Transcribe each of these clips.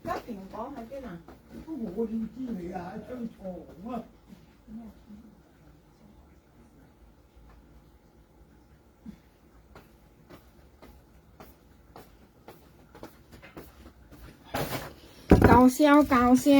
Các蘋果喺邊啊？我點知你啊？喺張床啊！搞笑搞笑！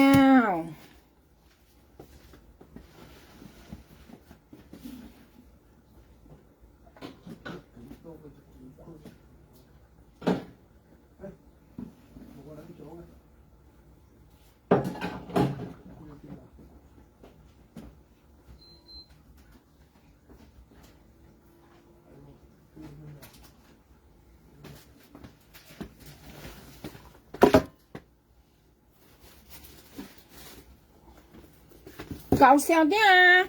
搞笑啲啊！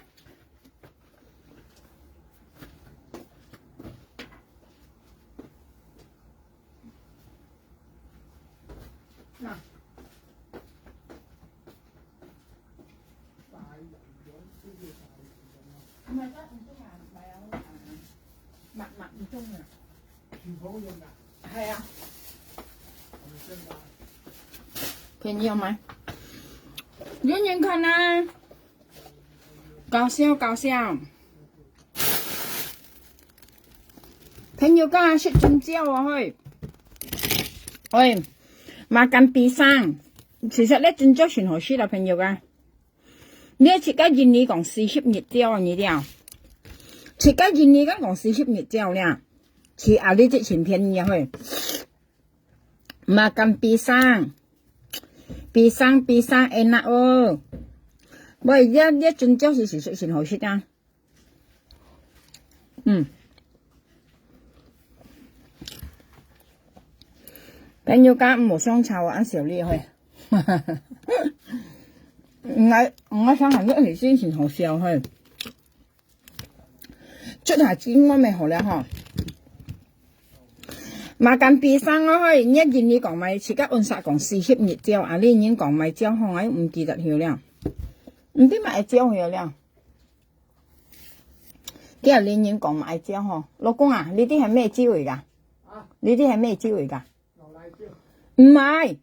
嗱，唔係得唔中啊，唔係有密唔中啊。廚房用㗎？係啊，係咪真㗎？便宜嗎？遠遠看啊！搞笑搞笑！朋友家食春椒啊去，喂，買緊鼻生，其實咧春椒算好食啦，朋友家。你切個印尼講40日椒你料，切個印尼講40日椒咧，切啊你只錢便宜去，買緊鼻生enak oh。喂，一春椒是算好食啊，朋友家唔好相臭啊，小麗去。我想行咗嚟先算好笑去，出下煎我咪好啦嗬。mà cần bì sang nó hơi nhất gì đi còn mày chỉ các ôn sạ còn xì hiếp nhiệt treo à liên những còn mày treo không ấy không chỉ đặt hiểu liền không biết mày treo hiểu liền cái là liên những còn mày treo hả老公啊呢啲係咩椒嚟㗎？呢啲係咩椒嚟㗎？牛奶椒唔係，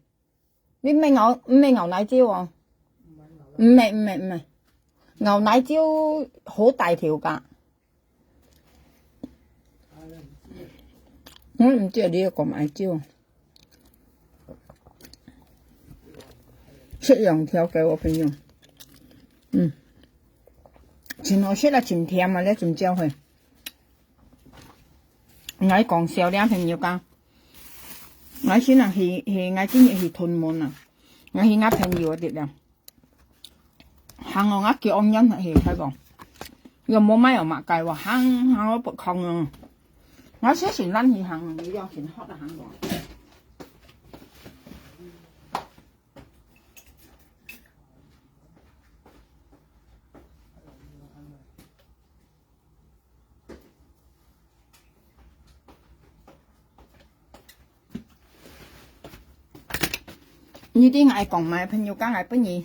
呢咩牛奶椒喎？唔係牛奶椒好大條㗎。我唔知呢個買椒，切兩條給我朋友。全好食啦，全甜啊！呢種椒去，我講笑兩朋友講，我先啊係我今日係屯門啊，我係我朋友啲啦，行我叫安人係睇講，又冇乜又乜計喎，行我不抗啊！我寫船撚去行，你要船學得行過。呢啲嗌講埋朋友講係不如，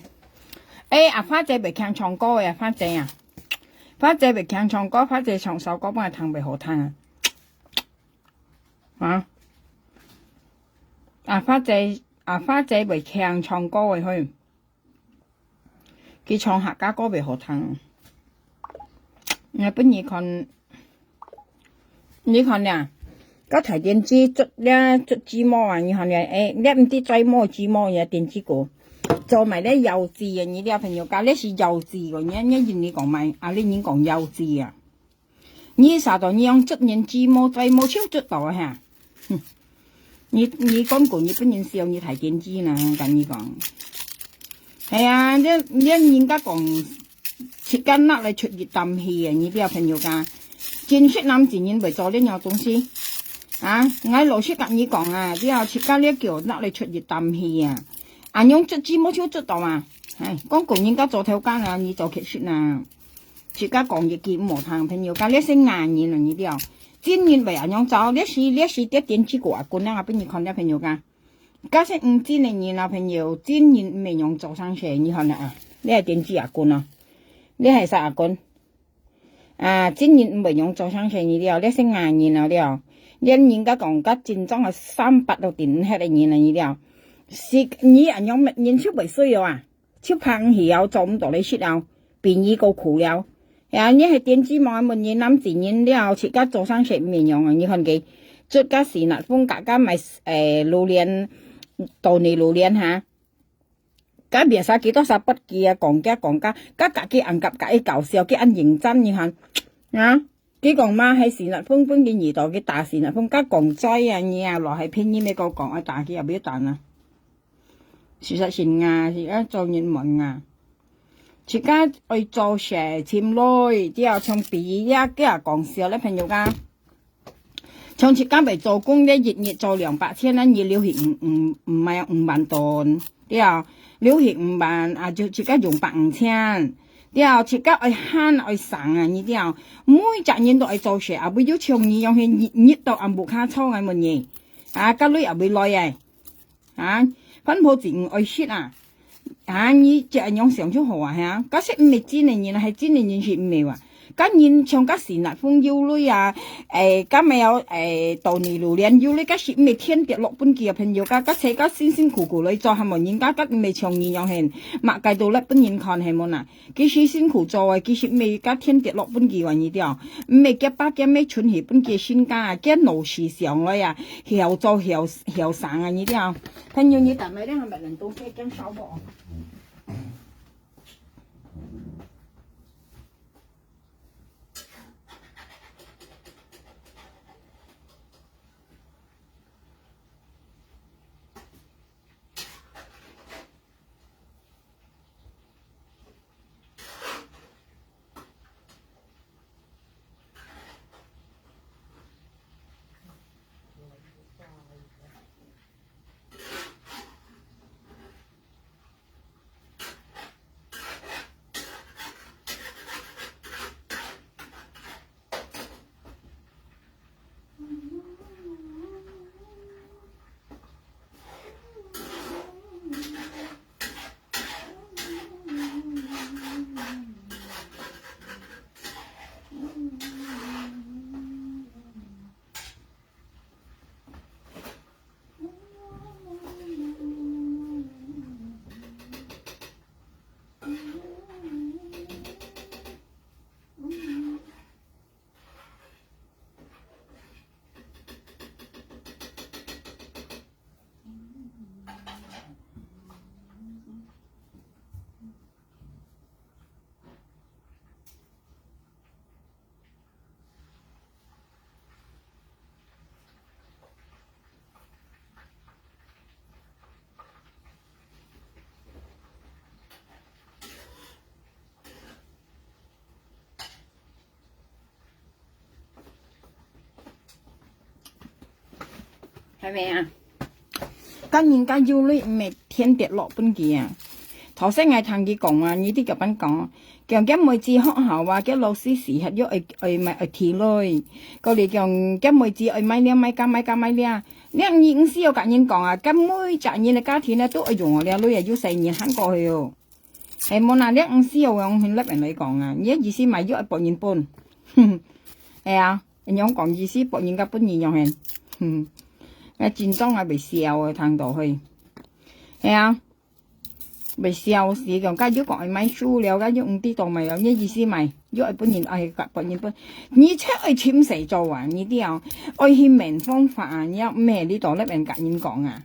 阿花姐咪強唱歌嘅，花姐啊，花姐咪強唱歌，花姐唱首歌幫佢彈咪好聽啊！花姐咪強唱歌嘅去，佢唱客家歌咪好聽。我不如看，你看呀。個台電子捽咧捽紙模啊，然後咧你唔知製模紙模嘢電子股，做埋咧幼稚啊！你啲朋友講呢是幼稚個，你講埋啊，你講幼稚啊！你啥到你用捽人紙模製模超捽到啊！你講過你不認笑你台電子啦，咁你講係啊！你人家講切緊甩嚟出熱啖氣啊！你啲朋友講見識男自然會做呢樣東西。我老師跟你講啊，之後切家呢叫甩你出熱啖氣啊！用捽紙模超捽到啊！講講人家做條間啊，你做劇説啊，切家講嘢見無談朋友講呢些硬嘢啦，你啲今年為用做呢是啲電子股啊，管啊，俾你看啲朋友講，假設唔知你啦朋友，今年未用做上去，你看啦啊，呢係電子啊管啊，呢係啥管？今年未用做上去，你啲呢些硬嘢啊啲。人家講家戰爭係300到點喺度嘢啦，你啲是你人用乜人出袂水啊？出拍戲後做唔到你食後，變伊個苦了。呀，你係電子網問人諗自然了，切家做生食面樣啊！你看佢做家時那風格家咪榴蓮，豆泥榴蓮嚇。家別晒幾多殺筆記啊，講家，家自己硬夾家己搞笑，佢按認真你看啊！佢講嘛係時那風本嘅二代嘅大時那風家講齋啊，你啊落係偏你咩個講啊，大佢又邊彈啊？事實是啊，而家做人民啊，而家去做蛇簽女，之後從畢業嘅人講笑咧，朋友家。從而家嚟做工咧，日做200千啦，熱料係唔係5萬噸，之後料係5萬啊，就而家用5千，之後而家愛慳愛省啊，呢啲啊，每隻人都愛做蛇，啊，為咗長年用係熱到啊無卡粗嘅乜嘢，啊，家女又會來嘅，啊，分鋪自唔愛食啊，啊，你隻人用上出好啊，嚇，嗰些唔係真嘅人係真嘅人是唔係話。今年像家時那風腰女啊，今咪有豆泥榴蓮腰女，家是咪天跌落本嘅朋友家，家且家辛辛苦苦嚟做，係咪人家家咪長年用係，麥計到咧本人看係冇嗱，幾時辛苦做啊，幾時咪家天跌落本嘅話呢啲啊，咪夾巴夾咩存起本嘅身家啊，夾勞時上來啊，後做後省啊呢啲啊，朋友你但係咧係咪能到些驚手噃？係咪啊？今年家腰女唔係天跌落本嘅啊！頭先我聽佢講啊，呢啲咁樣講，講緊每次學校啊，嘅老師時刻要愛提女，佢哋講緊每次愛買呢買呢，呢意思有夾人講啊，咁每隻人嘅家庭咧都愛用我哋女啊，要4年行過去哦。係冇嗱，呢意思又用佢甩人嚟講啊，呢意思咪要愛博人搬，係啊，人樣講意思博人家搬人用係，戰爭係被笑啊，聽到去，係啊。未笑事咁，家要講買書了，家要啲度咪有呢意思咪？要係本人係本人本，你出去簽死做啊？呢啲啊，愛去明方法啊，有咩呢度咧？人夾人講啊，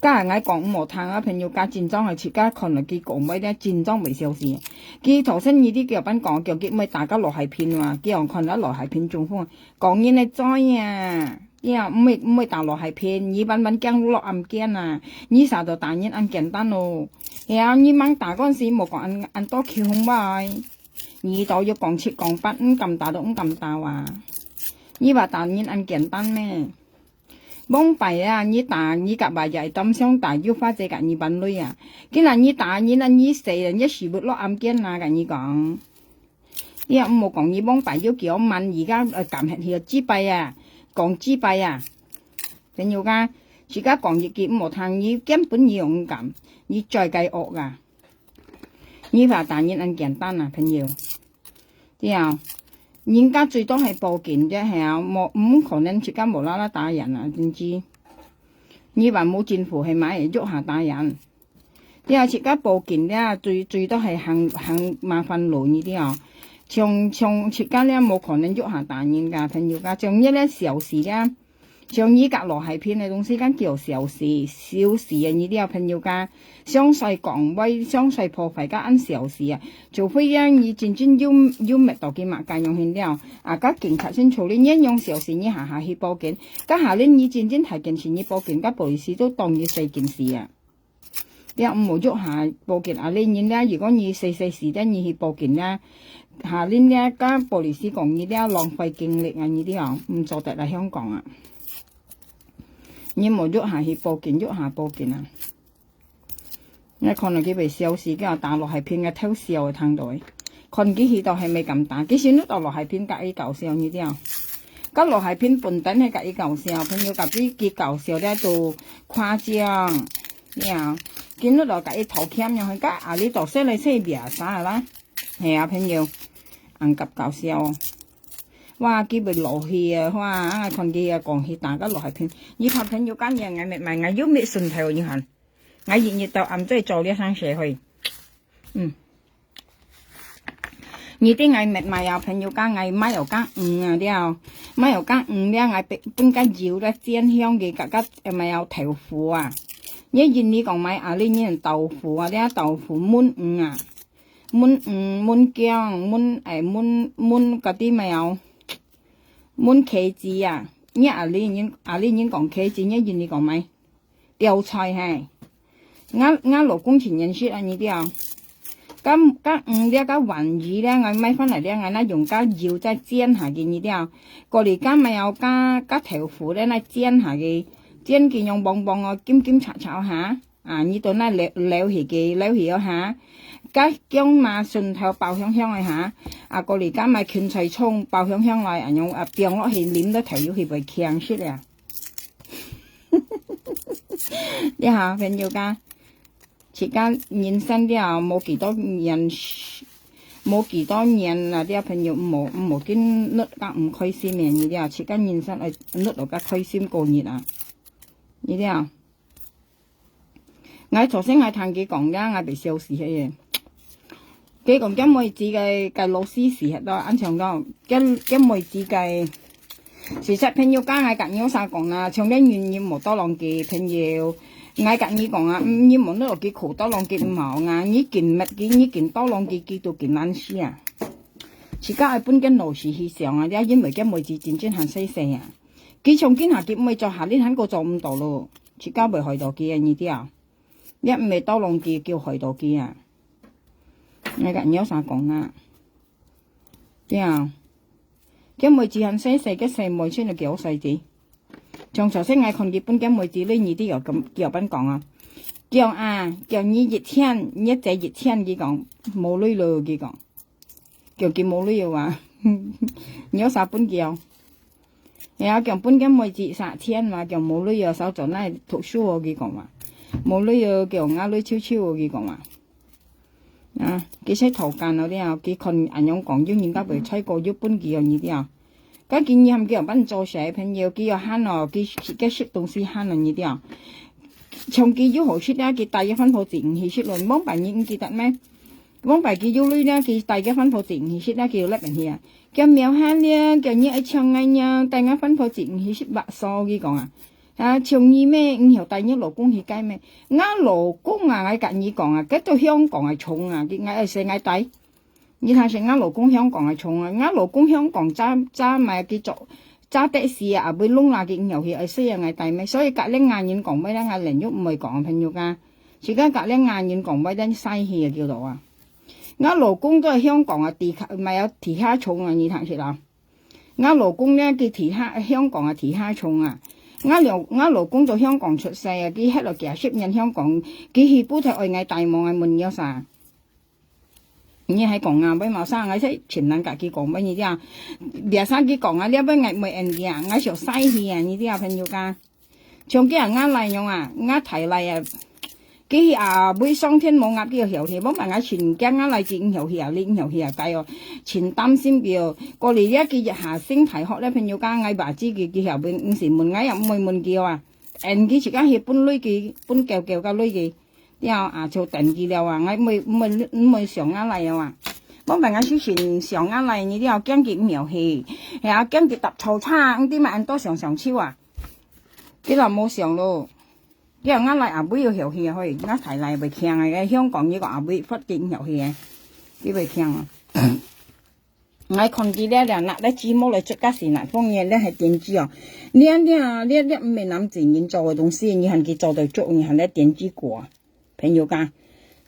家人嗌講冇聽啊，朋友家戰爭係設家看嚟佢講咩咧？戰爭未笑事，佢頭先呢啲叫班講叫佢咪大家落係片啊，叫人看下落係片中風，講嘢你災啊！呀，唔係大陸係騙，你揾驚落案件啊！你實在當然按簡單咯。呀，你掹大嗰陣時冇講按多橋咪，你就要講切講八，咁大都咁大話。你話當然按簡單咩？蒙蔽啊！你打你夾埋就係擔心大要花姐夾你笨女啊！既然你打你你死人一時會落案件啊！咁你講，呀冇講你蒙蔽要叫我問而家撳係條紙幣啊！講紙幣啊，朋友家，而家講業績冇聽，你根本要用咁，你再計惡啊！你話當然很簡單啊，朋友。之後，人家最多係報警啫，係啊，冇可能而家無啦啦打人啊，點知？你話冇政府係買嚟喐下打人，啲啊，而家報警咧，最多係行麻煩路呢啲啊，像而家咧冇可能喐下打人㗎，朋友家，像一咧小事咧。像依格羅係片嘅東西，間叫小事啊！呢啲啊朋友家，傷勢降威、傷勢破壞加按小事啊！除非你真正要滅到嘅物件用現了，家警察先處理，一用小事你下去報警，家下咧你真正睇件事你報警，家保士都當你細件事啊！你唔好喐下報警啊！你咧，如果你細事咧，你去報警咧，下年咧家保士講你咧浪費精力啊！呢啲啊唔做得嚟香港啊！你冇喐下去報警，喐下報警啊！你可能佢被小事嘅打落係片嘅偷笑嘅聽到，可能佢去到係未咁打，佢先都打落係片隔意搞笑呢啲啊！咁落係片本等係隔意搞笑，朋友夾啲幾搞笑咧做誇張，呀！見到落隔意頭鉗入去，家呢度識嚟識別啥啦？係啊，朋友，硬夾搞笑。哇！佢被落去啊！哇！看佢啊，講起大家落係片，你拍朋友間嘢，我咪我要咩順頭你看，我日到暗即係做呢生社去，你啲我咪買有朋友間我買油間啊啲啊，買油間咧我本間要咧煎香嘅，家咪有豆腐啊，你見你講買呢人豆腐啊啲豆腐燜啊，燜薑燜嗰啲咪有。燜茄子啊！你呢人講茄子，你見你講咪掉菜係，我老公前認識啊呢啲啊，呢個雲魚咧，我買翻嚟咧，我用加油再煎下嘅呢啲啊，過嚟家咪有加豆腐咧，我煎下嘅，煎嘅用棒棒啊，煎炒下，呢度咧撩起咗下。加薑嘛順頭爆香嚟下，過嚟加埋芹菜葱爆香嚟，用掉落去淋到頭要去被強色啊！你下朋友家，而家人生啲啊冇幾多年啊啲朋友冇見甩得唔開心嘅呢啲啊，而家人生係甩到家開心過熱啊！呢啲啊，我頭先我聽佢講嘅，我被笑死嘅。佢講今妹子嘅老師時日都安長講，今妹子嘅事實朋友家我隔nhau啥講啦，長啲願意冇多浪嘅朋友，我隔你講啊，你冇得落嘅苦多浪嘅唔好啊，你見乜嘅你見多浪嘅幾多件難事啊，而家係本緊老師去上啊，因為今妹子真正係細啊，佢從今下佢唔會做下年喺個做唔到咯，而家會害到佢啊呢啲啊，一唔係多浪嘅叫害到佢啊。我隔nhau啥講啊？啲啊，今妹子很細嘅細妹先係幾好細子。從頭先我看佢本今妹子呢，你啲又咁叫賓講啊，叫你熱天，一隻熱天佢講冇女咯，佢講叫佢冇女嘅話，有啥本叫？又叫本今妹子啥天嘛，叫冇女又手做那讀書喎，佢講話冇女又叫啱女超超喎，佢講話。佢識圖鑑嗰啲啊，佢看人樣講要人家被吹過要搬幾樣呢啲啊，咁建議佢叫人幫做小朋友，佢要慳哦，佢識東西慳啊呢啲啊，從佢要學識咧，佢帶一分鋪自然去識咯，幫白你唔記得咩？幫白佢要女咧，佢帶一分鋪自然去識咧，佢要叻人去啊，叫苗慳咧，叫你愛唱啊呀，帶一分鋪自然去識白數佢講啊。從你咩唔曉帶你老公去街咩？我老公啊，我隔你講啊，嗰到香港係重啊，佢嗌成嗌帶。你睇成我老公香港係重啊，我老公香港揸咪叫做揸的士啊，會窿啦嘅遊戲係死人嗌帶咩？所以隔籬眼遠講咩咧？我連喐唔係講朋友噶，而家隔籬眼遠講咩咧？嘥氣啊叫做啊！我老公都係香港啊，咪有地下重啊，你睇住啦。我老公咧叫香港啊，地下重啊。我老公在香港出世啊，佢喺度夾10年香港，佢去補貼外嗌大網嗌門有啥？你喺講啊，俾毛生我識前兩格佢講俾你啲啊，別生佢講啊，呢邊嗌冇人嘅啊，我想嘥氣啊，呢啲啊朋友家，從幾人啱嚟用啊，啱提嚟啊，佢啊每雙天冇鴨佢又氣，冇問我全驚啱嚟自唔氣啊，你唔氣啊計哦，全擔心佢過嚟一幾日下星提學咧，朋友家嗌爸知佢又會午時門嗌又唔會門叫啊，佢自家去搬女嘅，搬舊舊嘅女嘅，然後啊就定佢了啊，我唔上眼嚟啊，我問我之前上眼嚟，你啲又驚佢唔遊戲，係啊驚佢搭錯叉，啲咪按多上超啊，佢就冇上咯。因為眼嚟阿妹要遊戲去，而家提嚟未強嘅，香港呢個阿妹發展遊戲嘅，佢未強啊。我看見咧就拿咧紙模嚟出家時嗱，方嘢咧係電子哦。呢唔係諗自然做嘅東西，你係佢做到足，你係咧電子過朋友家。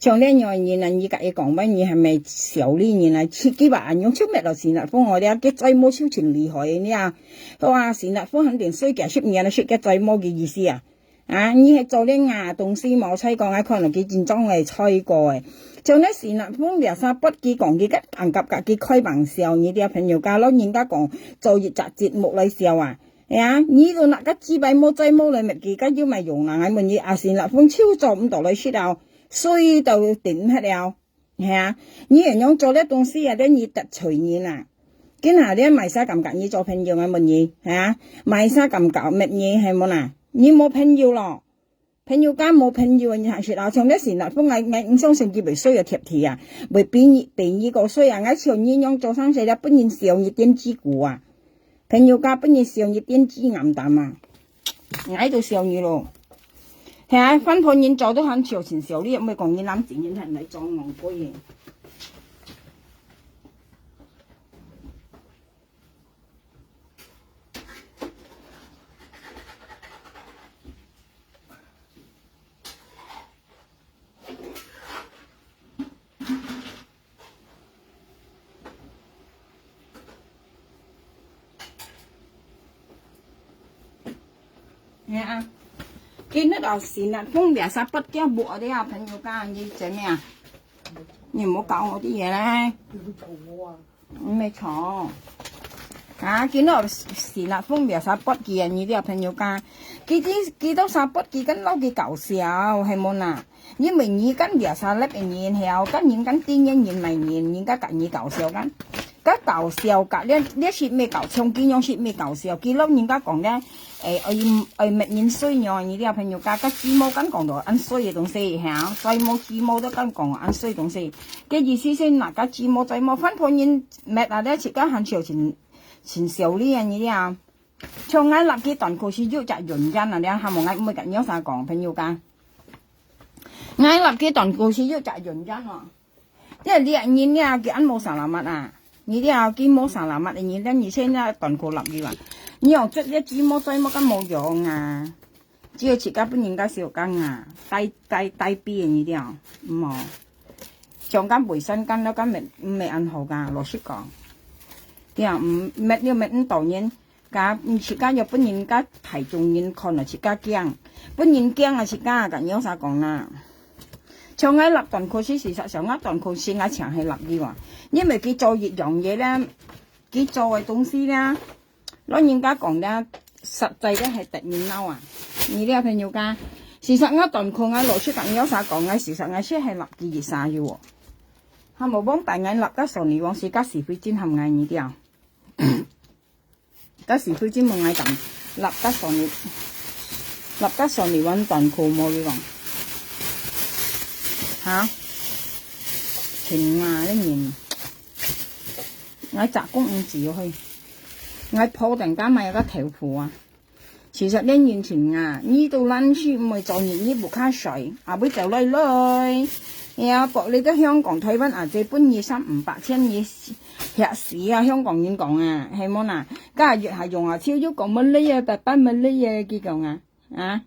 像呢樣嘢啊，你家嘢講乜嘢係咪小呢嘢啊？自己話用超咩就時嗱方我哋嘅仔模超前厲害嘅呢啊！佢話時嗱方肯定衰嘅出嘢啦，出嘅仔模嘅意思啊！啊，你係做啲牙東西冇吹過，我可能佢戰爭係吹過嘅。像呢時嗱方廿三不記講佢嘅硬夾夾嘅開玩笑，你啲朋友家咯，人家講做熱雜節目嚟笑啊！啊，你度嗱個紙幣冇仔模嚟咪幾家要咪用啊？我問你阿時嗱方超做唔到嚟出啊！衰到點hết了，係啊！你人用做啲東西啊，啲你特隨意啦。今下啲賣沙咁夾你做朋友嘅乜嘢，係啊？賣沙咁夾乜嘢係冇啦？你冇朋友咯，朋友間冇朋友，你係說啊？從啲時嗱，風我相信佢未需要貼題啊，未變呢個衰啊！我朝你用做生意咧，不然少一點之故啊！朋友間不然少一點之暗淡啊！我喺度笑你咯。係啊，分判人做都很朝前時呢，咪講你諗自然係嚟做戇居嘅。係啊。見得到時嗱，風邊曬不驚木嗰啲啊，朋友間你做咩啊？你唔好搞我啲嘢咧！你嘈我啊！咩嘈？啊！見到時嗱，風邊曬不嘅你啲啊，朋友間幾多曬不嘅跟撈嘅搞笑係冇嗱？因為你跟邊曬叻嘅嘢係跟人跟癲人人嚟人，人家隔你搞笑緊。cái搞笑cả呢次咩搞唱見樣次咩搞笑，見到人家講咧乜人衰樣，你啲朋友家個字幕跟講到按衰嘅東西嚇，再冇字幕都跟講按衰東西，嘅意思先嗱個字幕再冇分判人乜啊咧，自家行朝前少呢樣嘢啊，唱啱立幾段故事要就原因啊，你係冇嗌唔係咁樣曬講朋友家，啱立幾段故事要就原因喎，因為呢樣嘢咧佢按冇啥諗乜啊。你啲啊見冇成立物，你咧而且咧斷過立嘅話，你又捽一紙冇仔冇咁冇用啊！只要自家本人家少羹啊，低 B 你啲啊，冇上間回身間嗰間未按好噶，老實講，啲啊唔要唔當然，家自家有本人家提重人看啊，自家驚，本人驚啊，自家咁樣啥講啦。像我立斷庫事實上我斷庫是我長係立嘅喎，因為佢做一樣嘢咧，佢做嘅東西咧，攞人家講咧，實際咧係突然嬲啊！你呢個朋友家，事實我斷庫我攞出咁樣啥講嘅，事實我先係立嘅熱晒嘅喎，係冇幫大眼立得上嚟往時家是非真係嗌你啲啊，家是非真冇嗌咁立得上嚟揾斷庫冇嘅講。嚇，情啊啲年，我雜工唔自要去，我破突然間咪有個條褲啊！其實呢年前啊，呢度撚書唔係做完呢部卡水，後尾就來，有博你個香港台灣啊，這本2、3、500千嘢吃屎啊！香港人講啊，係冇嗱，家下越係用啊，超咗講乜呢啊，特班乜呢啊，幾講啊，啊！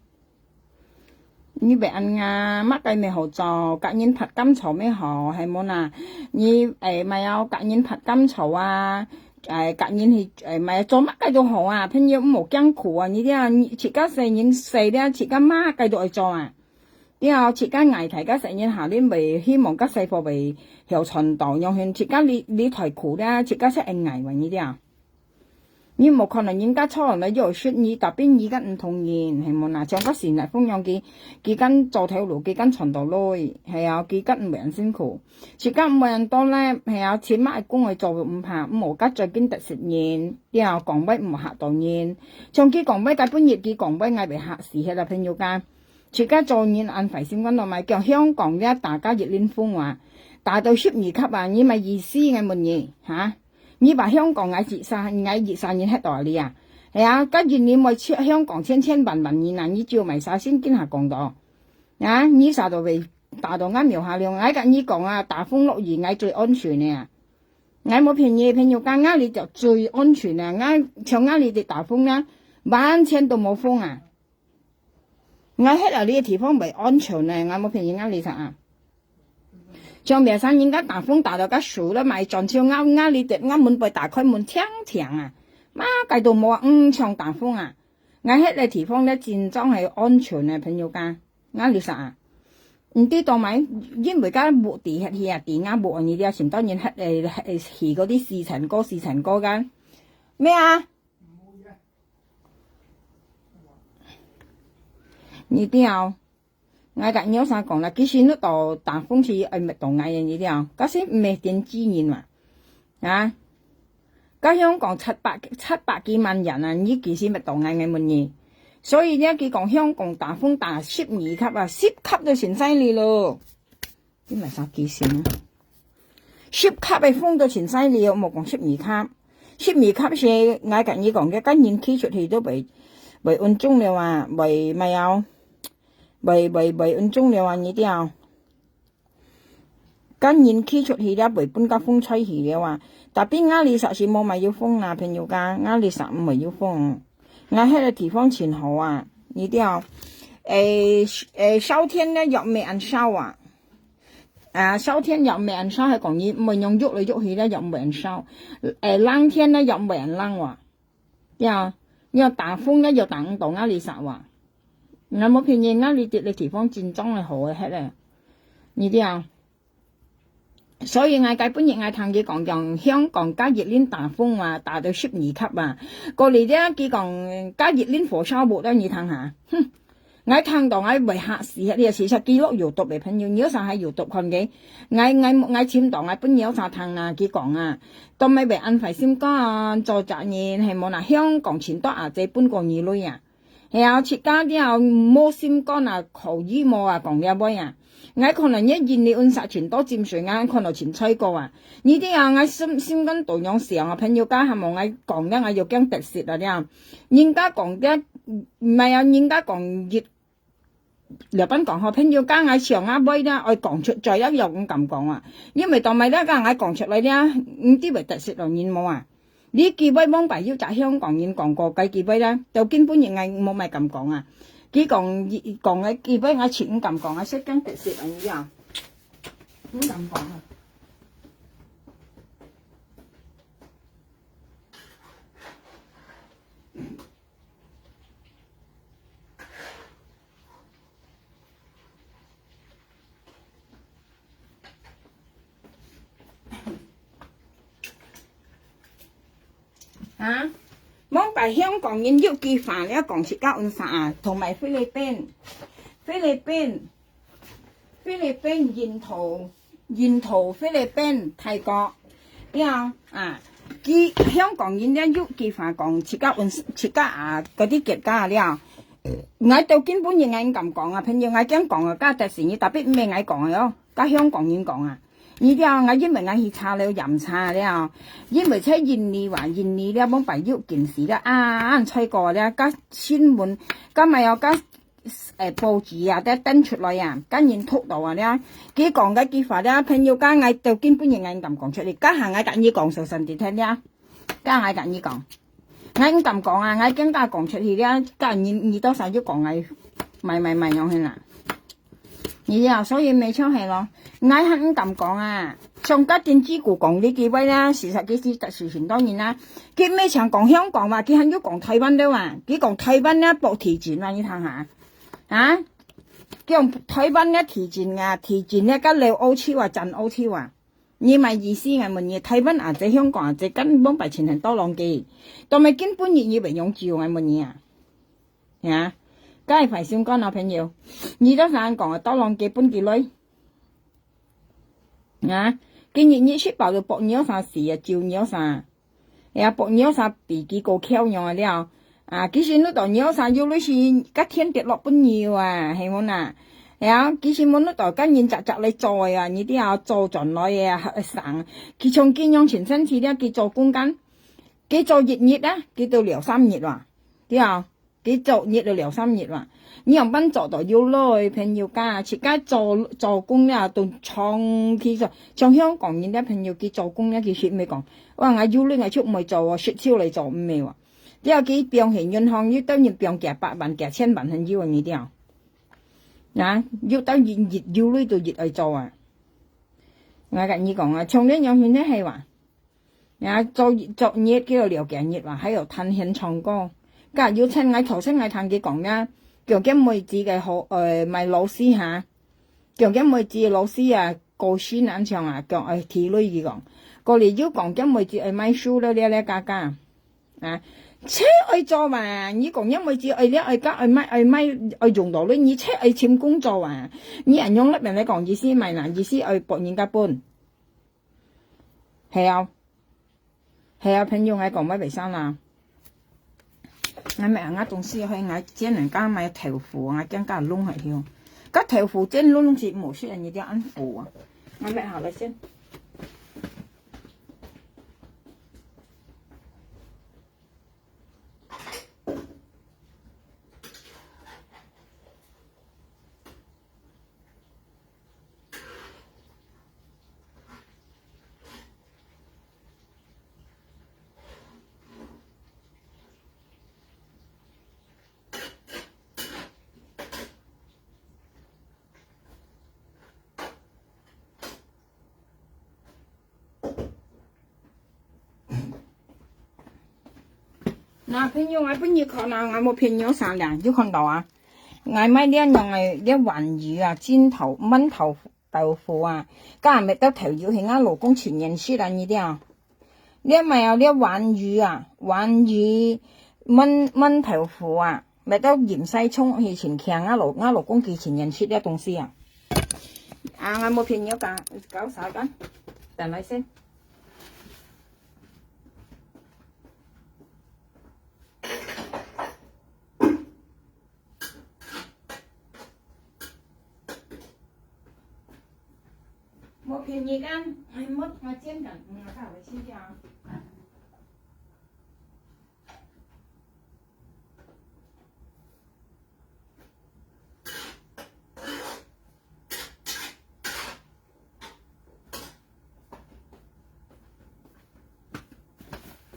你別按啊，乜計未好做，隔人拍金槽咩好係冇嗱？你咪有隔人拍金槽啊，隔人去咪做乜計都好啊，朋友冇艱苦啊，你啲啊自家成人細啲，自家乜計都去做啊，啲啊自家捱提家成人下年咪希望家細貨咪有傳導，讓佢自家你抬苦咧，自家識捱為呢啲啊，你冇可能人家錯嚟又說你特別而家唔同人係冇嗱，像嗰時嚟豐陽幾間做條路幾間長道路係啊，幾間唔人辛苦，而家唔人多咧係啊，前晚工去做唔怕，冇家最緊特食嘢，然後講威唔嚇到人，從佢講威嘅本業佢講威嗌被嚇死係啦，朋友間，而家做人按費先講到咪叫香港咧，大家熱戀風話達到12級啊，你咪意思嘅乜嘢嚇？你把香港嗌熱晒人喺度你啊，係啊，跟住你咪出香港千萬人啊，你照埋晒先見下講到，啊，你晒到未達到啱苗下量，嗌跟你講啊，大風落雨嗌最安全嘅，嗌冇便宜朋友間嗌你就最安全啊，嗌像嗌你哋大風啦，完全都冇風啊，嗌喺度呢個地方咪安全啊，嗌冇便宜嗌你晒啊。像苗山人家大風大到個樹啦，咪撞超啱你哋啱門被打開門聽啊，媽計到冇啊場大風啊，嗌喺個地方咧戰爭係安全嘅朋友間，啱你實啊，唔知道咪因為家冇地係啊地啱冇你啲前當然係嗰啲事情歌間咩啊？你啲啊？我隔nhau sao còn là cái xin nó tàu tàng phong thì anh mệt tàu ngày như thế nào các sĩ mệt tiền chi nhìn mà à các香港700幾萬人啊呢件事咪當嗌嘅乜嘢，所以呢佢講香港大風大12級啊，10級都算犀利咯，啲咪殺幾線啊？10級嘅風都算犀利，我冇講12級，12級是嗌緊你講嘅跟人企出去都被按中了啊，被咪有。為按中了啊！你啲啊，跟人企出去了，為半架風吹去了啊！特別壓力實是冇咪要風啊，朋友家壓力實唔係要風，壓喺個地方前後啊！你啲啊，秋天咧又未人收啊！秋天又未人收係講嘢，唔係用喐嚟喐去咧又冇人收，冷天咧又冇人冷喎，又大風咧又大5度壓力實喎。我冇便宜啊！你地方戰爭係好嘅咧，呢啲啊，所以嗌計本日嗌聽佢講講香港加熱鏈大風啊，達到12級啊，過嚟咧佢講加熱鏈火燒木咧，你聽下，哼，嗌聽到嗌為嚇死啊！你事實記錄搖讀嚟朋友，如果實係搖讀群嘅，嗌簽到嗌本有啥聽啊？佢講啊，都咪為安排先講啊，做責任係冇嗱香港前多啊，這半個二女啊。係啊，設家啲啊摸心肝啊，求醫摸啊，講嘅威啊，我可能一現你按實全多佔水啊，可能全吹過啊，呢啲啊我心肝度樣時啊，朋友家係冇我講嘅，我又驚特舌啊啲啊，人家講嘅唔係啊，人家講熱嚟賓講學朋友家我上啊威啦，我講出再一樣咁講啊，因為當咪咧家我講出嚟咧，唔知為特舌同人冇啊。呢幾位幫爸要喺香港人講過計幾位咧，就根本人係冇咪咁講啊！佢講嘅幾位我前咁講啊，識跟特色啊呢啊，唔咁講啊！啊！幫爸香港人要幾飯咧，講切交按啥啊？同埋菲律賓、沿途菲律賓、泰國啲啊，香港人咧要幾飯講切交啊嗰啲國家咧，我到根本人係咁講啊，朋友我驚講啊，加特時你特別咩嗌講啊，加香港人講啊。呢啲啊，我因為我去查了飲茶了，因為喺印尼咧幫爸喐件事咧，吹過咧，加新聞，加咪有加報紙啊，啲登出來啊，跟人吐到啊咧，佢講嘅句話咧，朋友家嗌到根本人嗌咁講出嚟，家下嗌緊你講數神啲聽咧，家下緊你講，嗌咁講啊，嗌更加講出去咧，家你多少要講嗌，咪樣去啦。你啊，所以咪出係咯，嗌肯咁講啊，上家電子股講呢幾位啦，事實幾時特殊全當然啦，佢咩場講香港話，佢肯要講台灣都話，佢講台灣咧博提前啊，你睇下，啊，佢用台灣咧提前咧加留澳超啊，震澳超啊，你咪意思係乜嘢？台灣或者香港或者根本白錢係多浪機，但係根本以為用照係乜嘢啊？啊，梗係phải相干啊朋友，你都想講係多浪機本幾類啊？今日你出爆到博鳥啥事啊？照鳥啥？呀，博鳥啥比幾個巧用啊了啊！其實你到鳥啥有類似隔天跌落本鳥啊，係冇呐？呀，其實冇你到今年集嚟做啊，你啲啊做盡來啊省，佢從見用全身體咧，佢做工間，佢做熱啊，佢到2-3日哇，啲啊，佢做熱到2-3日哇。你用班做到要累，朋友家，自家做工咧，到廠其實像香港人啲朋友佢做工咧，佢説咩講？哇！我要累我出唔去做喎，説超嚟做唔咩喎？啲啊佢變現銀行要當然變幾百萬、幾千萬很要啊！呢啲啊，嗱要當然熱要累到熱去做啊！我跟你講啊，從呢樣嘢咧係話，啊做熱叫做了解熱話喺度彈現唱歌，家要親我頭先我聽佢講咧。強嘅妹子嘅好咪老師嚇，強嘅妹子老師啊，個孫眼唱啊，講體女佢講，過嚟要講嘅妹子買書啦，呢家家啊，車去做嘛，你講嘅妹子呢家買用到咧，你車去簽工作啊，你人用甩人嚟講意思咪嗱意思博人家搬，係啊，朋友我講乜為生啦？我咪我仲試去我見人家買豆腐，我將家窿係條，個豆腐真窿是冇識人哋啲安腐啊！我咪下來先。嗱，朋友，我本要看啊，我冇朋友善良，要看到啊，我買呢用係啲環魚啊，煎燜豆腐啊，加埋得頭要係我老公全認識啦呢啲啊，呢咪有啲環魚啊，環魚燜豆腐啊，咪得鹽西蔥以前強我老公佢全認識啲東西啊，啊我冇朋友㗎，搞晒緊，等咪先。冇便宜間，係乜我煎緊，我家會先啲啊。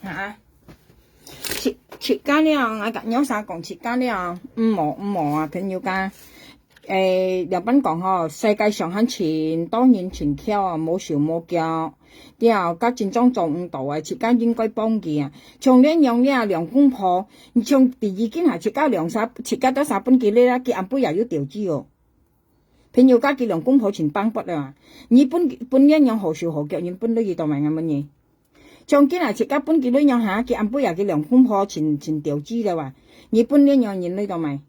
嚇！切間呢？我隔有啥講切間呢？唔忙啊，朋友間。日本講嗬，世界上很全，當然全巧啊，冇少冇腳。之後家戰爭做唔到啊，自家應該幫佢啊。從呢樣呢兩公婆，從第二件係自家自家都3本幾呢啦，佢暗杯又要調資哦。朋友家佢兩公婆全幫不啦，你本呢樣何少何腳，你本都要當埋咁乜嘢？從件係自家本幾呢樣嚇，佢暗杯又佢兩公婆全調資啦話，你本呢樣嘢呢當埋。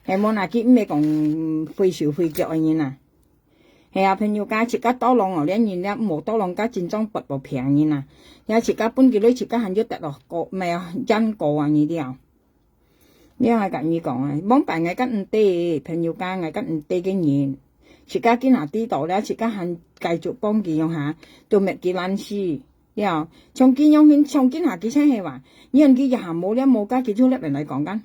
係冇嗱，佢咩講費事費腳嘅呐？係啊，朋友家自家多浪我呢嘢咧，冇多浪家戰爭不平嘅呐。有自家本幾女自家係要得落個咩啊因果啊呢啲啊，呢係咁樣講啊。幫辦我跟唔得，朋友家我跟唔得嘅嘢，自家見下啲度咧，自家係繼續幫佢用下，到滅幾爛事。呀，從見下幾聲係話，呢樣佢日行冇咧冇家幾粗粒人嚟講緊。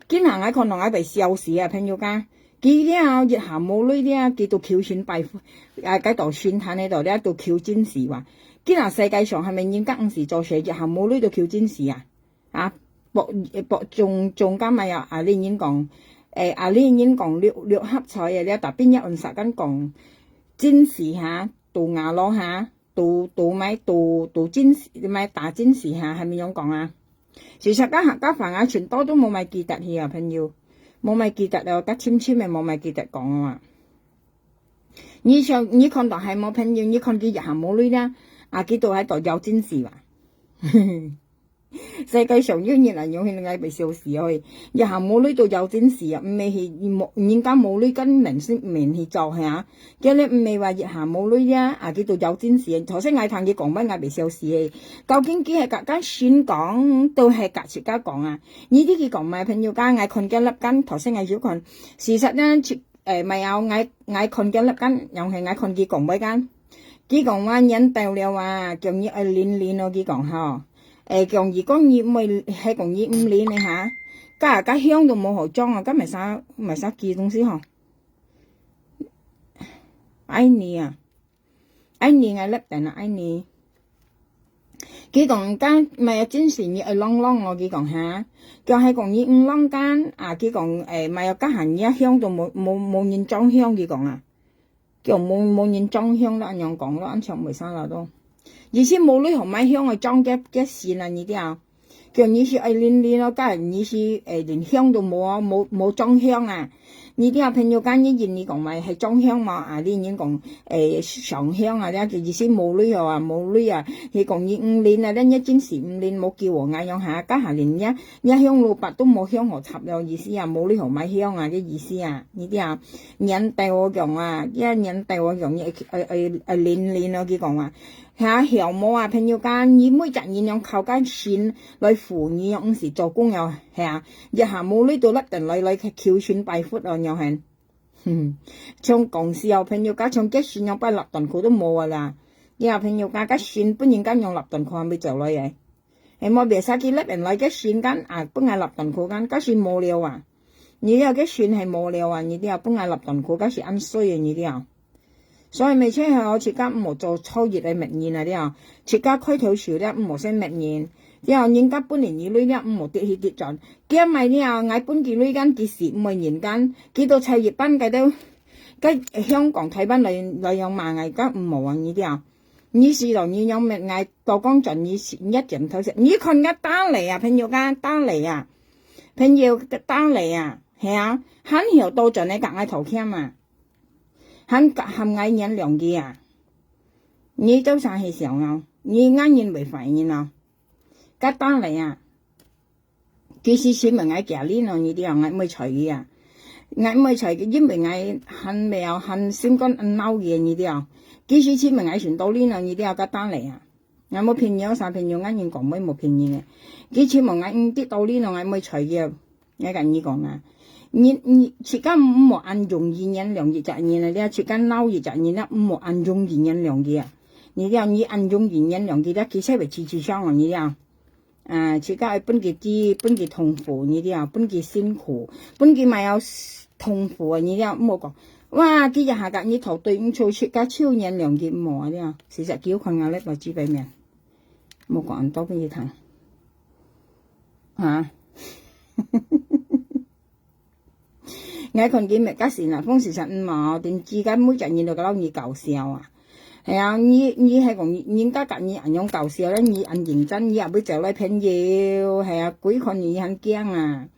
今行喺看同喺被笑死啊！朋友家，佢呢日行冇女呢，佢到翹錢拜喺度算攤喺度呢，到翹戰士話，今行世界上係咪應該時做事日行冇女到翹戰士啊？啊，博仲加咪有阿玲英講，阿玲英講六合彩啊！呢特邊一按實緊講戰士嚇，杜牙攞嚇，杜戰士咪打戰士嚇，係咪咁講啊？事實家客家飯啊，全多都冇咪記得去啊，朋友冇咪記得啊，得簽咪冇咪記得講啊嘛。你看到係冇朋友，你看佢日下冇女啦，佢都喺度有戰士嘛。世界上有人嚟用佢哋被笑死去，日下冇女都有戰士啊，唔係冇人家冇女跟明星面去做係啊，叫你唔係話日下冇女啊，佢都有戰士。頭先我聽佢講乜我被笑死嘅，究竟佢係隔間選講都係隔設家講啊？呢啲佢講咪朋友家嗌困嘅粒間，頭先我少困，事實咧咪有嗌困嘅粒間，又係嗌困佢講乜間？佢講話人到了啊，叫你去練咯，佢講嚇。講如果你咪係講你唔練你嚇，家香都冇好裝啊，家咪啥寄東西嗬？愛你啊，愛你我粒定啊，愛你。佢講家咪真是你去啷我，佢講嚇，叫係講你唔啷間佢講咪有家行一香都冇人裝香，佢講啊，叫冇人裝香啦，樣講咯，安唱咪啥啦都。而且冇女同買香去裝嘅線啊！呢啲啊，叫你是愛練咯，家人你是連香都冇啊，冇裝香啊！呢啲啊朋友間呢你講咪係裝香嘛？你已講上香啊！而且冇女啊，佢講你唔練啊！一陣時唔練冇叫我嗌樣下，家下連一香老伯都冇香河插有意思啊！冇女同買香啊嘅意思啊！呢啲啊，人帶我講啊，人帶我講練咯，佢講話。項目啊，朋友間，你每日樣靠間線來扶你樣時做工又係日下冇呢度甩定來去翹船拜闊啊，又係，像講笑朋友家像吉線樣拜立頓佢都冇啊啦，日下朋友家線本人間用立頓佢係咪做來嘅？冇別曬佢甩人來吉線間本係立頓佢間，吉線冇料啊，你有吉線係冇料啊，你啲本係立頓佢吉線啱衰啊，你啲所以未出去我自家唔好做超熱嘅物件啊啲自家開頭時咧唔好先物件，之後人家本年二女咧唔好跌去跌盡，驚咪啲嗌本件女間幾時唔係人間，幾到砌熱班計都，香港睇班嚟樣賣嗌家唔好啊呢啲你是同你有物嗌到講盡你一陣頭食，你看一單嚟啊朋友間單嚟啊，朋友單嚟啊係很曉到盡你隔嗌頭傾啊。很愛人良機啊！你都算係上啊，你啱人未反應啊？家當嚟啊，其實是咪愛夾呢咯？你啲人愛ไม่隨嘅啊，愛ไม่隨嘅，因為愛很未有很先講嬲嘅你啲啊，其實是咪愛傳到呢咯？你啲啊家當嚟啊，我冇騙人，啥騙人啱人講咩冇騙人嘅，其實咪愛啲到呢咯，愛ไม่隨嘅，我跟你講啊。你自家唔好按容易人良嘅責任啊！你自家嬲嘅責任啦，唔好按容易人良嘅啊！你按容易人良嘅咧，其實係次次傷啊！你自家係本嘅痛苦，你啲本嘅辛苦，本嘅咪有痛苦啊！你唔好講，哇！今日下格你頭對唔錯，自家超人良嘅唔好啊！啲事實叫困壓力來知俾命，冇講多俾你聽我看見咪家時嗱，風事實唔冇，點知間每日見到個撈你搞笑啊？係啊，你係講人家隔你人用搞笑咧，你按認真，你又要做來朋友，係啊，鬼看你很驚啊！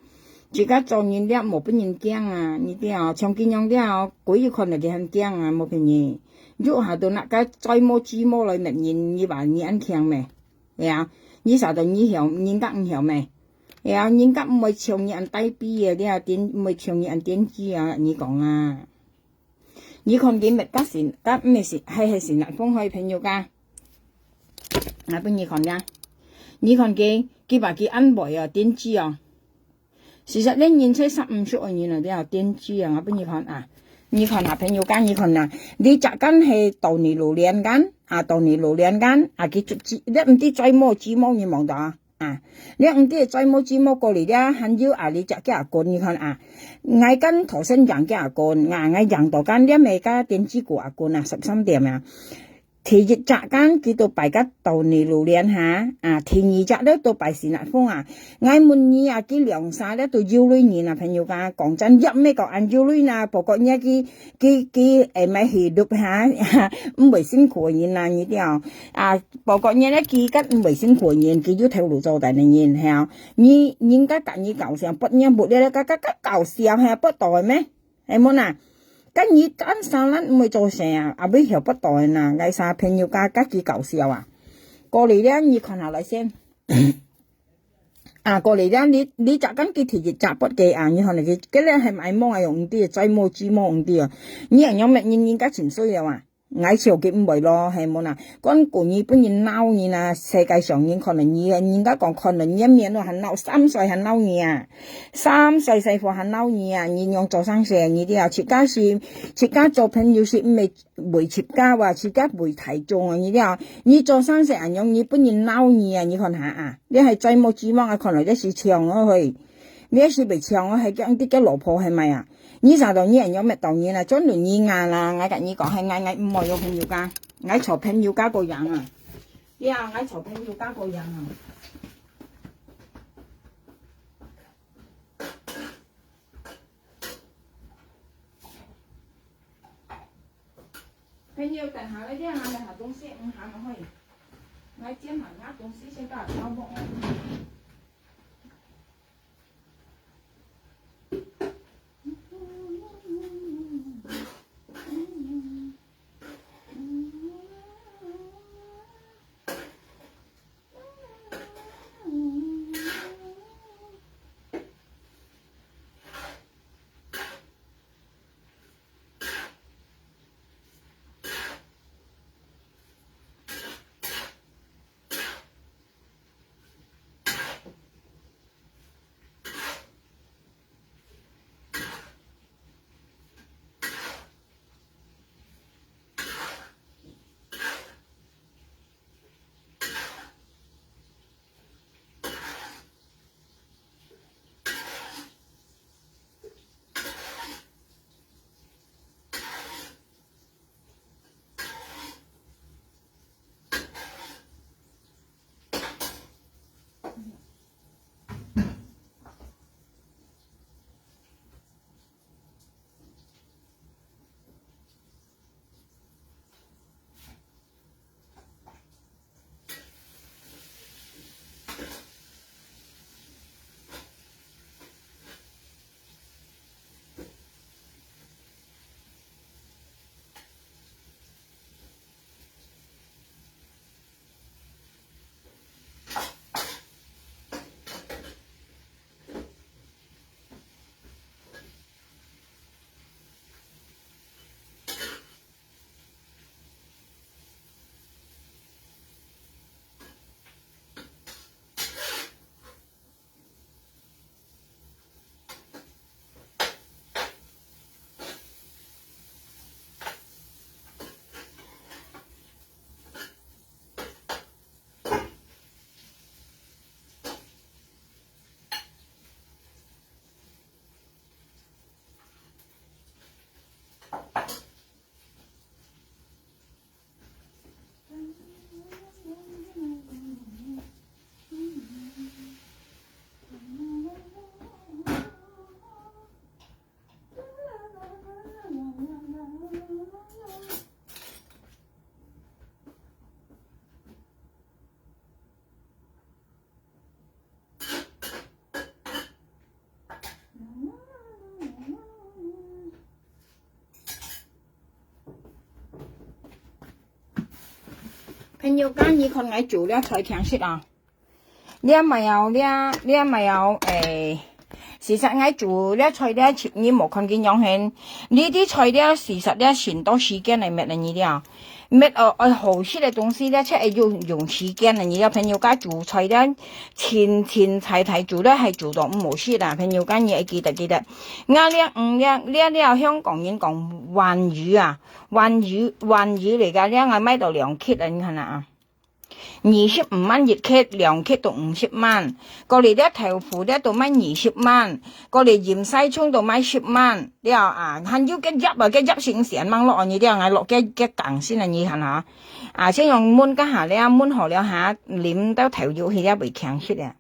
自家做人啲冇俾人驚啊！你啲長見樣啲鬼看嚟嘅很驚啊，冇便宜。如下到那個再摸紙摸來明人，你話你安強咩？係啊，你實到你曉，人家唔曉咩？人家唔會唱你按低 B 啊，啲點唔會唱你按點 G 啊？你講啊，你看見咪家時家咩事係成日風開朋友家，我俾你看㗎，你看見佢話佢安排啊點 G 啊？事實咧，年青15歲原來都有點 G 啊！我俾你看啊，你看下朋友間，你看啊，你隻間係到你路兩間到你路兩間佢出紙，你唔知再摸紙摸你望到你唔知再摸紙摸過嚟咧，很少你隻嘅棍，你看我跟頭先養嘅棍，我養到間啲咩家點知個棍13點啊！第一隻間叫到拜家到你路連下第二隻咧到拜善立峰我滿意佢兩晒咧到腰女年朋友家講真一咩個按腰女不過呢佢咪去錄下唔會辛苦人呢啲不過呢咧佢吉唔會辛苦人佢要條路做大人係你應該揀你搞笑不呢沒咧搞笑係不對咩係冇咁你單生咱唔會做成啊，阿尾曉不代嗱，嗌晒朋友家家己搞笑啊！過嚟咧，你看下來先。過嚟咧，你就咁幾條熱雜不嘅啊？你看嚟嘅咧係咪摸係用啲啊？再摸豬摸用啲啊？你人有乜人家情緒啊？話嗌潮嘅唔會咯，係冇啦。嗰個日本人鬧你啦，世界上人可能人家講可能一面都很鬧，3歲很鬧你啊，3歲細貨很鬧你啊，你用做生意你啲啊，出家做朋友是唔係為出家話出家為大眾啊？你啲啊，你做生意人用日本人鬧你啊，你看下啊，你係再冇指望啊，可能一時唱咗去，你一時被唱咗係講啲嘅老婆係咪啊？你啥道理人有咩道理啦？將亂意嗌啦，我跟你講係嗌唔係有朋友家，嗌嘈朋友家個人啊，呀嗌嘈朋友家個人啊，朋友等下呢啲嗌你下東西唔行落去，嗌煎埋啱東西先得炒鑊。朋友間你看我做了才聽識啊，你咪有事實我做了菜了你冇看見樣係，呢啲菜了事實了前多時間嚟滅啦你啲啊，滅好吃嘅東西了即係用時間啦，你啲朋友間做菜了前提做了係做到唔好吃啦，朋友間你記得，我呢香港人講環語啊，環語嚟㗎，呢我買到2 kg啦，你睇下啊。25蚊1 kg， 2 kg 到50蚊。過嚟啲豆腐咧到買20蚊，過嚟鹽西葱到買10蚊。你話啊，還要嘅入先成蚊落你啲啊，落嘅更先啊，你睇下啊，先用燜家下咧，燜好了下，淋到頭要起一味強色啊。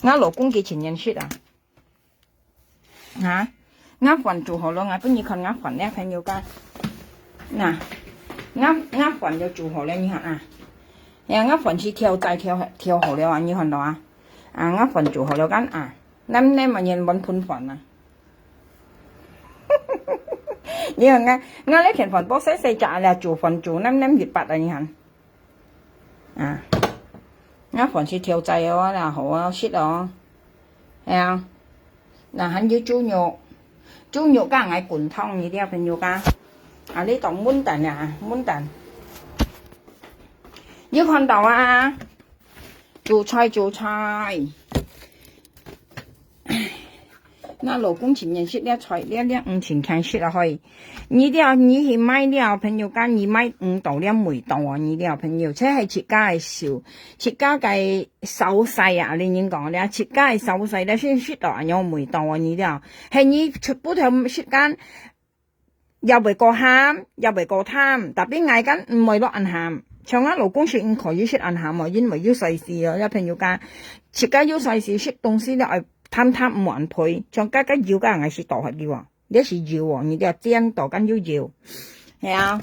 我老公幾錢人色啊？我飯做好了，我不如看我飯咧，朋友家嗱，我飯就做好了，你看啊。我飯是調好了啊，你看到啊？我飯做好了緊啊，咱咪人揾盤飯啊。你看我咧田份波細細隻咧，做份做黏月白啊，你看啊，我份是調製哦，嗱好啊，識哦，係啊，嗱還要豬肉加嗌滾湯，你啲朋友家啊呢度燜蛋啊，燜蛋，要看到啊，做菜。那老公前年識了菜了5錢看識了可以，你去買了朋友家，你買5道了每道啊，你了朋友，這係切家嘅手勢啊，你應講了，切家嘅手勢咧先識到有每道啊，你了，係你出不頭時間又未過鹹又未過淡，特別嗌緊唔會落暗鹹。像我老公說唔可以食暗鹹啊，因為要細事啊，有朋友家切家要細事食東西咧係。貪唔還配，像家要家係是度係嘅喎，你是要喎，你就煎度緊要，係啊，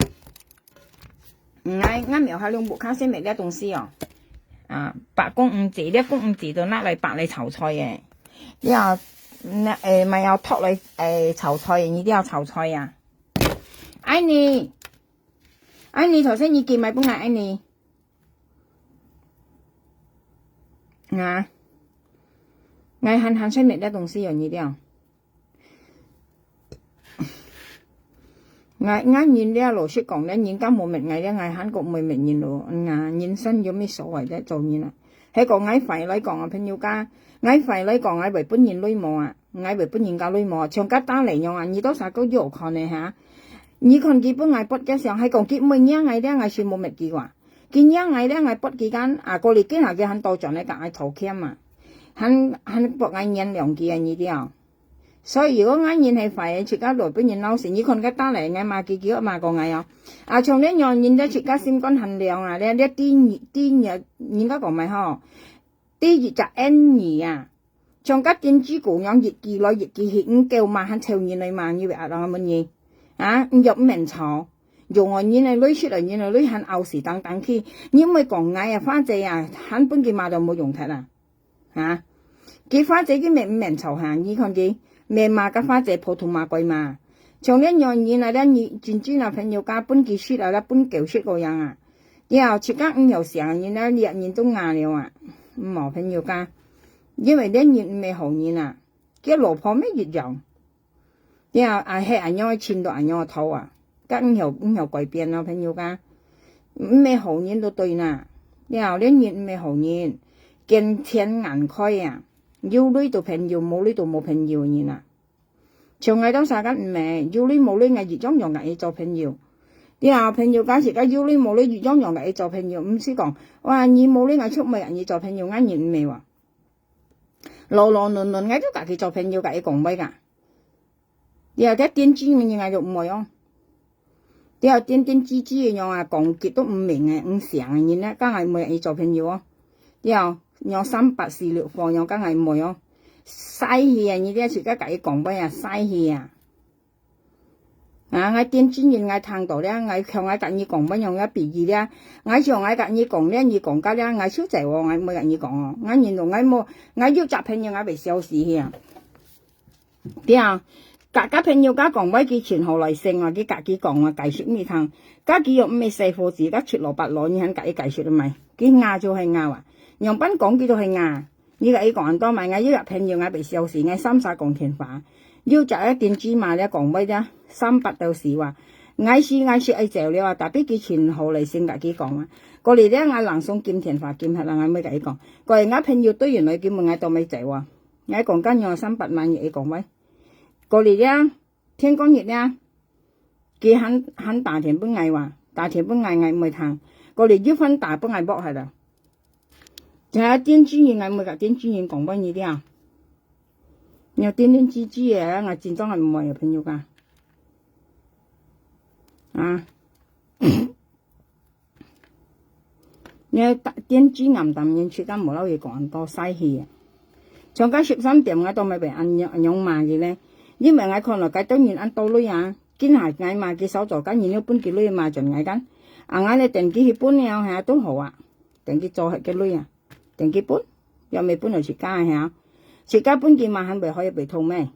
唔係啱描下兩木卡先咪呢東西哦，啊白公五字呢公五字就拿嚟白嚟炒菜嘅，你又咪有托嚟炒菜，你都要炒菜啊，愛你頭先你見咪幫我愛你，啊。我喊出嚟啲東西樣嘢啲啊！我nhìn啲老師講咧，nhìn家冇明藝咧，我韓國冇明nhìn咯，nhìn身有咩所謂啫？做nhìn啊！喺個我肥嚟講啊，朋友家我肥嚟講，我為本nhìn女模啊，我為本nhìn教女模，長家打嚟樣啊，你多少個要看咧嚇？你看基本我筆嘅時候係講結每樣藝咧，我是冇乜記話，見樣藝咧我筆期間啊，過嚟幾下嘅很多獎咧，夾我頭鉗啊！很博眼人兩記啊呢啲啊，所以如果眼人係快，出家來本人撈成，你看佢打嚟眼嘛幾幾嘛個眼啊，啊從呢樣人咧出家先講衡量啊，呢啲嘢應該講咪嗬，啲熱就 N 二啊，從家電子股樣熱記來熱記血咁叫嘛，很超人嚟嘛，以為啊乜嘢啊，唔入明朝。用我人嚟攞出嚟，人嚟攞很牛時等去，因為講嗌啊，反正啊，很本嘅嘛就冇用睇啦。啊！佢花姐佢明籌行，你看佢咩嘛嘅花姐普通話貴嘛，從呢樣嘢嚟咧，你轉轉啊朋友家本幾書啊啦，本舊書個樣啊，然後出家5又成年啦，日都硬了啊，冇朋友家，因為呢年未好年啊，佢老婆咩月樣，然後啊係人樣錢到人樣頭啊，家5又改變啦朋友家，未好年都對啦，然後呢年未好年。見天眼開啊！有女到朋友，冇女到冇朋友嘅啦。從藝都曬緊唔明，有女冇女藝越裝用藝做朋友。啲啊朋友假時間有女冇女越裝用藝做朋友，唔識講。哇！你冇女藝出咪人哋做朋友，啱人唔明喎。羅輪藝都家己做朋友，家己講咪㗎。啲啊啲電子嘅藝就唔會哦。啲啊電子嘅樣啊講極都唔明嘅，唔成嘅嘢咧，梗係冇人哋做朋友哦。啲啊〜有346房，有梗係唔會哦，嘥氣啊！你啲自家己講咩啊？嘥氣啊！啊！我電專員我聽到咧，我向我跟你講乜樣一別意咧，我向我跟你講咧，你講家咧，我少濟喎，我冇跟你講哦，我原來我冇，我要集朋友我未消事嘅，啲啊！家朋友家講乜佢前後來性啊，佢自己講啊，解説咩聽？家己又唔係細貨字，家出蘿蔔攞，你肯自己解説啊咪？佢拗就係拗啊！楊斌講幾多係拗，呢個講多埋，我一日朋友我被笑時，我30講電話，要就一電子碼咧講乜啫？300到時話，我是愛嚼了啊，特別佢前後嚟性格幾講啊，過嚟咧我冷送劍電話劍係啦，我咪自己講，過嚟我朋友對完來叫問我到咪嚼啊，我講緊用300萬嘢講乜？過嚟咧天光熱咧，佢很大田本藝話，大田本藝唔會談，過嚟要分大本藝搏係啦。就係電專員，我每個電專員講乜嘢啲啊？有電吱嘅，我戰裝係唔會有朋友噶。啊，你電專暗淡人出間冇撈嘢講多嘥氣啊！從家13點我都咪被按樣罵嘅咧，因為我看落計當然按多女啊，見下嗌罵嘅手座間然後搬幾女罵盡嗌緊，啊我哋定幾去搬了係都好啊，定幾做係嘅女啊。定幾搬又未搬嚟出家嚇，出家搬幾萬肯咪可以被套咩？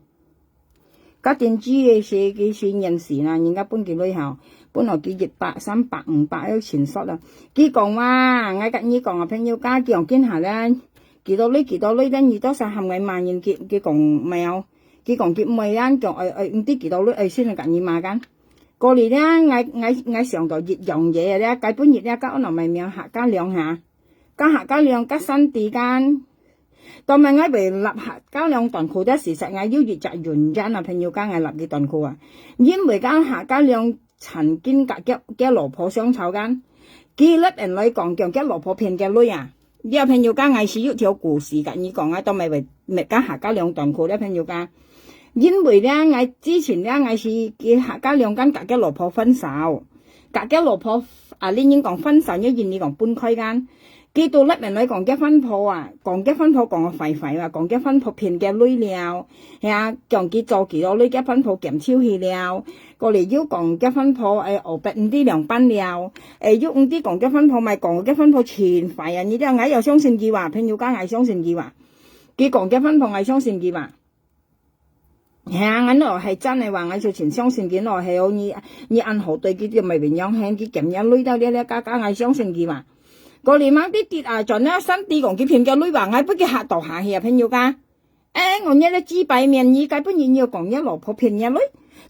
家電子嘅些人士啦，人家搬佢女校，本來佢200、300、500有錢xuất啦。佢講話，我跟你講啊，朋友家佢用見下咧，幾多女咧，你都實含嘅萬人佢講沒有，佢講佢唔係啦，講唔知幾多女先係跟你買緊。過嚟咧，我上到熱用嘢咧，基本熱咧，家屋內咪名客家兩下，客家兩家新地間。當咪我被立客家兩段褲的事實，我要越就原因啊，朋友家我立嘅段褲啊，因為間客家兩曾經嘅老婆相吵間，幾粒人嚟講講嘅老婆騙嘅女啊，呢個朋友家我是有條故事㗎，你講啊，當咪間客家兩段褲咧，朋友家，因為咧我之前咧我是嘅客家兩間嘅老婆分手，嘅老婆啊，你已經講分手，一言你講搬開間。幾度甩人嚟講結婚鋪啊，講結婚鋪講個廢話，講結婚鋪騙嘅女了，係啊，講佢做幾多女結婚鋪減超去了，過嚟要講結婚鋪學白唔啲兩班了，要唔啲講結婚鋪咪講結婚鋪全廢啊！你啲我又相信佢話，朋友家係相信佢話，佢講結婚鋪係相信佢話，係啊，我呢係真係話我就全相信佢咯，係好你按好對佢就咪變樣向佢減樣女到呢家係相信佢話。過年晚啲跌啊，盡咧新啲講佢騙嘅女話，我不叫嚇到下氣啊，朋友家。我呢啲知擺面意計，不然要講一老婆騙嘅女，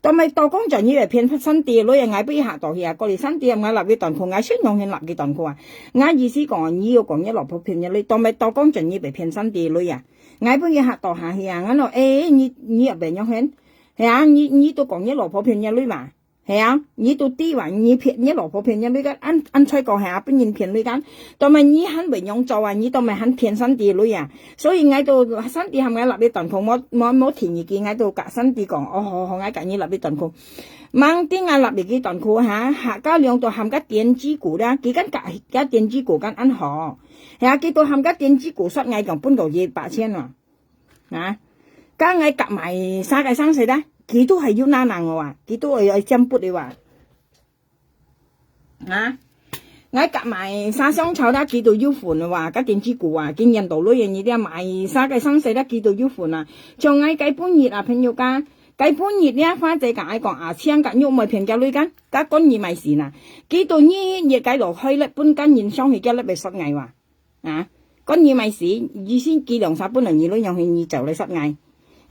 但係到講盡要嚟騙新啲嘅女啊，我不要嚇到氣啊。過年新啲我立嘅斷褲，我先用去立嘅斷褲啊。我意思講你要講一老婆騙嘅女，但係到講盡要嚟騙新啲嘅女啊，我不要嚇到下氣啊。我話你入邊樣勸，係啊，你都講一老婆騙嘅女嘛。係啊，你到啲話你騙你老婆騙人女間，按吹講係啊，本人騙女間，但係你肯為樣做啊，你都咪肯騙新啲女啊，所以喺度新啲係咪立啲斷褲，冇填意見喺度隔新啲講，好喺隔你立啲斷褲，猛啲嗌立啲斷褲嚇，客家兩度冚家電子股啦，幾間隔家電子股間銀行，係啊，幾度冚家電子股失嗌講搬到200,000啊，啊，家嗌夾埋3個3歲啦。佢都係要拿難我話，佢都係針撥你話，我夾埋沙雙炒啦，佢都要換啊話，家電子股啊，見印度女人而家賣沙嘅生死啦，佢都要換啊，仲嗌計半熱啊，朋友家計半熱呢，花仔夾嗌講啊，請緊要咪平價女間，家乾熱咪事啦，佢到呢熱計落去咧，搬間現商去家咧咪失藝話，乾熱咪事，意思計量曬搬嚟二女用去二就你失藝。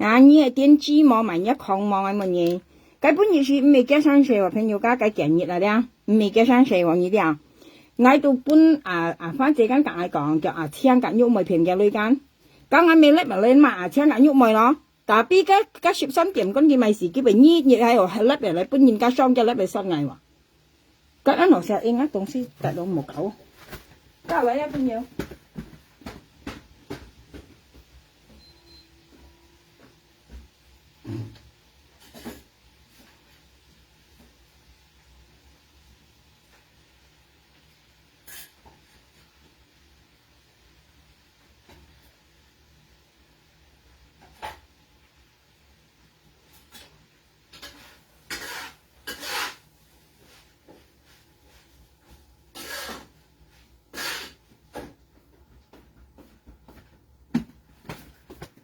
你係電子網咪一抗網係乜嘢？基本意思唔係幾生細喎，朋友家計勁熱啦啲，唔係幾生細喎呢啲啊！嗌到搬翻這間夾講叫請緊喐咪平嘅女間，咁我未叻咪你嘛請緊喐咪咯，但係家攝新店嗰啲咪事，佢咪呢熱喺度係叻嚟搬現家雙嘅叻嚟失藝喎，咁啱落實應該東西達到冇夠，加位啊朋友。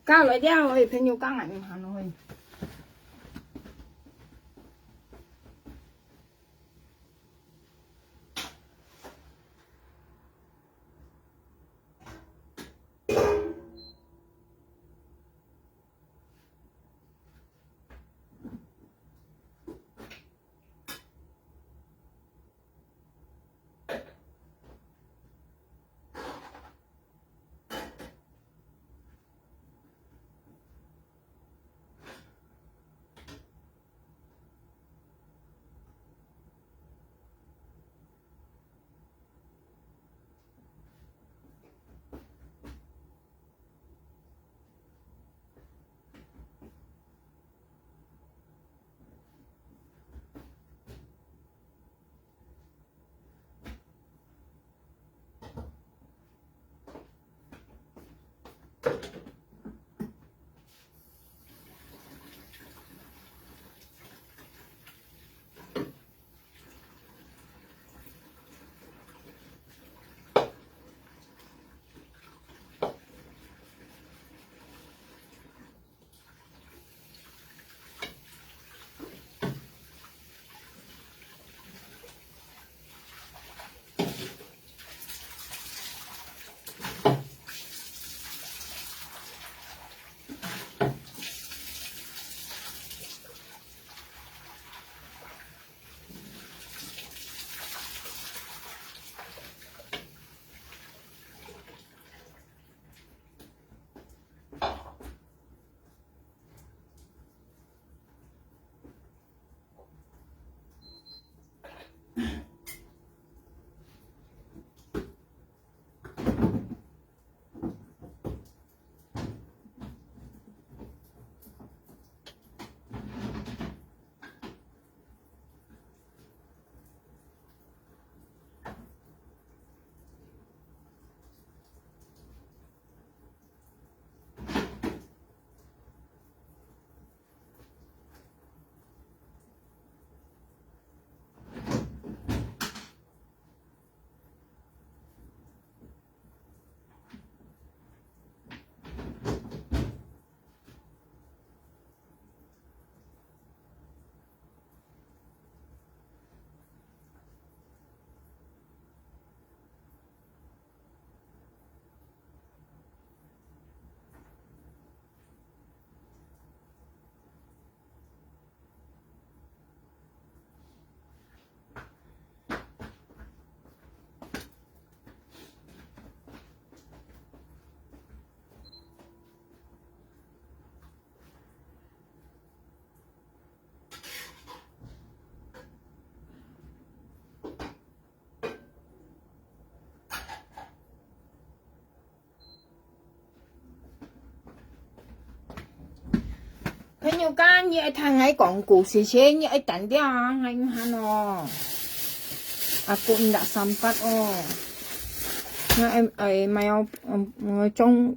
加嚟啲我哋朋友加埋唔行落去。朋友間你睇我講故事先，你等啲啊，我唔看哦。啊，半日三筆哦。我咪有我裝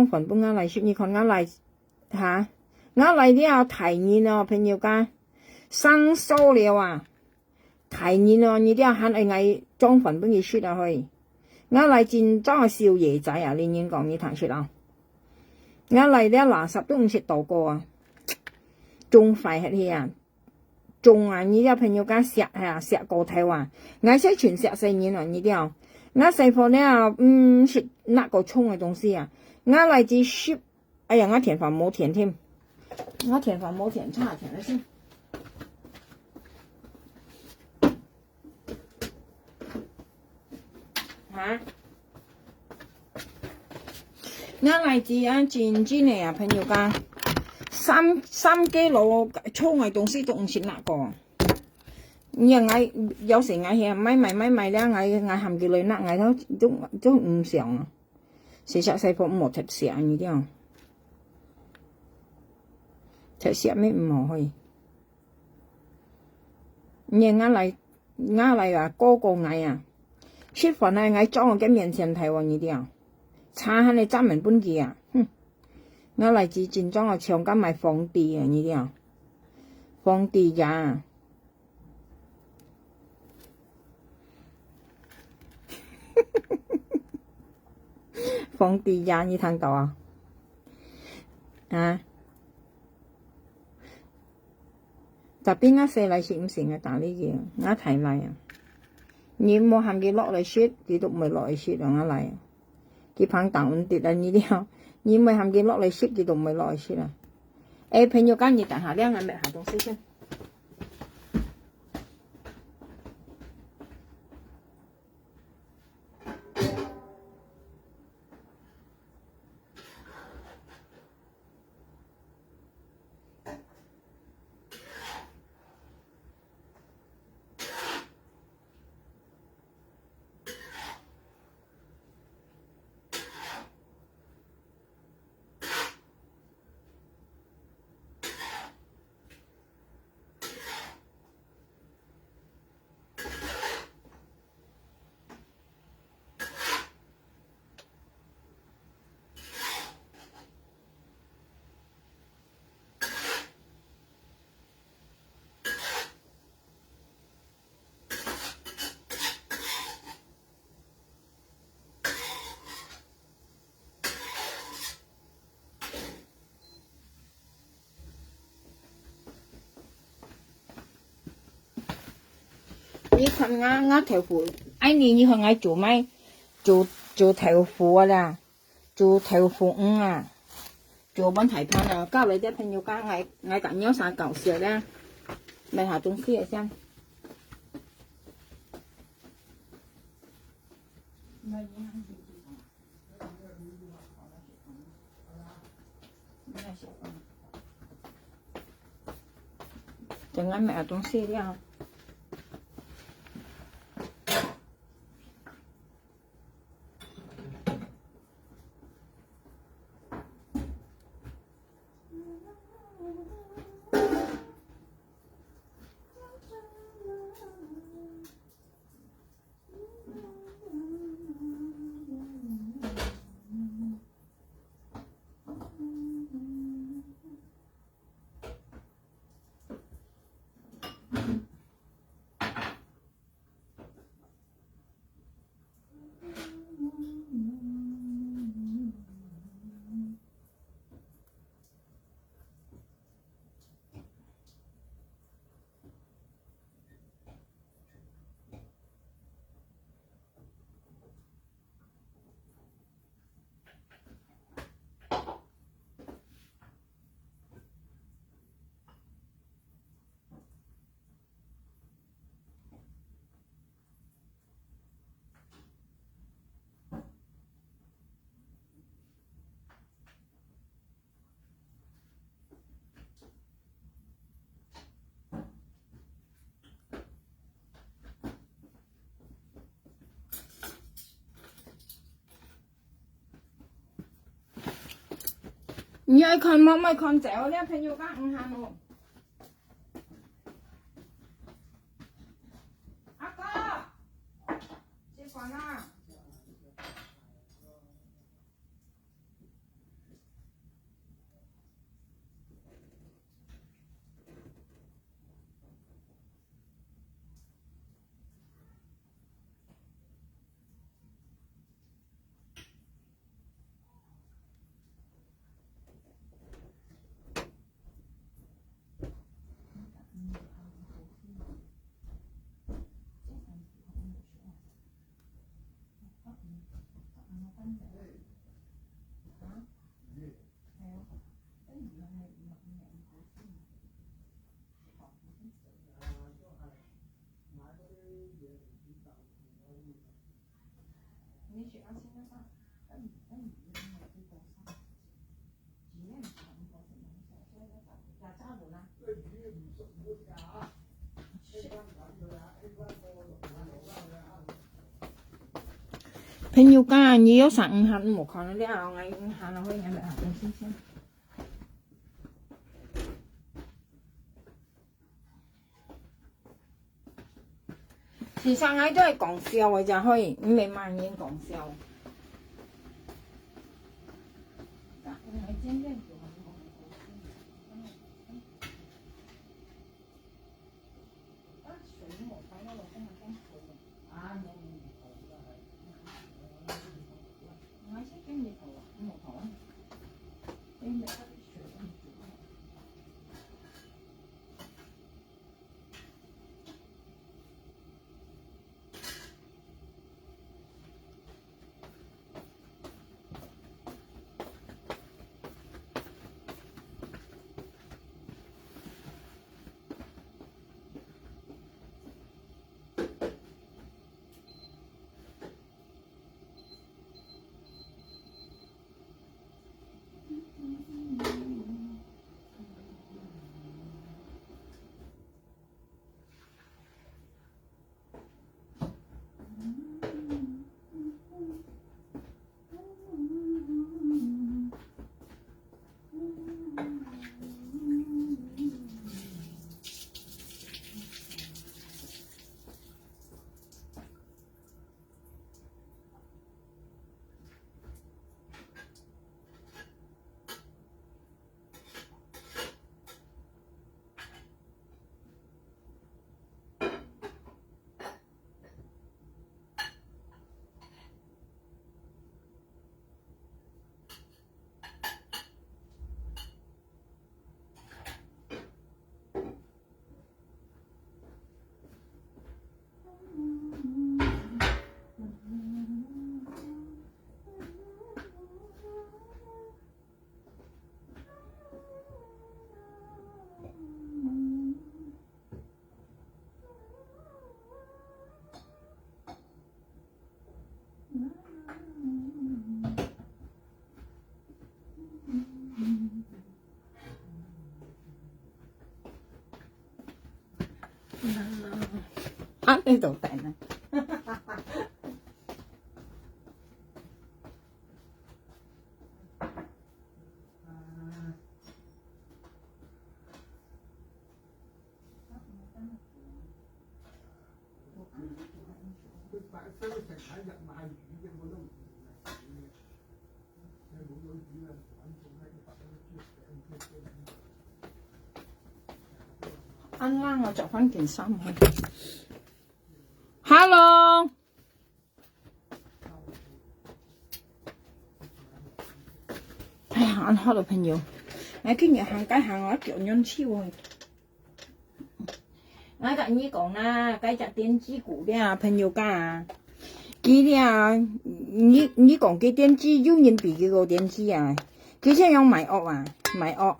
份本我嚟說，你看我嚟嚇，我嚟啲啊提議哦，朋友間生疏了啊，提議哦，你啲啊喊我裝份本佢說啊去，我嚟見裝個少爺仔啊，連連講你聽說啊。我嚟啲垃圾都唔識倒過啊，仲快係啲啊，仲啊！你啲朋友間石啊石個頭啊，我識全石四年啊！你啲啊，我細個咧識那個葱嘅東西啊，我嚟自雪，哎呀我填飯冇填添，我填飯冇填，差填咗先。嚇！我嚟自啊前幾年啊朋友間三幾路葱嘅東西都唔識那個。我有時我係咪咧，我含住女甩我都唔想啊，時實細個冇食食呢啲啊，食食咩唔好去。我嚟啊嗰個我啊，食飯啊我裝我嘅面前睇喎呢啲啊，茶喺你專門本記啊，我嚟自戰裝啊長間買皇帝啊呢啲啊，皇帝呀。皇帝呀，你聽到啊？啊？特別我寫嚟是唔成日打呢嘢，我睇嚟啊！你冇喊佢落嚟説，佢都唔會落嚟説啊！我嚟，佢棒打穩跌啊！呢啲你冇喊佢落嚟説，佢都唔會落嚟説啊！誒，朋友間你等下咧，我咪下東西先。你看我條褲，你看我做咩？做條褲啦，做條褲啊，做本提盤啊，交你啲朋友間我緊有啥搞笑咧？咪下東西先。陣間咪下東西啦。你愛看冇咪看走咧，朋友家唔行咯。阿哥，食飯啦。朋友家你有上午下冇看到你啊，我午下啦，可以咪啊，我先先。其實我都係講笑嘅咋，可以唔係萬言講笑。啊，呢度頂啊！啱啱我着翻件衫去。Hello，哎呀，俺好多朋友，我今日行街行我腳軟超去。我跟你講啦，嗰隻電子股咧，朋友家，佢咧，你講佢電子有人比佢個電子啊，佢想用賣惡啊，賣惡。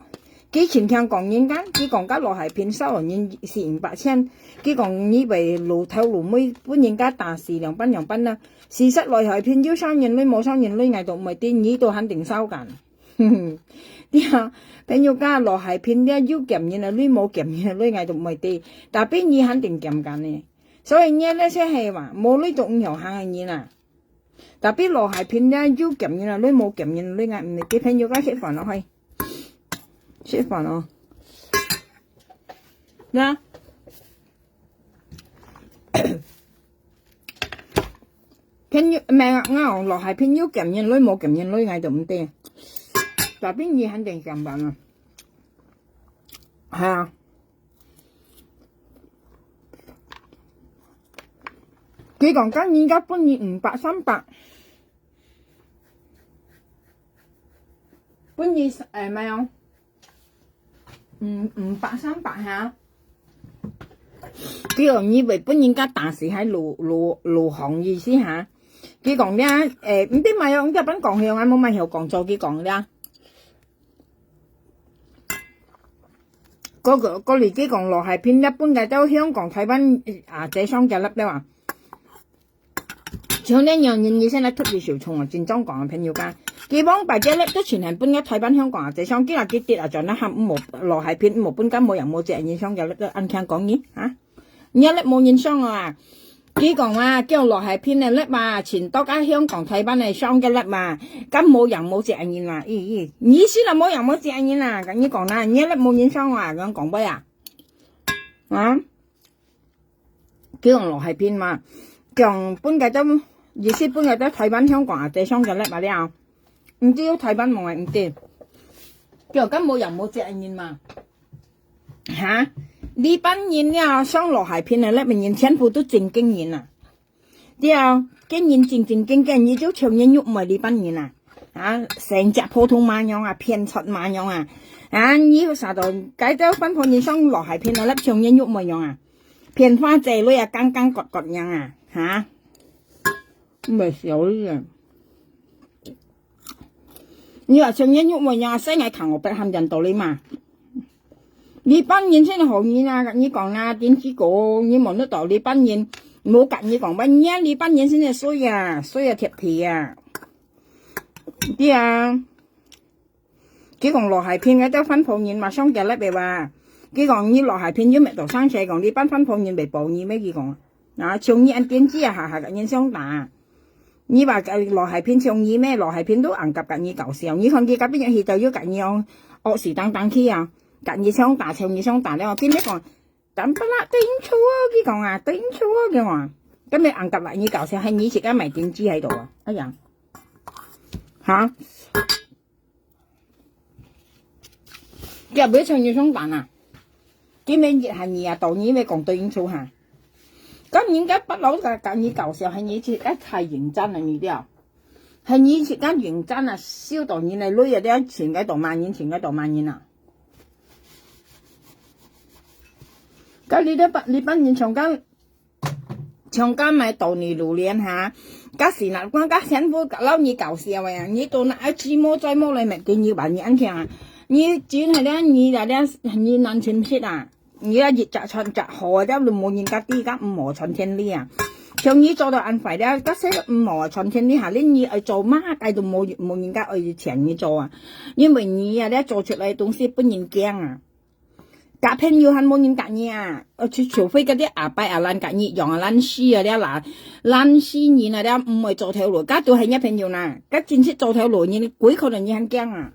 佢前聽講人間，佢講家羅係片收人400-500千，佢講以為路頭路尾搬人家大事兩班啦，事實內係片要3人女冇3人女嗌到唔係啲呢度肯定收緊，啲啊朋友家羅係片咧要夾人啊女冇夾人啊女嗌到唔係啲，但邊嘢肯定夾緊呢，所以呢咧先係話冇女讀唔遊行嘅嘢啊，但邊羅係片咧要夾人啊女冇夾人啊女嗌唔係啲朋友家食飯落去。食飯咯。嗱，偏要唔係我落係偏要撳人女冇撳人女嗌就唔得，但邊嘢肯定撳飯啊，係啊。佢講今年而家半年500、300，半年咩啊？500、300嚇。佢講以為半年而家大時喺路行意思嚇。佢講咧唔知咪有日本講向啊，冇咪有講錯佢講咧。嗰年佢講落係偏一般嘅，都香港台灣這雙嘅粒咧話。像呢樣嘢，你現在特別少從正宗講嘅朋友間，基本大家咧都全係搬咗台灣香港這雙幾幾跌啊，就咧喊冇落係偏冇搬間冇人冇隻影相嘅咧都啱聽講嘅嚇，而家咧冇影相啊，佢講話叫落係偏嘅咧嘛，全多間香港台灣嘅雙嘅咧嘛，咁冇人冇隻影啊，意思啦冇人冇隻影啊，咁你講啦，而家咧冇影相啊，咁講咩啊？啊？佢講落係偏嘛，講搬嘅都。意思搬入咗台灣香港這雙嘅叻嘛了，唔知台灣冇人唔知，叫根冇人冇隻人嘛嚇，呢班人呀上落海片啊叻，明人全部都正經人啊，啲啊經人正經，你就長人喐咪呢班人啊，成隻普通馬樣啊，騙出馬樣啊，呢個啥度解咗分鋪人上落海片啊叻，長人喐咪樣啊，騙花仔女啊，更割樣啊嚇。咪少啲，你話上一喐咪又西藝求我不喊人道理嘛？呢班人先係好嘢啊！你講啊，點知講你望得到呢班人冇夾你講乜嘢？呢班人先係衰啊貼皮啊！啲啊，佢講落係片嘅都分鋪人嘛，雙腳甩咪話，佢講你落係片要咪到生仔講呢班分鋪人咪報你咩？佢講從你按點知啊下嘅人相打。你話落係片上意咩？落係片都硬夾緊你搞笑，你看佢嗰邊有戲就要緊你惡時等去啊，緊你雙打上你雙打咧，我邊啲講等不啦對錯啊，佢講啊對錯啊，佢話咁你硬夾嚟你搞笑，係你自己咪點知喺度啊？一樣嚇，佢話上你雙打啊，點解熱係你啊？到你咪講對錯嚇？咁而家不嬲嘅緊你搞笑係你自己太認真啦，你啲啊，係你自己認真啊，燒到你嚟累啊啲錢喺度萬元，錢喺度萬元啊！咁你班人長間咪到你榴蓮嚇，嗰時嗱關家政府撈你搞笑啊！你到那一次摸再摸你咪見你話你安強啊！你轉係咧，你嗱咧你難清晰啊！而家熱雜春雜河啫，你冇人家啲家五毛春天啲啊！像你做到安肥咧，嗰些5毛春天啲下，你去做乜計到冇人家去請你做啊？因為你啊咧做出嚟東西本人驚啊！夾片要係冇人夾你啊！除非嗰啲阿伯阿蘭夾你，用阿蘭絲啊啲嗱蘭絲人啊啲唔係做條路，夾到係一片要嗱，夾正式做條路你鬼可能你很驚啊！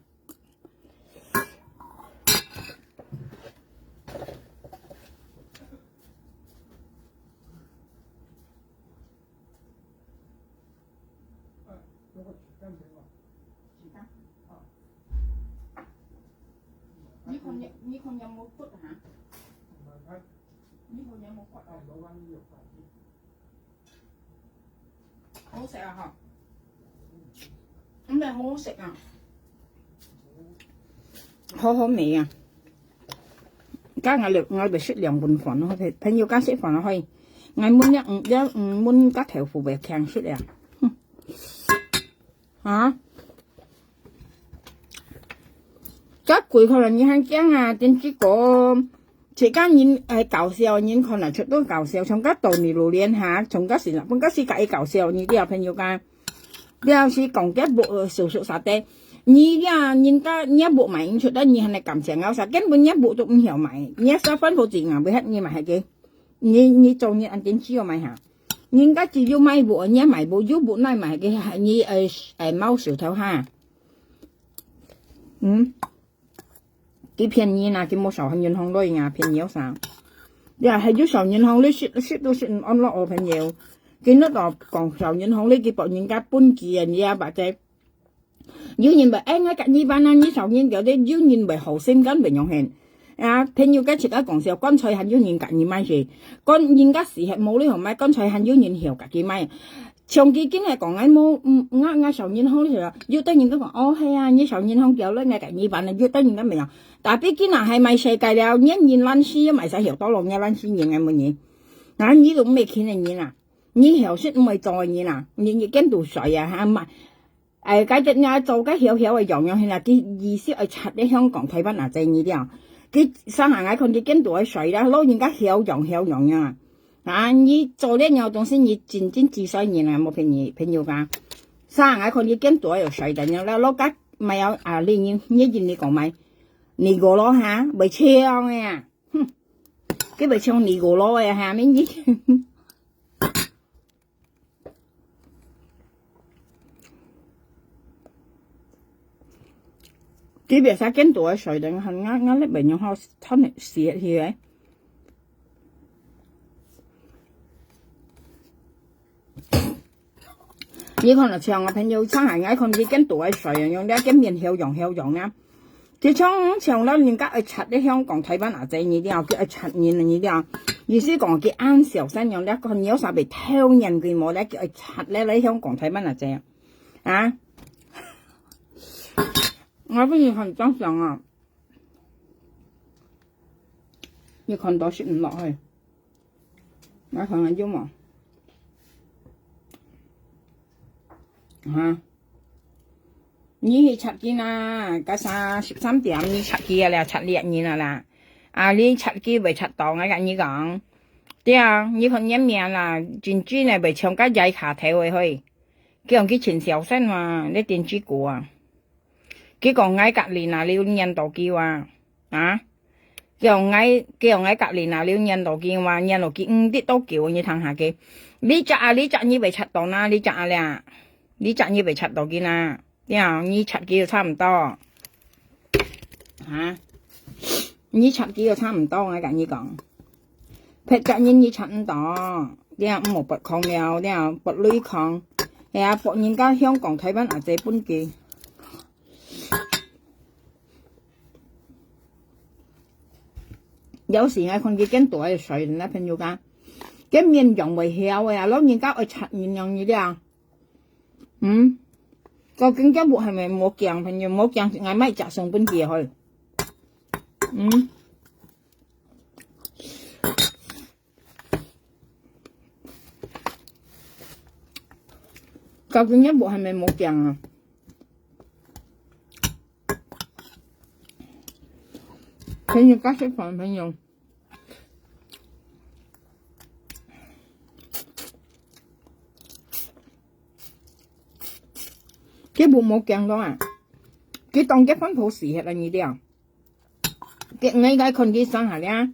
你看有冇骨嚇？呢個有冇骨啊？好食啊！嗬，咁咪好好食啊，好味啊！加我哋食2碗飯咯，朋友家食飯可以，我燜一碗加條腐白強食啊！嚇！咁攰可能你係驚啊，點知個時間人係搞笑，人可能出都搞笑，從家到你榴蓮嚇，從家時啦，本家時計搞笑，你啲有朋友間，你有時講嘅部少數啥的，你呀人家一部買出得，你係嚟撳錢咬實，根本一部都唔曉買，你一收分好自然俾黑你買係嘅，你做你按點知要買下，人家只要買部，你買部要部嚟買嘅係你貓小偷嚇， cái便宜啦，佢冇受銀行攞呀，便宜啥？你係要受銀行，你説都説唔安樂我朋友，佢嗰度講受銀行，你佢博人家本錢呀，或者要人咪我隔二班啊，你受人有啲要人咪後生緊咪用現。啊，朋友家自己講笑，乾脆係要人隔二買事，人家時係冇呢行買，乾脆係要人後隔幾買。長期經係講我受銀行呢條，要得人家講哦係啊，你受銀行叫咧，我隔二班啊，要得人家咪用。但畢竟啊係咪世界了，人爛絲咪使後多落，人爛絲人係乜嘢？嗱，你都未見人啊，你後識唔係做人啊，你跟到水啊嚇咪？嗰隻啊做個小小嘅樣樣係啦，佢意思係拆啲香港睇翻嗱正呢啲啊。佢生下眼看佢跟住喺水啦，攞人家曉樣啊！啊，你做呢樣東西，你真自衰人啊，冇朋友噶。生下眼看佢跟住喺水定樣啦，攞家咪有啊！你講咪？你個咯嚇，咪槍啊！哼，佢咪槍你個咯啊嚇咩嘢？佢別晒跟住喺水定，係啱咧，咪用好吞嚟試去嘅。你看像我朋友生下眼看佢跟住喺水用啲跟面曉用啊！佢像啦，人家去拆啲香港睇翻嗱仔呢啲啊，佢去拆人呢啲啊，意思講佢啱小身用啲個有啥被偷人佢冇咧，叫去拆咧喺香港睇翻嗱仔啊！我不如很正常啊，你看到食唔落去，我看看啫嘛，你去拆機啦，嗰13點你拆機啦，拆裂嘢啦，啊你拆機未拆到，我跟你講，對啊，你看一面啦，珍珠呢被搶個仔下睇回去，叫佢全小身嘛，你電子股啊。佢講喺隔離嗱，你印度叫啊，叫喺隔離嗱，你印度叫話，印度叫啲都叫你睇下嘅，你紮你被拆到啦，你紮啦，你紮你被拆到嘅啦，你拆嘅就差唔多，你拆嘅就差唔多，我跟你講，劈紮你拆唔到，冇拔礦了，拔鋁礦，拔人家香港睇翻阿姐本嘅。有時我看佢跟住喺水啦，朋友講，跟面容未曉啊，攞人家去拆面容呢啲啊，究竟家木係咪冇鏡朋友冇鏡，係咪摘上本嘢去？究竟一木係咪冇鏡啊？朋友加食飯，朋友。佢冇鏡到啊！佢當結婚好時日啦呢啲啊！佢我而家看佢生下咧，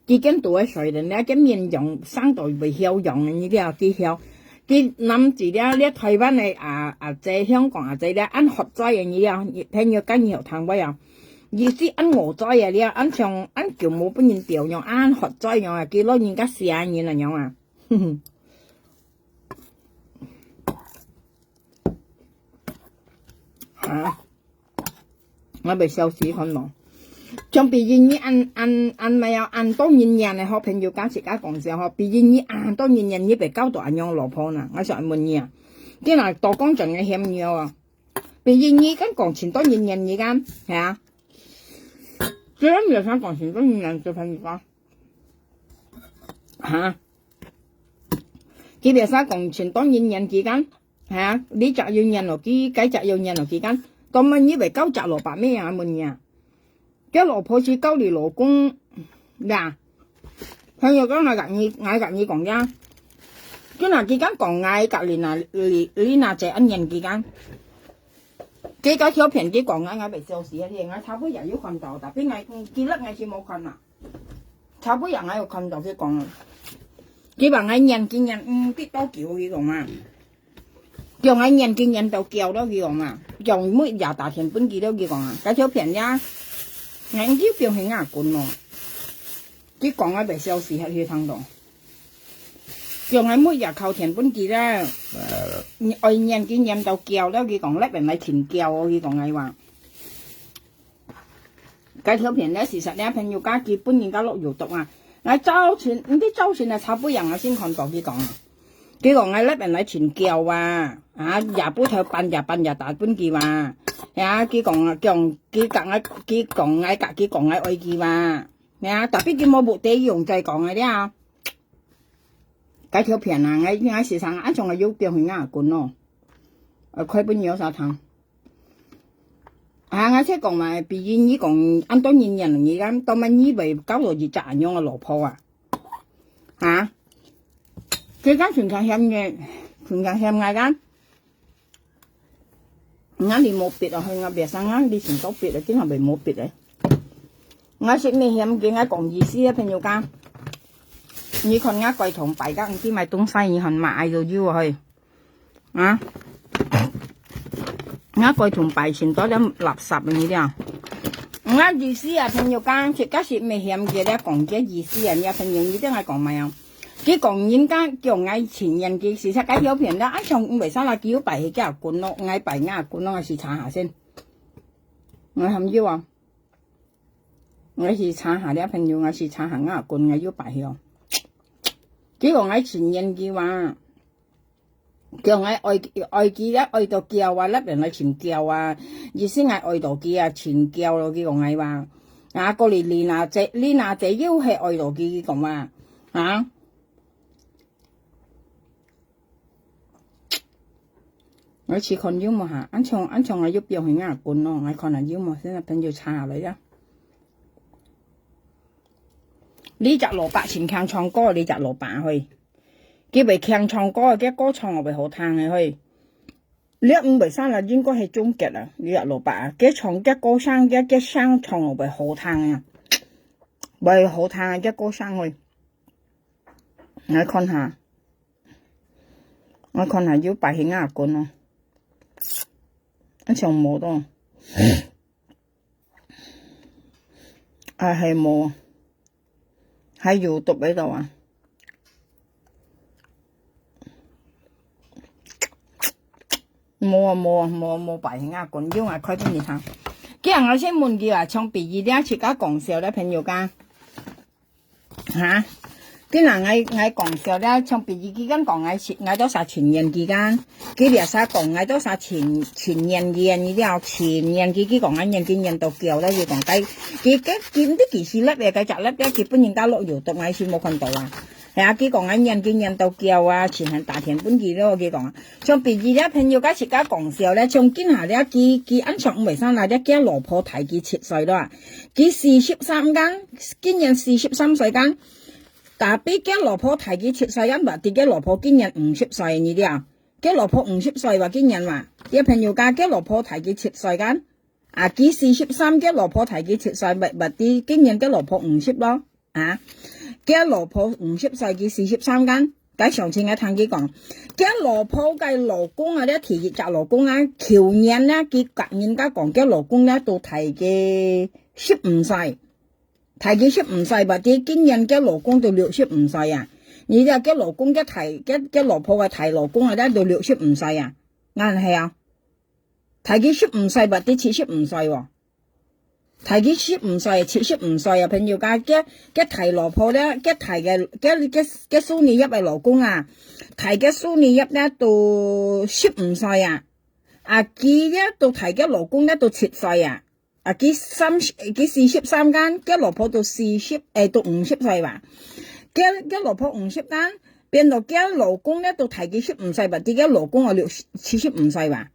佢跟住喺水人咧，佢面容生到未曉容呢啲啊，佢曉佢諗住咧，呢台灣嘅在香港在咧，按學仔嘅呢啲朋友跟住談位啊！意思按我仔啊，你按像按叫冇本人調用，按學仔用啊，佢攞人家試下嘢嚟用啊！我被笑死看咯，像別人你按咪有按當然人嚟學朋友家自家講笑學，別人你按當然人你被交到按樣老婆啦，我想問你啊，啲嗱多講盡嘅險嘢啊，別人你跟講錢當然人而家係啊，最緊要想講錢當然人做朋友啊，佢哋想講錢當然人之間係啊，你責要人落幾計責要人落幾間。當問以為交責蘿蔔咩啊？問嘢，cái老婆是交你老公呀？朋友講嗌隔你講呀，cái nào幾間講嗌隔你嗱你嗱隻恩人幾間，幾間條片幾講嗌被笑死啊！啲嗌差不多又要看到，但係嗌見甩嗌是冇看啊，差不多又嗌要看到佢講啊，佢話嗌人見人啲多叫佢講啊。叫嗌人見人就叫到佢講啊，用每廿大田本幾多佢講啊，嗰條片呀，眼睛變係牙管咯，啲講喺白消時喺去趟度，用喺每日靠田本記咧，愛念佢念到叫咧，佢講叻人嚟傳教，佢講係話。計條片咧，事實咧，朋友家基本人家落油毒啊！我周全，啲周全係炒杯人我先看到佢講啊，佢講係叻人嚟傳教啊！廿杯頭半日大本記話，佢講啊，佢講係愛記話，特別佢冇目的用就係講嘅啲計條片啊，我事實我仲係要變去牙管咯，佢本有啥湯？我先講埋，畢竟呢講按多年人而家到乜呢為搞到熱炸樣嘅蘿蔔啊！佢間全家險嘅，全家險嗌間，我連冇別啊，去我別生啊，你全都別啊，真係咪冇別啊！我識咩險嘅，我講意思啊，朋友間，你看我櫃桶擺間唔知買東西，你看買到要去我櫃桶擺前多啲垃圾你啲我意思啊，朋友間，即係識咩險嘅咧，講嘅意思啊，你朋友你真係講咩啊？佢講人家叫我前人嘅事實解條片啦，從唔為啥啦，叫擺去加管咯，我擺牙管咯，我試查下先。我係要啊，我試查下啲朋友，我試查下牙管，我要擺去哦。佢講我前人嘅話，叫我愛記咧，愛到叫啊，甩人嚟傳教啊，意思係愛到記啊，傳教咯，佢講係話，過嚟練啊，這要係愛到記講話，我似看腰冇下，安從我要變去牙管咯，我看下腰冇先，朋友查下嚟啦。呢隻蘿蔔前強唱歌，呢隻蘿蔔去。佢為強唱歌嘅歌唱我為好聽嘅去，呢五為三啦應該係終極啦，呢日蘿蔔啊，佢唱嘅歌聲嘅聲唱我為好聽啊，為好聽嘅歌聲去，我看下要擺起牙管咯，一場冇多，係冇，喺油毒喺度啊。冇擺起牙管，要我開俾你睇。今日我先問佢話，從別二啲切家講笑咧，朋友間今日我講笑咧，從別二之間講我都晒前人之間，佢哋晒講我都晒前人嘅，呢啲前人佢講緊人見人到叫咧，佢講佢見啲件事叻嘅，佢就叻嘅，佢本人家落油毒，我先冇看到啊。佢講緊人見人到叫啊，前行大田本記咯，佢講從別二啲朋友家切家講笑咧，從今下咧佢安上五為三啦，一驚蘿蔔提佢切碎啦，佢43間，今年43歲間。但係嘅蘿蔔提佢切細因話，啲嘅蘿蔔今年50歲呢啲嘅蘿蔔50歲話今年話，啲朋友家嘅蘿蔔提佢切細間，佢43嘅蘿蔔提佢切細，咪啲今年嘅蘿蔔50咯，嘅蘿蔔50歲佢43間，喺上次我聽佢講，嘅蘿蔔嘅勞工啊，啲提熱勞工啊，橋年咧佢隔人家講嘅勞工咧都提嘅15歲。提佢15歲或者今年嘅勞工到65歲啊，你哋嘅勞工嘅蘿蔔嘅提勞工啊，咧到65歲啊，啱係啊，提佢15歲或者75歲喎，提佢15歲75歲啊，朋友家嘅提蘿蔔咧，嘅提嘅蘇尼一嘅勞工啊，提嘅蘇尼一咧到15歲啊，佢咧到提嘅勞工咧到7歲啊。佢43間，嘅蘿蔔到到50歲話，嘅蘿蔔50間，變到嘅勞工咧到提佢15歲話，啲嘅勞工我75歲話，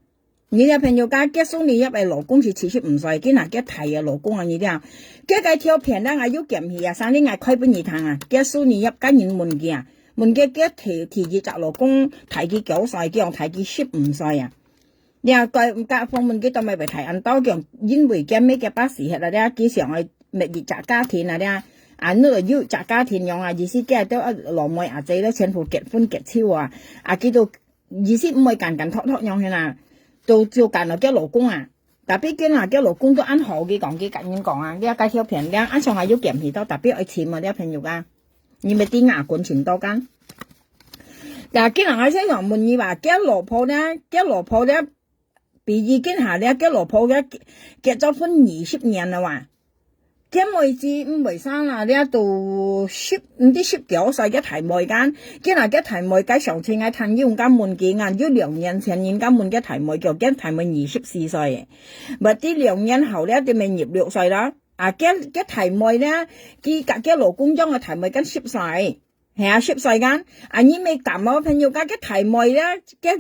你哋朋友家嘅蘇尼一係勞工是75歲，嘅嗱嘅提嘅勞工啊，你啲嘅條片咧我要檢起啊，生啲我開俾你睇啊，嘅蘇尼一間人問嘅啊，問嘅提嘅雜勞工提佢9歲，嘅用提佢15歲啊。你話各方面佢都咪被提按多嘅，因為嘅咩嘅巴士係啦，啲幾時我蜜月摘家庭啊啲呢度要摘家庭用啊，意思嘅都羅妹阿仔咧，全部結婚結超啊，叫到意思唔係間拖用嘅啦，到做間落嘅勞工啊，特別見下叫老公都按好嘅講嘅咁樣講啊，你介條片咧按上下要檢起到特別愛錢啊啲朋友啊，你咪啲牙管錢多間。但係見人喺西洋問你話叫老婆咧，比如見下咧叫老婆咧結咗婚20年啦話。cái mồi gì mồi sao là đi tụ ship đi ship kiểu sai cái thải mồi gan cái là cái thải mồi cái sòng trên ngay thằng dùng cái mồn kia ngàn dưới 2年前人家mồn cái thải mồi kiểu cái thải mồi 24歲mà tí 2年後咧就咪26歲啦cái thải mồi咧cái老公將個thải mồi跟10歲係啊10歲間你咪撳我朋友家cái thải mồi咧cái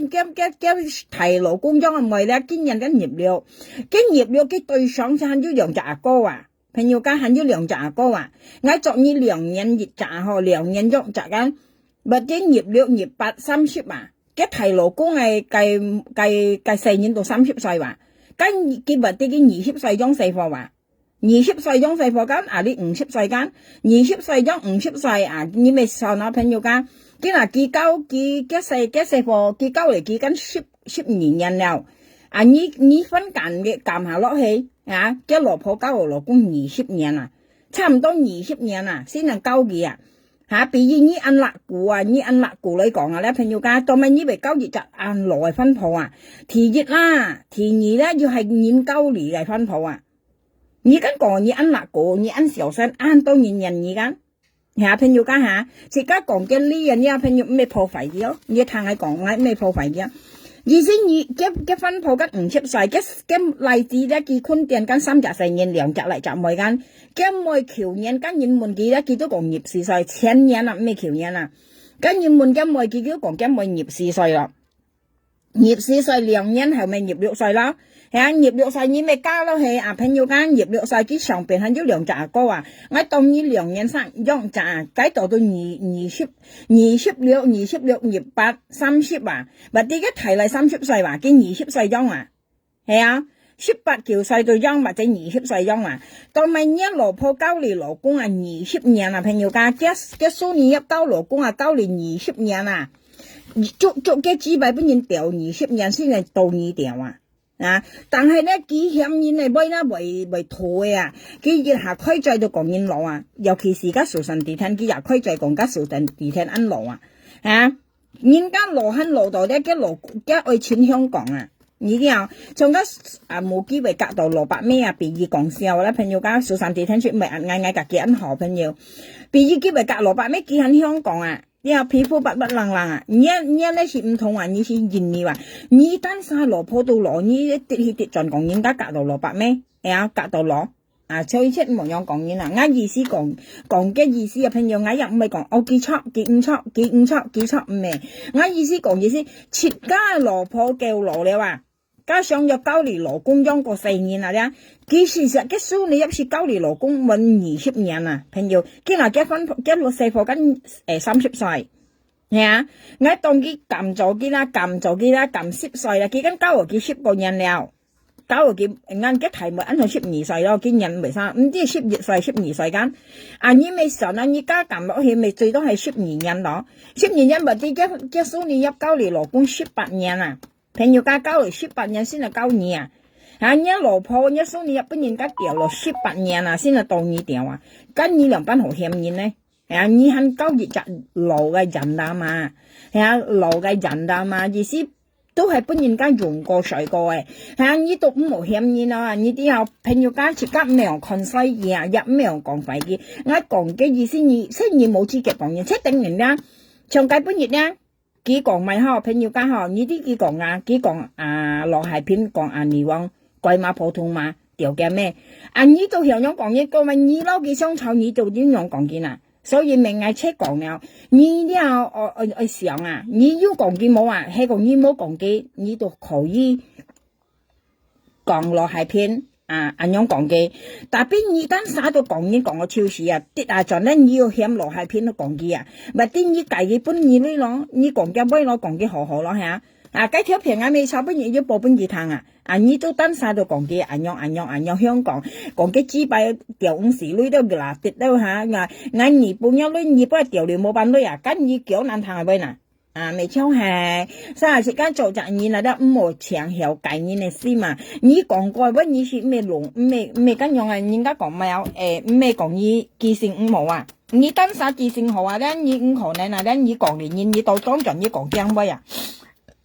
thải老公將個mồi咧見人跟26cái對象就係要2隻阿哥啊朋友家喊咗2隻阿哥啊，我作你2年熱炸嗬，2年喐炸間，或者26、28、30啊，cái thầy老公係計4年到30歲話，跟佢或者佢20歲裝4貨話，20歲裝4貨間你50歲間，20歲裝50歲你咪算啦朋友家，佢嗱佢4貨佢交嚟佢跟12年了，你分減下落去。cái老婆交我老公20年啦，差唔多20年啦，先能交佢比如你按辣股你按辣股嚟講咧，朋友家，當咪你咪交熱就按落嚟分鋪提熱啦，提二咧要係按交嚟嚟分鋪你跟講你按辣股，你按小生按到人而家，朋友家即刻講嘅呢樣嘢，朋友咩破費嘅你聽佢講咩破費嘅。意思你結婚鋪跟50歲，cái例子咧結婚店跟34年2隻嚟集每間，cái每橋年跟人們記咧，佢都講24歲，前年啦咩橋年啦，跟人們嘅每佢都講嘅每24歲咯，24歲2年後咪26歲啦，26歲你咪加落去朋友間26歲佢上邊係要2隻阿哥我當你2年生2隻，計到26、28、30或者一提嚟30歲話，見20歲裝18、9歲到裝或者20歲裝當咪一老婆交你老公20年朋友家，嘅數年一交老公交你20年足嘅紙幣本人掉20年先係到你掉但係咧，佢險人嚟買啦，為退佢日下開在度講人攞尤其是而家數神地天，佢日開在講家數神地天按攞人家攞喺攞到咧，嘅愛錢香港你啲從家冇機會隔到600咩比喻講笑啦，朋友家數神地天出咪嗌隔幾按好朋友，比喻機會隔600咩幾喺香港你皮膚白冷冷你那是唔同你是印尼你單晒老婆到攞你跌盡講人家隔到600咩隔到攞所以出冇樣講人我意思講嘅意思朋友我又唔係講我幾錯唔係我意思講意思切家老婆叫攞了加上又交你老公養過4年佢事實嘅數你入是交你老公搵20年朋友佢嗱結婚結落4貨跟30歲我當佢撳咗佢啦撳10歲啦佢跟交我佢10個年了交我佢按嘅題目按到12歲咯佢人未生唔知11歲12歲間你咪上你加撳落去咪最多係12年咯12年或者嘅數你入交你老公18年朋友家交嚟18年先係交你你老婆你數你入邊人家掉落18年先係到你掉跟你兩班好險人呢你肯交熱就老嘅人啦嘛老嘅人啦嘛意思都係幫人家用過水過你都唔好險人你啲朋友家自己唔係看西嘢入唔係講廢嘅我講嘅意思你冇資格講嘢即係等人家長計本日呢佢講咪朋友家呢啲佢講羅海片講你往鬼馬普通馬掉嘅咩呢度向樣講嘢個咪你撈嘅香草你做點樣講嘅所以明係車講了你呢我想你要講嘅冇係講你冇講嘅你都可以講羅海片樣講嘅但係你單啥都講嘢講個超市跌咗咧你要向羅海片都講嘅咪啲你計嘅本嘢呢咯你講嘅咩咯講嘅好咯計條片未炒本嘢要報本嘢聽你都單晒都講嘅樣香港講嘅紙幣掉50鐳都跌到我2半1鐳2半掉了冇半鐳跟你叫難聽係咪未超係，30時間做責任啦，得冇長效計你嘅事嘛。你講過乜你是咩龍咩咁樣啊？人家講咩有咩講你記性唔好啊？你當啥記性好啊？咧你唔可能啊？咧你講嚟你到當場你講驚威啊？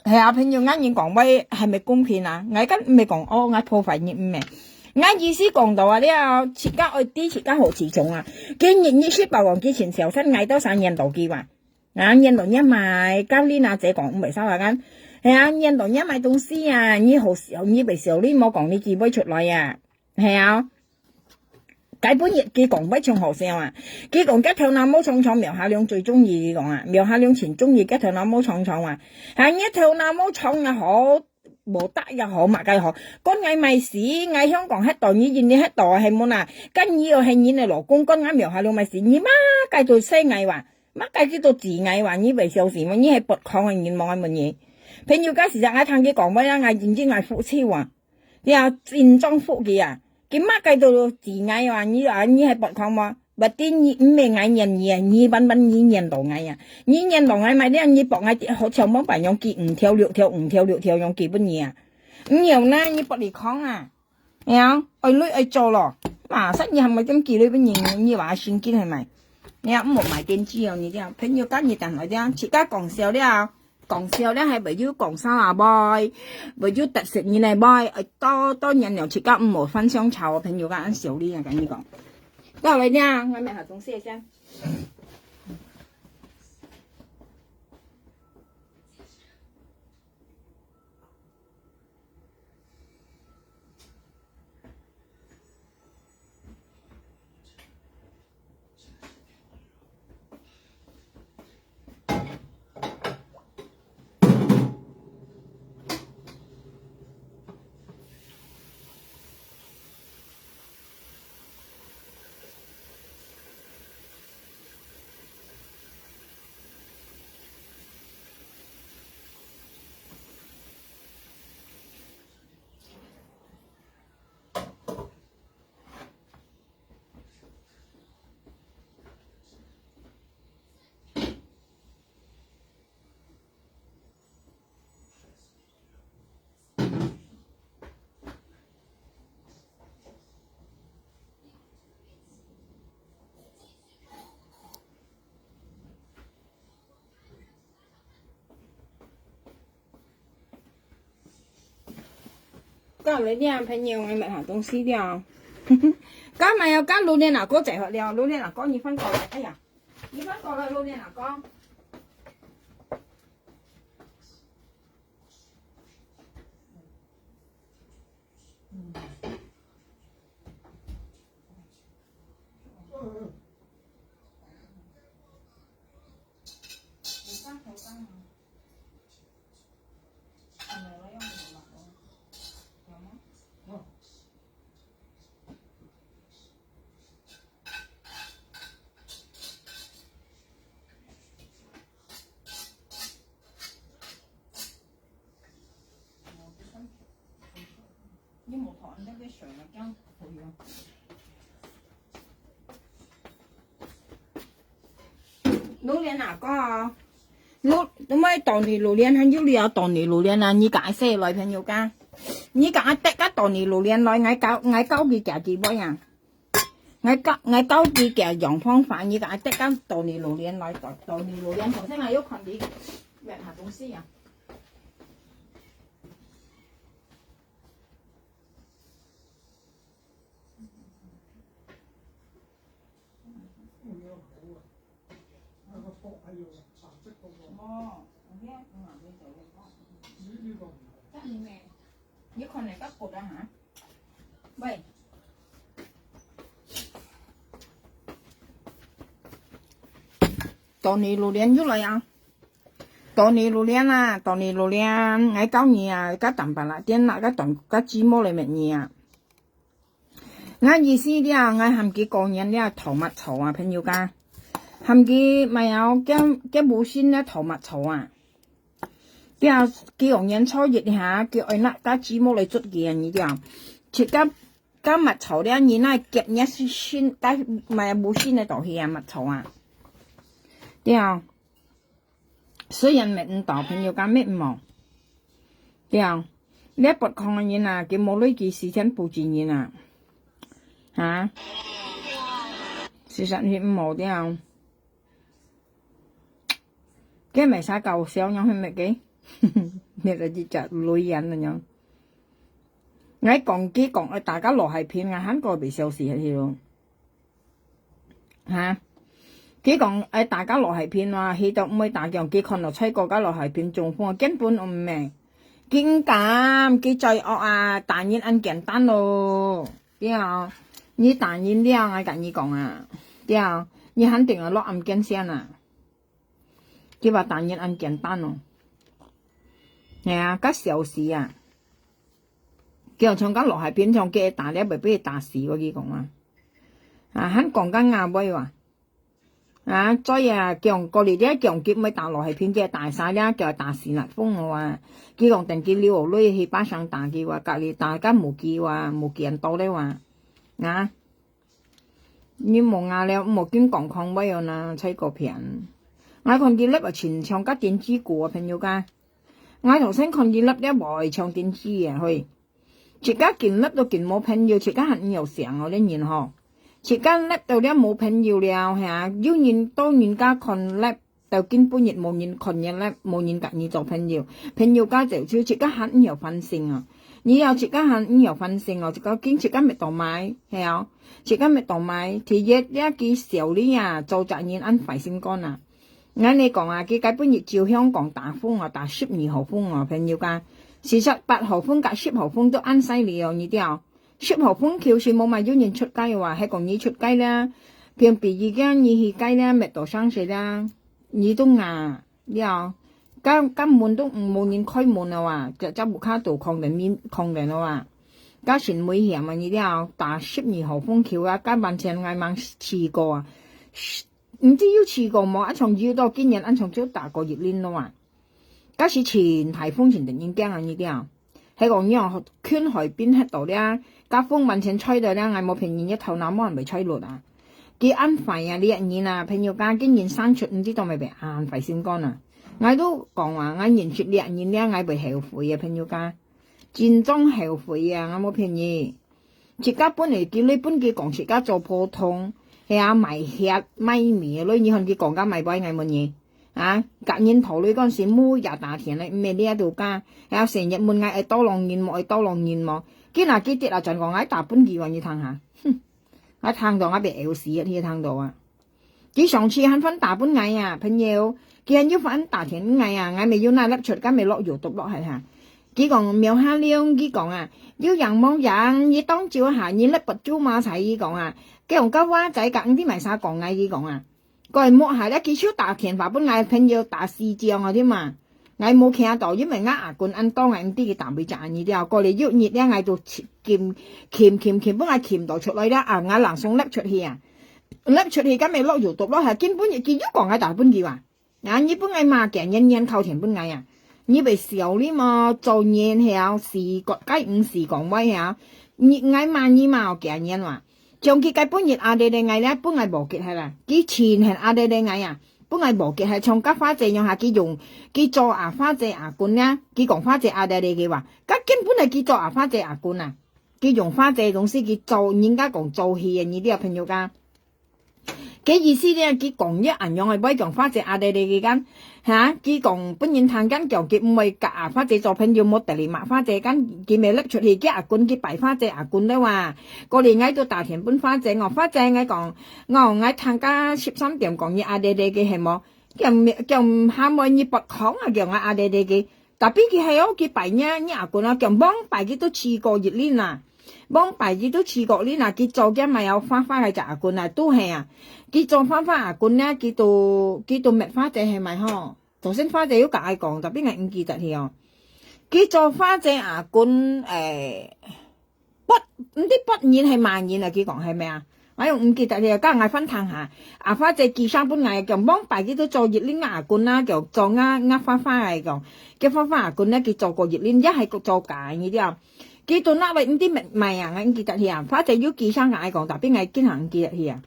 係啊，朋友啱你講威係咪公平啊？我而未講我破壞你唔明。我意思講到啊，你啊，切家愛啲切家好持重啊。今日你說白王之前小生嗌多3年度機話。印度人買今年啊，姐講唔係收下間，係啊，印度人買東西啊，你好時候你未時候你冇講你自己出來啊，係啊，基本日佢講不唱好聲啊，佢講吉頭那冇創創苗下亮最中意講啊，苗下亮前中意吉頭那冇創創啊，係一頭那冇創又好，冇得又好，物計好，乾嗌咪屎，嗌香港黑代你見你黑代係冇嗱，跟以後係你嚟勞工乾嗌苗下亮咪屎，你媽計到西嗌話。乜計知道自藝話你為小事嘛？你係不抗嘅願望係乜嘢？譬如家時就嗌聽佢講乜啦？嗌認知嗌福超啊！你話戰裝福嘅啊？佢乜計到自藝話你話你係不抗嘛？或啲你唔係嗌人嘢，你笨笨你人道藝啊？你人道藝咪啲你博藝好似冇辦用結5條6條5條6條用基本嘢啊？咁又呢你不離抗啊？呀，愛女愛做咯，嘛實你係咪咁記呢邊嘢？你話算結係咪？你又唔好買電子哦，你啲朋友間熱但係啲，自家講笑啲講笑咧係為咗講生啊妹，為咗特色你嚟妹，多人又自家唔好分享炒，朋友間少啲啊，咁你講。到嚟啲，我咪下總謝先。到嚟啲朋友我咪下東西啲，加埋又加老年嗱哥仔學了，老年嗱哥你翻過嚟，哎呀，你翻過嚟老年嗱哥。你冇糖得啲水啊，驚好樣。老年哪個啊？咁咪當年老年很有理啊，當年老年啊，你解釋來朋友間，你解得個當年老年來，我教佢夾幾波人，我教佢夾洋方法，你解得個當年老年來，當年老年頭先我要看你咩下東西啊？哦，呢個我哋做嘅講，即係咩？你看嚟個骨啊嚇？喂，當年老年出嚟啊！當年老年啊，當年老年，我教你啊，個蛋白啦，點那個蛋個芝麻嚟乜嘢啊？我意思啲啊，我含幾個人啲啊頭蜜草啊，朋友家。含佢咪有嘅無線咧頭蜜草啊，啲啊叫用人搓熱下，叫愛拿加芝麻嚟捽嘅呢啲啊，切加蜜草咧，你那夾一線加咪無線咧度去啊蜜草啊，啲啊雖然咪唔到朋友間咩唔忙，對啊，你一撥抗嘅嘢啊，佢冇呢件事情佈置嘢啊，嚇，事實係唔冇啲啊，佢咪使搞笑樣係咪嘅？你就只隻女人咁樣，我講幾講，大家落係片啊，韓國被笑死係咯，嚇。幾講大家落係片話，去到唔會大強，幾看到吹國家落係片中風，根本唔明，驚咁幾罪惡啊！當然很簡單咯，對啊，你當然了，我跟你講啊，對啊，你肯定係落暗鏡先啊，佢話當然很簡單咯，係啊，嗰小事啊，叫唱緊落係片唱嘅大咧，咪俾佢打死嗰啲講啊，啊，肯講緊亞威話。啊，所以啊，強過嚟啲強結咪打落係片嘅大晒啦，叫打時立風我話，佢講定佢撩女去巴上打嘅話，隔離大家冇見話冇見到咧話，啊，你冇嗌了冇見講抗威啊啦，吹個片，我看佢粒啊全唱加電子鼓啊朋友家，我頭先看佢粒咧外唱電子啊去，而家見粒都見冇朋友，而家係有成我啲然後。而家叻到咧冇朋友了嚇，要人多人家看叻，就根本亦冇人看嘢叻，冇人夾你做朋友，朋友家就少，而家很有分性啊！你又而家很有分性啊！而家見而家咪當買係啊，而家咪當買，第一呢幾少呢啊，做責任安排先幹啊！我你講啊，佢根本亦照香港打風啊，打12號風啊，朋友家，事實8號風夾10號風都安犀利啊！你啲啊〜10號風橋算冇咪有人出街嘅話，係講你出街啦，平時而家你去街啦，咪到生死啦，你都硬，你啊，根門都冇人開門啊話，就執木卡度抗定啊話，加前每險啊你啲啊，打12號風橋啊，加萬成嗌猛試過啊，唔知要試過冇，一場要到今日一場就打過熱鏈咯話，加時前颱風前突然驚啊你啲啊，係講呢樣圈海邊喺度咧。家風萬前吹到咧，我冇平年一頭那麼人被吹落啊！幾安排啊？呢一年啊，朋友家竟然生出唔知道咪被安排先乾啊！我都講話，我連續2年咧，我被後悔啊！朋友家戰爭後悔啊！我冇便宜，自家本嚟叫你本佢講自家做普通，係啊賣吃賣米女，你看佢講緊賣鬼嗌乜嘢啊？隔年頭女嗰陣時每日打田咧，咩呢一度家，係啊成日問嗌多浪燕莫，多浪燕莫。幾嗱幾啲啊！就講喺大本地話要聽下，哼！喺聽到我被咬死啊！呢聽到啊！佢上次肯分大本藝啊，朋友，佢係要分大田藝啊，我未要那粒出，咁未落油毒落係嚇。佢講苗下亮，佢講啊，要人冇人，你當照下，你粒不招馬齊，佢講啊，佢用膠娃仔夾啲咪曬講藝，佢講啊，佢係摸下咧，佢超大田大本藝，朋友大四張啊添嘛。我冇聽到，因為牙冠按當硬啲嘅淡味賺呢啲啊，過嚟喐熱咧，嗌到鉗，幫我鉗到出嚟啦，啊，我能送甩出去啊，甩出去咁咪落油毒咯，係根本亦見咗講喺大本嘅話，啊，你本嗌嘛鏡人靠田本嗌啊，你被笑呢嘛，做嘢係時國雞5時講威啊，你嗌嘛你嘛鏡人話，將佢計本熱阿哋哋嗌咧，本嗌無結係啦，佢前係阿哋哋嗌啊。本來無嘅係從家花姐用下佢用佢做花姐牙冠啦，佢講花姐阿爹哋嘅話，咁根本係佢做花姐牙冠啊，佢用花姐總之佢做人家講做戲啊，呢啲啊朋友家，嘅意思咧，佢講一人用係唔講花姐阿爹哋嘅間嚇，佢講本人談緊講佢唔係夾花姐做朋友冇特嚟抹花姐間，佢咪拎出去嘅牙冠，佢擺花姐牙冠咧話，過嚟嗌到大田本花姐，我花姐嗌講，我嗌談家13點講嘢阿爹哋嘅係冇，叫下尾你不講啊，叫我阿爹哋嘅，特別佢係屋企擺呢牙冠啊，叫幫擺佢都試過熱鏈啊。幫擺佢都試過呢嗱，佢做嘅咪有花嘅牙冠啊，都係啊，佢做花牙冠咧，佢到滅花姐係咪嗬？頭先花姐都解講，特別係唔記得佢哦。佢做花姐牙冠不唔知不然係萬然啊，佢講係咪啊？我又唔記得佢，加嗌分攤下。花姐記生本藝叫幫擺佢都做熱鏈牙冠啦，叫做花嚟講，嘅花牙冠咧，佢做過熱鏈，一係做假呢啲啊。佢到那位唔知咪啊，我唔記得佢啊，花姐要記生嗌講，特別係經常唔記得佢啊，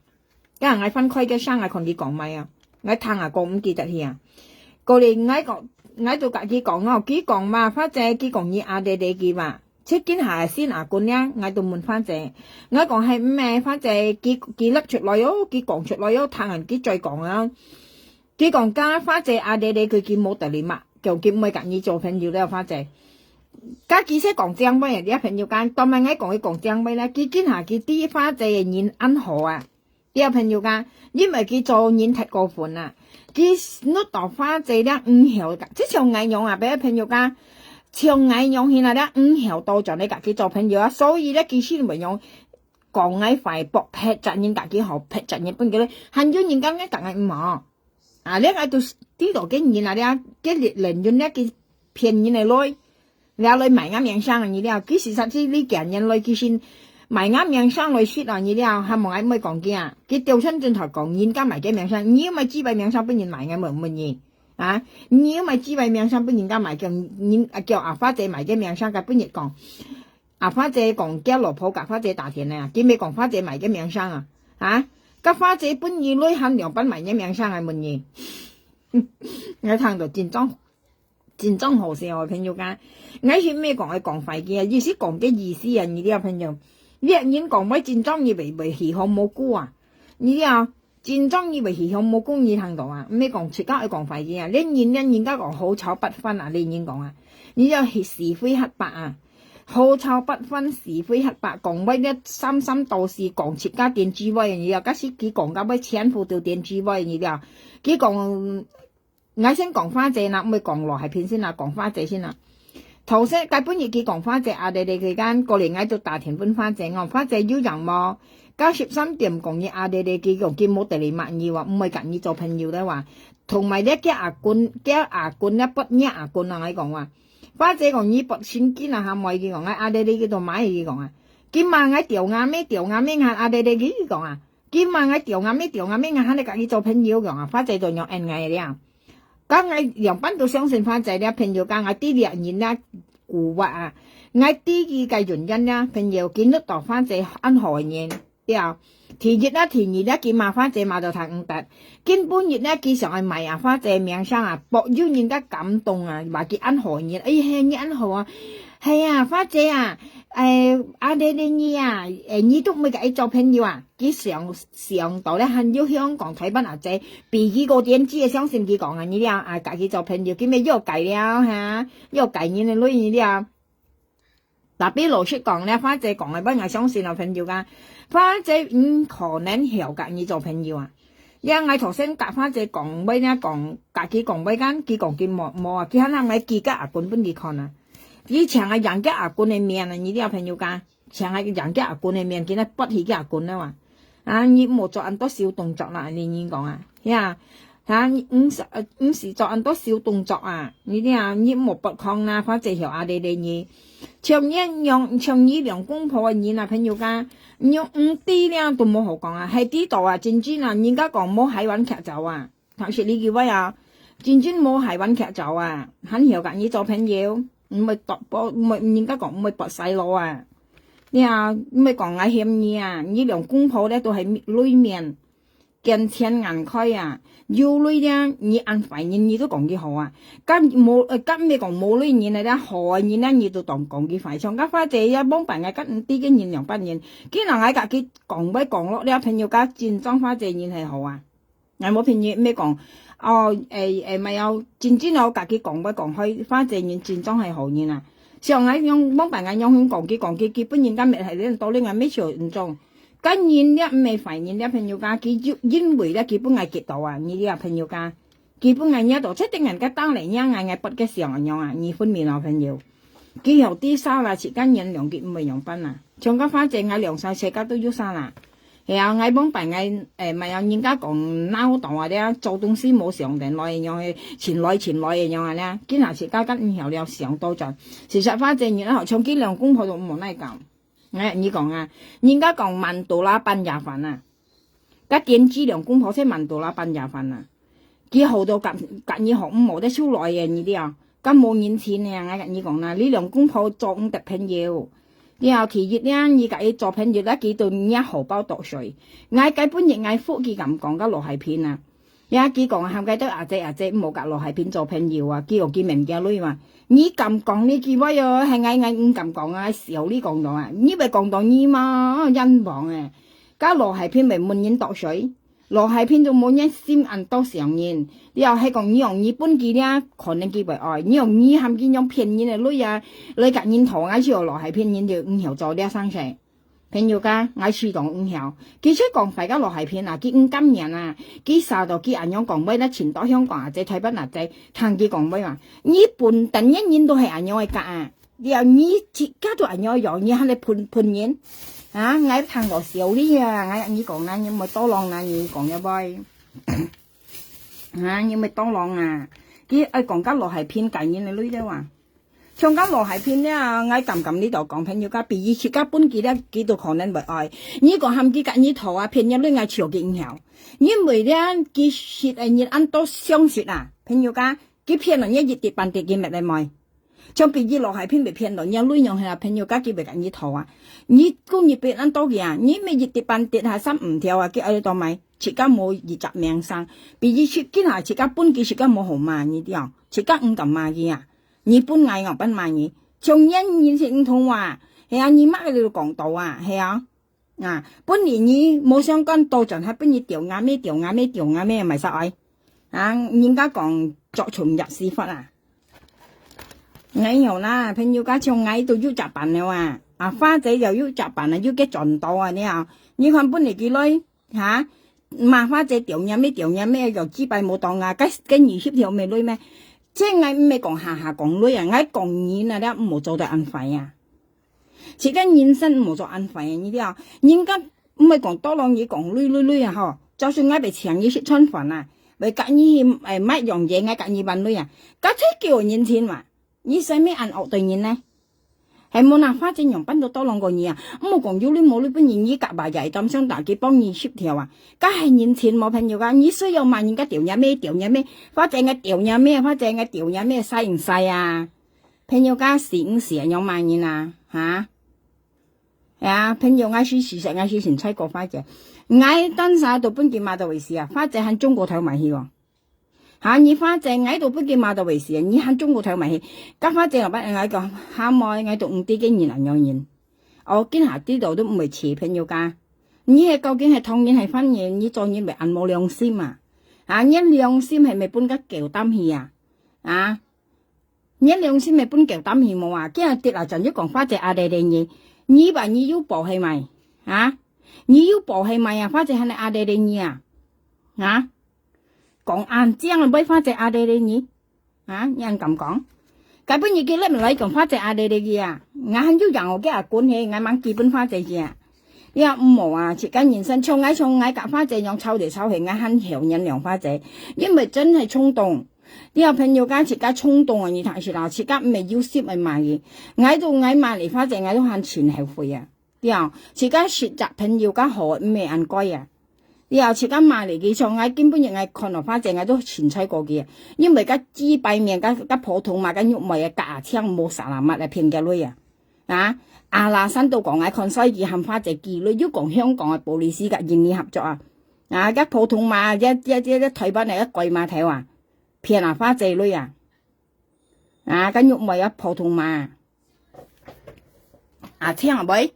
因為我分開嘅生嗌同佢講咪啊，我聽下講唔記得佢啊，過嚟我就家己講哦，佢講嘛，反正佢講伊阿弟弟佢嘛，即見下先阿官咧，我就問反正，我講係咩？反正佢甩出來喲，佢講出來喲，聽人佢再講啊，佢講家反正阿弟弟佢冇得你嘛，就佢唔係家己做朋友咧，反正。家己識講正位，啲朋友間，當埋我講正位咧，佢見下佢啲花仔嘅人安好啊，啲朋友間，因為佢做人太過分啦，佢攞到花仔咧唔曉噶，即像我用啊，俾朋友間，像我用現在咧唔曉多咗你家己做朋友啊，所以咧佢先唔用講我快搏劈責任家己好劈責任本嘅咧，很多人家咧講我唔好，啊咧我就呢度嘅人啊咧，嘅利潤咧佢騙人嚟攞。แล้วเลยหมายงามยังช่างอันนี้เดียวกี่สิสัตที่ลิเกียนยันเลยกี่สินหมายงามยังช่างเลยชิดอันนี้เดียวทำมองไอ้ไม่กองเกียกี่เดียวฉันจนถอดกองยินก้าหมายแก่ยังช่างนี้ไม่จี้ใบยังช่างเป็นยินหมายไงเหมือนมันยี่อ่ะนี้ไม่จี้ใบยังช่างเป็นยินก้าหมายเกี่ยวยินเกี่ยวอาฟ้าเจหมายแก่ยังช่างกับเป็นยินกองอาฟ้าเจกองแก้หลบพกับฟ้าเจตาเทียนเนี่ยกี่ไม่กองฟ้าเจหมายแก่ยังช่างอ่ะฮะกับฟ้าเจเป็นยินเลยหัน两班หมายแก่ยังช่างไอ้มันยี่我聽到戰爭好笑啊！朋友間，我係咩講係講快嘅，意思講嘅意思啊！你啲朋友，你人講咩戰爭以為氣候冇辜啊？你啲啊戰爭以為氣候冇辜，你聽到啊？咩講出家係講快嘅啊？你人家講好醜不分啊！你講啊？你就是非黑白啊！好醜不分是非黑白，講咩咧？三心道士講出家電智慧，你啊，假使佢講緊咩千夫掉電智慧，你啲啊，佢講。我先講花姐啦，咪講羅係片先啦，講花姐先啦。頭先基本嘢佢講花姐啊，你哋佢間過嚟嗌做大田本花姐，我花姐要人麼？93點講嘢啊，你哋佢講佢冇地理物意話，唔係緊要做朋友咧話，同埋咧嘅牙冠咧不一牙冠啊，我講話花姐講呢筆錢堅啊，係咪佢講啊？你哋佢度買嘢講啊，佢話我掉牙咩啊？你哋佢講啊，佢話我掉牙咩啊？嚇你緊要做朋友講啊，花姐就用恩愛咧。咁我兩班都相信花仔咧，朋友間我啲人咧蠱惑啊，我啲嘅原因咧，朋友見得到花仔安好人，啲田熱咧，佢罵花仔罵到太唔得，根本熱咧，佢上去賣啊花仔名聲啊，博要人家感動啊，話佢安好人，哎呀你安好啊，係啊花仔啊，阿爹你啊，你都未計做朋友啊，佢上到咧很要香港睇班阿仔，比佢個點知嘅相信佢講啊，你啲啊家己做朋友，佢咪又計了嚇，又計你哋女你啲啊，嗱俾老師講咧，花仔講係不我相信啊朋友噶，花仔唔可能曉隔你做朋友啊，因為頭先夾花仔講咩咧，講家己講咩間，佢講佢冇啊，佢可能咪記家阿本佢看啊。以前係人家阿官嘅面啊，你啲朋友間，前係人家阿官嘅面，見得不起嘅阿官啦嘛。啊，你冇做咁多小動作啦，你講啊，呀，唔是做咁多小動作啊，你啲啊，你冇不抗啦，反正條阿弟你，像呢兩公婆嘅嘢啊，朋友間，用啲咧都冇好講啊，喺呢度啊，真正啊，人家講冇喺揾劇走啊，頭先呢幾位啊，真正冇喺揾劇走啊，很曉㗎，你做朋友。唔係搏波，唔係人家講唔係搏細路啊！你啊，唔係講危險嘢啊！呢兩公婆咧都係裏面見錢眼開啊！要女咧，你按反應你都講幾好啊！咁咩講冇女人嚟咧，好人咧你都當講幾快唱，咁花姐一幫辦嘅咁啲嘅人兩班人，既然我家己講咪講咯，你朋友家戰爭花姐人係好啊！我冇朋友咩講？咪有戰爭我家己講不講開，花姐人戰爭係好人啊！上海用幫辦嘅用講幾，基本人家咪係呢到呢個咩時候唔中，跟人咧唔係煩人咧朋友家，佢因為咧基本係結到啊，呢啲啊朋友家，基本係呢度即定人家當嚟呢係不嘅時候樣啊，二分面啊朋友，佢有啲沙啦，時間人兩結唔係兩分啊，長家花姐嗌兩曬世界都要沙啦。係啊，我幫辦嘅咪有人家講鬧檔話咧，做東西冇上定來樣嘅前來嘅樣啊咧，見下時家跟唔後了上到陣，事實花正月咧，唱幾兩公婆都冇嚟講。你講啊，人家講萬度啦半日飯啊，家點知兩公婆先萬度啦半日飯啊，佢好到隔二學五冇得出來嘅呢啲啊，咁冇人錢啊，你講啦，呢兩公婆做唔得朋友。然後其實咧，你家做朋友咧，幾對一荷包度水，嗌基本亦嗌福記咁講嘅羅係片啊！呀，佢講喊計得阿姐冇夾落係片做朋友啊，佢又見名嘅女嘛。你咁講呢句話喲，係嗌唔咁講啊，少呢講到啊，你咪講到你嘛，人亡啊，加落係片咪滿人度水，落係片就冇人心眼多上癮，你又係講你用你本佢咧，可能佢為愛，你用你喊見用騙人嘅女啊，你夾人頭嗌住落係片人就唔曉做啲生勢。朋友家，我主動唔曉，佢出講大家落係片啊，佢唔今年啊，佢殺到佢人樣講威咧，前到香港啊仔睇不嗱仔，聽佢講威話，你半等一年都係人樣嘅格啊，然後你自家都人樣樣，你喺你判人啊，我聽過少啲啊，我你講啦，你咪多浪啦，你講一杯，啊，你咪多浪啊，佢講家落係片計人嘅女仔話。唱緊羅係片咧，我撳呢度講朋友家，比以前家本幾咧幾度可能為愛，呢個喊幾隔呢頭啊，片一女嗌潮嘅影響，因為咧佢説係熱安多相説啊，朋友家佢騙人一熱跌半跌嘅物嚟賣，將比以羅係片被騙人一女用係啊，朋友家佢為隔呢頭啊，你工業別安多嘅啊，你咪熱跌半跌下三唔條啊，佢喺度買，自家冇熱雜命生，比以前見下自家本幾自家冇好賣呢啲啊，自家唔敢賣嘅啊。你本嗌我本賣嘢，從因現唔同話，係啊，你乜喺度講到啊，係啊，啊，本年你冇相干到盡係本你調啱咩，咪實愛，啊，人家講作從入屎忽啊，矮油啦，朋友家從矮到要雜辦了啊，花仔又要雜辦啊，要嘅盡到啊，你看本嚟幾耐嚇，麻花仔調啱咩又支幣冇當啊，跟住協調未女咩？即係我唔係講下講女啊，我講人啊，你唔好做到安費啊，自家人生唔好做安費啊，呢啲啊，人家唔係講多浪嘢講女啊嗬，就算我被請你食餐飯啊，為隔意乜樣嘢我隔意問女啊，家姐叫人錢嘛，你使咩按惡對人呢？係冇拿花正用奔到多浪個嘢啊，冇講要你冇你本人依夾埋就咁想大幾幫你協調啊，梗係人錢冇朋友噶，你需要問人家調嘢咩，花正嘅調嘢咩，細唔細啊？朋友家時有問人啊嚇，啊朋友嗌事實嗌事前妻過花姐，嗌登晒到本件馬到為事啊，花姐喺中國睇埋戲喎。嚇！你花姐喺度不見馬到為事啊！你喺中國睇埋戲，家花姐又不嗌個喊愛喺度唔啲經驗能養人，我見下啲度都唔係似朋友家。你係究竟係當然係婚姻，你做嘢咪人冇良心啊！啊！你良心係咪搬家叫擔氣啊？啊！你良心咪搬叫擔氣冇啊？今日跌落陣一講花姐阿弟哋嘢，你話你要保係咪？啊！你要保係咪啊？花姐係你阿弟哋嘢啊？啊！講硬正啊，俾花姐阿弟哋你，啊，有人咁講，基本嘢嘅咧唔嚟講花姐阿弟哋嘅啊，我很要人我嘅啊管起，我掹基本花姐嘅啊，你話唔好啊，設計人生衝嗌夾花姐用抽嚟抽去，我很調人良花姐，因為真係衝動，你話朋友間設計衝動啊，你睇住啦，設計唔係要蝕咪賣嘅，嗌到嗌賣嚟花姐嗌都慳錢後悔啊，你話設計選擇朋友間好唔係按貴啊。以後設間賣嚟幾場，我根本亦係看落花正，我都前妻過嘅，因為家支幣面家普通嘛，家肉味啊，架槍冇實物啊，騙嘅女啊，啊阿拉山都講我看西記冚花正記女，要講香港嘅保利斯嘅願意合作啊，啊家普通嘛一退翻嚟一貴嘛睇話，騙啊花正女啊，啊家肉味啊普通嘛，啊聽下喂。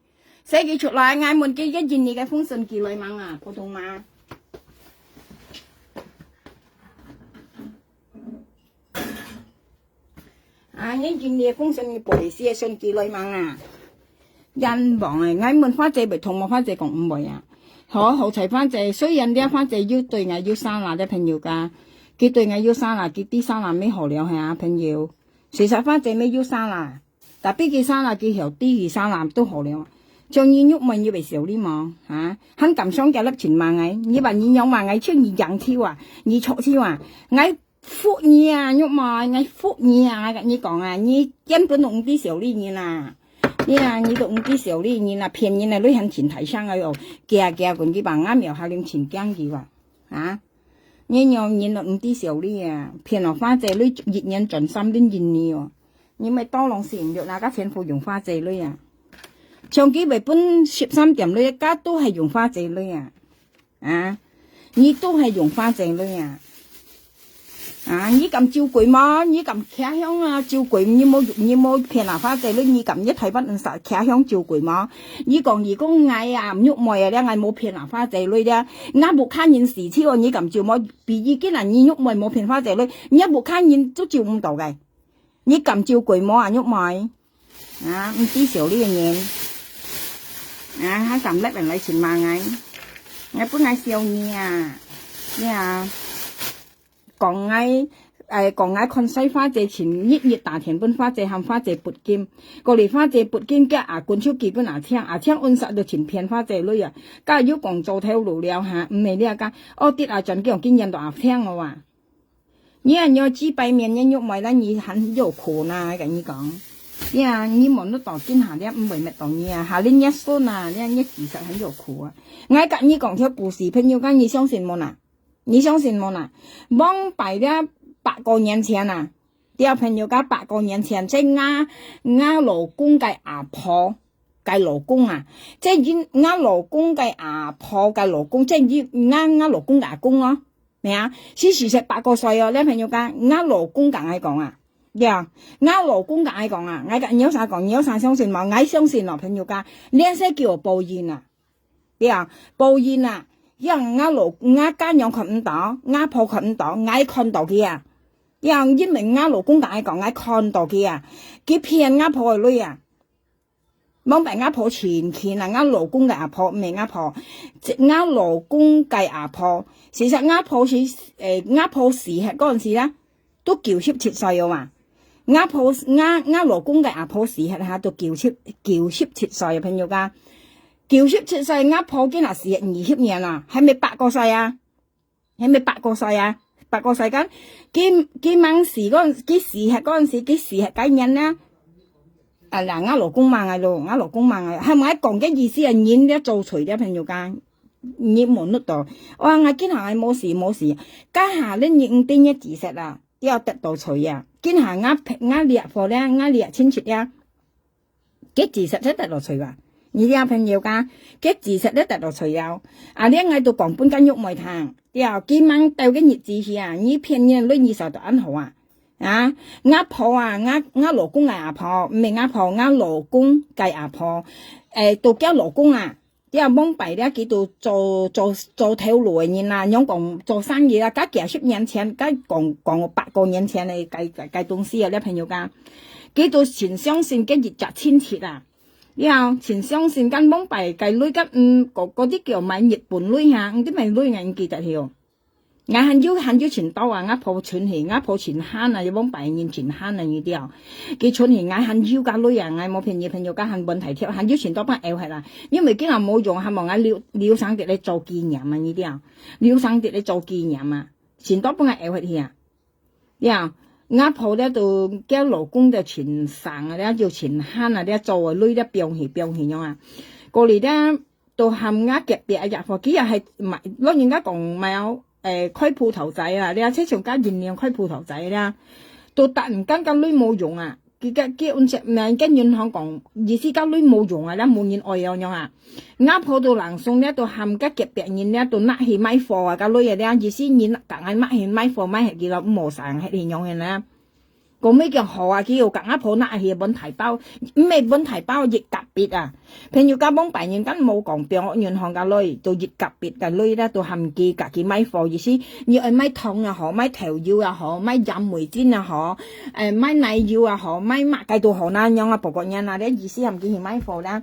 寫幾出來，嗌門記一見你嘅封信寄來問啊，普通嘛？啊，一見你嘅封信嘅保利斯嘅信寄來問啊，人亡啊，嗌門花姐咪同我花姐講唔會啊，好齊花姐，雖然啲花姐要對我要生啦啲朋友噶，佢對我要生啦，佢啲生啦咩好了係啊朋友，其實花姐咩要生啦，但邊佢生啦，佢條啲佢生啦都好了。像你喐咪要被少啲嘛嚇，肯咁想嘅粒錢萬藝，你話你有萬藝出你養挑啊，你錯挑啊，我福你啊喐咪，我福你啊，你講啊，你根本都唔啲少啲嘢啦，你啊你都唔啲少啲嘢啦，騙人啊女向前提升喺度，夾佢啲白啱又下念錢驚佢話啊，你又你都唔啲少啲啊，騙落花姐女熱人盡心啲熱你喎，你咪多浪成肉那家錢付用花姐女啊。長期為本13點女一家都係用花姐女啊，啊！你都係用花仔類啊。你咁照顧嘛？你咁茄香啊，照顧你冇偏拿花仔類，你咁一睇不能實茄香照顧嘛？你講如果嗌啊唔喐妹啊，你嗌冇偏拿花仔類啫，嗌冇看見時超你咁照冇，比已經係你喐妹冇偏花仔類，你冇看見都照唔到嘅，你咁照顧冇啊喐妹唔知少呢樣嘢喺咁叻人嚟前嘛嗌，我本嗌笑你啊，講嗌看西花姐前1月大田本花姐含花姐撥劍，過嚟花姐撥劍嘅灌出基本聽按實到前片花姐女啊，加要講做條路了嚇，唔係呢家啲陣叫經驗到聽我話，你要知背面人喐咪啦，你很有苦呐，跟你講，你冇得當見下啲唔會乜當你啊，下年一孫啊，你其實很有苦啊，我跟你講條故事，朋友間你相信冇呐？你相信冇呐？幫擺咗8個年前啊，啲朋友講8個年前，即係我老公嘅阿婆嘅老公啊，即係我老公嘅阿婆嘅老公，即係我老公嘅阿公咯，咩啊？事實8個歲哦，啲朋友講我老公咁愛講啊，我老公咁愛講啊，我有啥講，有啥相信冇？我相信咯，朋友講呢些叫報應啊，報應啊！因我家人看唔到，我婆看唔到，我看到佢啊！因為我老公同我講，我看到佢啊，佢騙我婆嘅女啊，冇俾我婆錢錢啊！我老公嘅阿婆唔係我婆，我老公嘅阿婆，事實我婆是我婆時嗰陣時咧，都97歲啊嘛！我老公嘅阿婆時嚇都97歲啊，朋友家。97歲，我婆今日是20年啦，係咪8個歲啊？係咪8個歲啊？8個歲間，佢晚時嗰陣，佢時係幾年咧？嗱，我老公問我咯，我老公問我，係咪講嘅意思係你咧做除啲朋友間，你冇得到。我話我今日係冇事，家下咧你5點1知識啦，要得到除啊。今日我列貨咧，我列親戚啊，幾知識都得到除啊。你啲朋友講，佢自實咧得到除有，你喺度講本間喐咪聽，今晚到嘅日子去啊，你騙人女20就安好啊，我婆啊，我老公嘅阿婆，唔係我婆，我老公嘅阿婆，到叫老公啊，蒙蔽咧佢度做條路嘅人啊，樣講做生意啊，加10年前，加講8個年前嚟計東西啊，啲朋友講，佢度全相信嘅熱雜親切啊。全相信跟蒙蔽計女跟嗰啲叫買日本女嚇，啲咪女人記得條，我很少錢多啊，我抱存起，我抱錢慳啊，要蒙蔽人錢慳啊呢啲啊，佢存起我很少架女人，我冇便宜朋友家很問題條，很少錢多幫 L 係啦，因為今日冇用，係望我撩生啲你做紀念啊呢啲啊，撩生啲你做紀念啊，錢多幫 L 係啊，我婆咧就叫老公就錢省啊，咧就錢慳啊，咧做啊女咧變現樣啊，過嚟咧就含我夾別啊入貨，幾日係買，攞人家講咪有開鋪頭仔啊，你阿車上加燃料開鋪頭仔啦，到突然間個女冇用啊，佢按石命跟銀行講，意思個女冇用啊，咧冇人愛樣啊，我婆到冷送咧到含個夾別人咧到拿去買貨啊，個女啊咧意思人夾硬拿去買貨買係幾多冇曬係點樣嘅咧？個咩叫好啊？佢要夾硬抱拿去本提包，唔係本提包亦特別啊！譬如家幫病人間冇講病，銀行個女到亦特別嘅女咧，到含記夾佢買貨意思，要係買糖又好，買調料又好，買飲梅煎又好，買奶油又好，買乜計到好難樣啊！葡國人啊，啲意思含幾去買貨啦？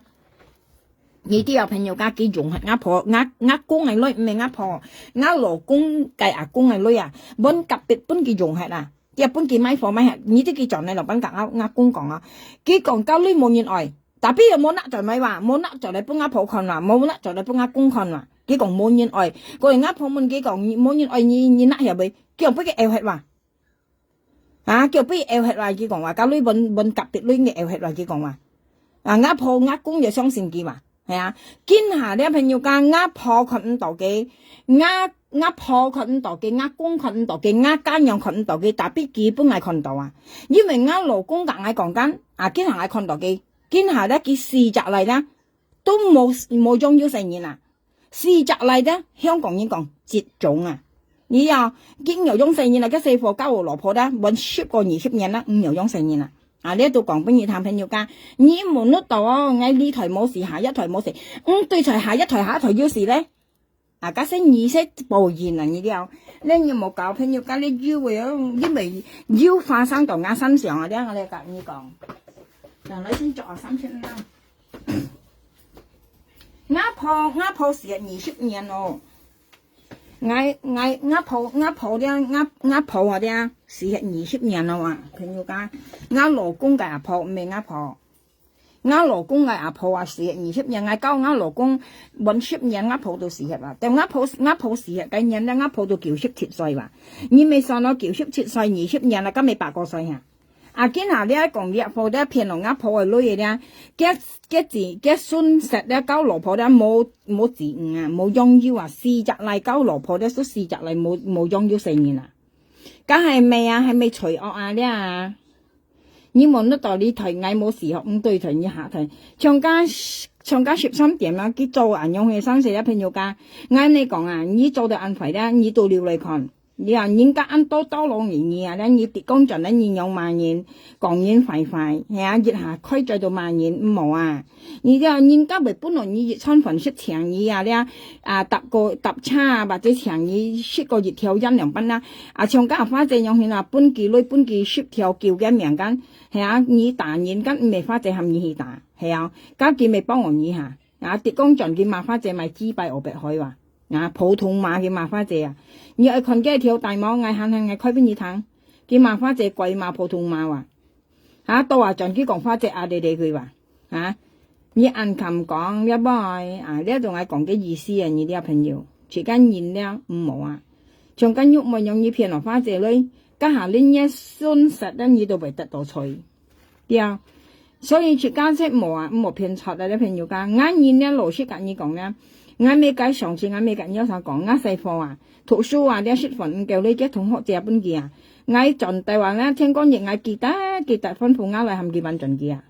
呢啲有朋友家幾用係阿婆，阿公係女，唔係阿婆，阿老公計阿公係女啊，本特別本佢用係啊！日本佢買貨買係，呢啲佢撞你落班夾阿公講啊，佢講交女冇人愛，但邊又冇甩就咪話，冇甩就你幫阿婆看話，冇甩就你幫阿公看話，佢講冇人愛，過嚟阿婆問佢講冇人愛，你甩入去，佢又俾佢 L 血話，叫俾 L 血話，佢講話交女本特別女嘅 L 血話，佢講話，阿婆阿公就相信佢話，係啊，見下啲朋友講阿婆看唔到嘅，我婆看唔到嘅，我公看唔到嘅，我家人看唔到嘅，但係基本係看到啊。因為我老公夾硬講緊，經常係看到嘅，經常咧佢試擇嚟啦，都冇中腰成年啊。4隻嚟啫，香港人講絕種啊！你啊，見牛用4年啦，cái師傅教我老婆啦，搵10個20年啦，牛用4年啦。啊，呢度講俾你聽朋友家，你冇得到啊，我呢台冇事，下一台冇事，對台下一台有事咧。啊，家先意識暴現啊！你啲你有冇教朋友家你腰會因為腰發生到我身上啊！啲我哋教你講，嗱你先做3千啦。我婆時日20年咯，我婆我啲時日20年咯啊！朋友家，我老公嘅阿婆唔係我婆。我老公嘅阿婆話時日20年，我教我老公搵10年，我婆到時日啦。但我婆時日嘅年咧，我婆到97歲啦。你未上到97歲20年啦，今未8個歲啊！啊，今下呢講呢婆咧騙落我婆嘅女嘢咧，嘅孫實咧教老婆咧冇自悟啊，冇養腰啊，4隻嚟教老婆咧都4隻嚟冇養腰4年啊！咁係咪啊？係咪除惡啊？呢啊？你冇得到你台嗌冇時學5對台你下台，長家13點啦，佢做人用去生死一朋友家，嗌你講啊，你做到安排咧，你到了嚟看，你話人家按多2年啊，你跌工盡咧，你用萬年，講人快，係啊，熱下開再到萬年唔冇啊，你啲人家咪本來你熱餐飯食長耳啊，咧搭叉啊，或者長耳食個熱條1-2班啦，啊，長家花姐用去啊，搬幾10條叫嘅名間。係啊，你打人家咪花姐含你去打，係啊，家見咪幫我你下，啊跌工盡嘅麻花姐咪支幣我白開話，啊普通馬嘅麻花姐啊，你愛看幾條大毛嗌行開俾你睇，嘅麻花姐貴嘛普通馬話，啊到話盡佢講花姐啊你佢話，啊你按琴講一拜啊呢度係講嘅意思啊，你啲朋友，隨間現咧唔冇啊，從間喐咪用你騙落花姐咧。家下呢一損失咧，你都未得到趣，啲啊，所以出家姐冇啊，冇騙錯啊！啲朋友家，啱現咧老師跟你講咧，啱未解上次啱未跟有啥講，啱細課啊，讀書啊啲説法唔夠你啲同學借本記啊，啱盡大話咧，聽講亦啱記得吩咐啱嚟含幾本盡記啊，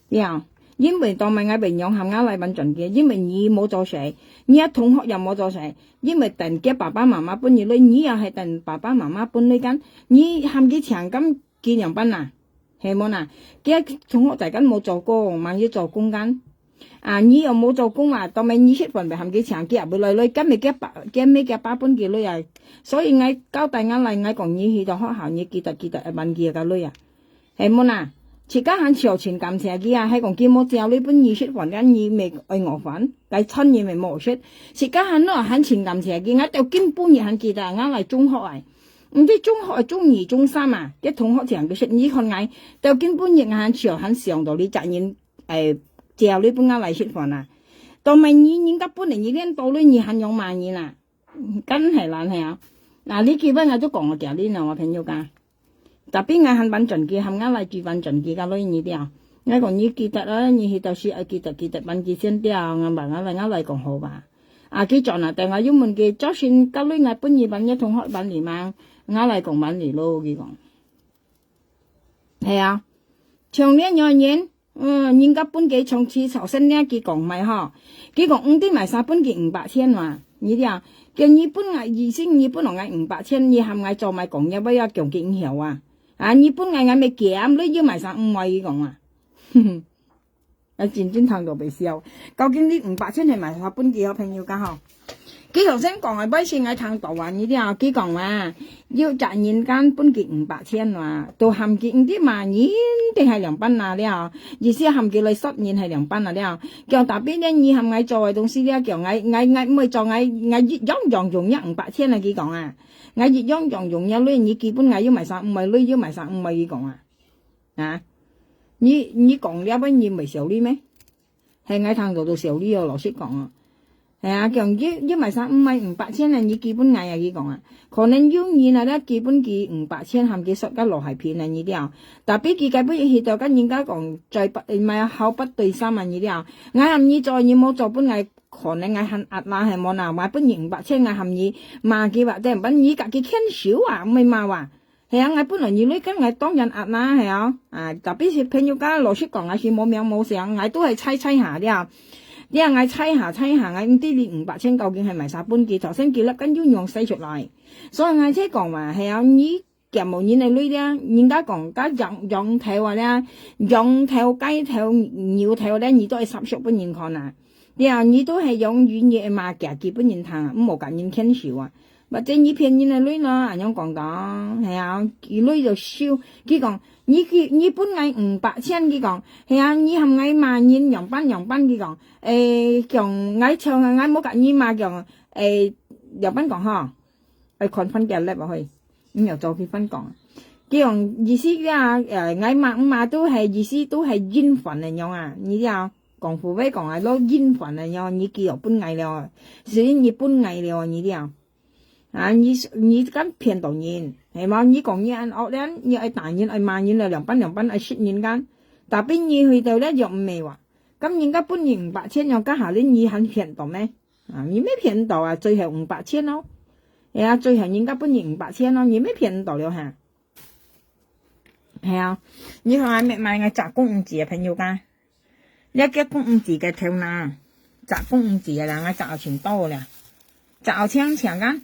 啲啊，因為當咪啱bình用含啱嚟本盡記，因為你冇做事，你一同學又冇做事。因為等嘅爸爸媽媽搬入嚟，你又係等爸爸媽媽搬嚟緊，你喊幾長咁見人賓啊，係冇嗱？嘅同學大家冇做工，萬一做工緊，啊你又冇做工啊，當咪你識份咪喊幾長幾入嚟嚟，今日嘅爸搬嘅女啊，所以我交代我嚟我講你去到學校，你記得問佢個女啊，係冇嗱？自家很朝前感謝佢啊，係講佢冇教你本意識份，因你未愛我份，但親嘢咪冇識。自家很多很前感謝佢，我到根本亦很記得，我嚟中學啊，唔知中學係中2、中3啊，啲同學成日識你看我，到根本亦很朝很上到你責任教你本我嚟識份啊，到咪人家本嚟你練到你很用萬年啊，真係難係啊，嗱你結婚我都講我教你啦，我朋友家。特別我很穩陣嘅，含啱嚟住穩陣嘅個女兒啲啊，我講你記得啦，你去到時記得穩住先啲啊，我問我嚟講好吧，啊佢講啦，但我要問佢，就算個女我本意揾一同學揾嚟嘛，我嚟講揾嚟咯，佢講，係啊，長年有人，人家本嘅從此受身咧，佢講咪嗬，佢講啲埋晒本嘅500千嘛，你啲啊，叫你本係2星，你本來係500千，你含我做咪講嘢，不要強勁效啊！啊！你本來咪減，你要埋晒5位講啊，啊轉頭就被笑。究竟呢500千係埋晒本幾個朋友家嗬？佢頭先講係威先喺趟度話呢啲啊，佢講話要賺人間本幾500千話，到含幾啲萬年定係2班啊？呢啊，意思含幾嚟10年係2班啊？呢啊，叫特別咧，你含我做嘅東西咧，叫我唔會做我用500千啊！佢講啊。我越用一類，你基本我要埋晒5位類，要埋晒5位佢講啊，啊，你講呢班嘢咪少啲咩？係我聽到少啲啊，老師講啊，係啊，叫要埋晒5位500千啊，你基本我啊佢講啊，可能要年啊咧，基本佢500千含幾10個落係片啊呢啲啊，特別佢計不如去到跟人家講再不唔係口不對心啊呢啲啊，我含你做你冇做本我。可能我很壓啦，係冇嗱，買本500千我含義賣嘅或者唔本，而家佢傾少啊，唔係賣話，係啊，我本來你女跟我當人壓啦，係啊，特別是朋友家老師講我是冇名冇姓，我都係猜下啲啊，啲人嗌猜下，嗌唔知你500千究竟係咪殺半幾？頭先叫粒根要用洗出嚟，所以嗌車講話係啊，你夾無人嚟女咧，人家講家羊頭話咧，羊頭雞頭牛頭咧，你都係30半人看啊，啲啊你都係用軟嘢嘛夾幾半人睇，唔冇夾人傾笑啊。或者你騙人嚟女咯，人樣講係啊，佢女就笑，佢講你本嗌500千，佢講係啊，你係嗌萬人樣班，佢講講嗌唱啊嗌冇夾你嘛講樣班講呵，看分嘅叻落去，咁又做佢分講，佢講意思啊嗌嘛都係意思都係緣分嚟樣啊，你知啊？講父輩講係攞緣分嚟樣，你叫本嗌了，所以你本嗌了，你知啊？啊！你咁騙到人係嘛？你講你按惡咧，你係大人係萬人係2班係10人間，但邊你去到咧又唔係話，咁人家本人500千又加下咧，你肯騙到咩？啊！你咩騙到啊？最後500千咯，係啊！最後人家本人500千咯，你咩騙到了嚇？係啊！你看咩買個砸公字嘅朋友㗎？一個公字嘅條嗱，砸公字嘅啦，我砸錢多啦，砸錢㗎。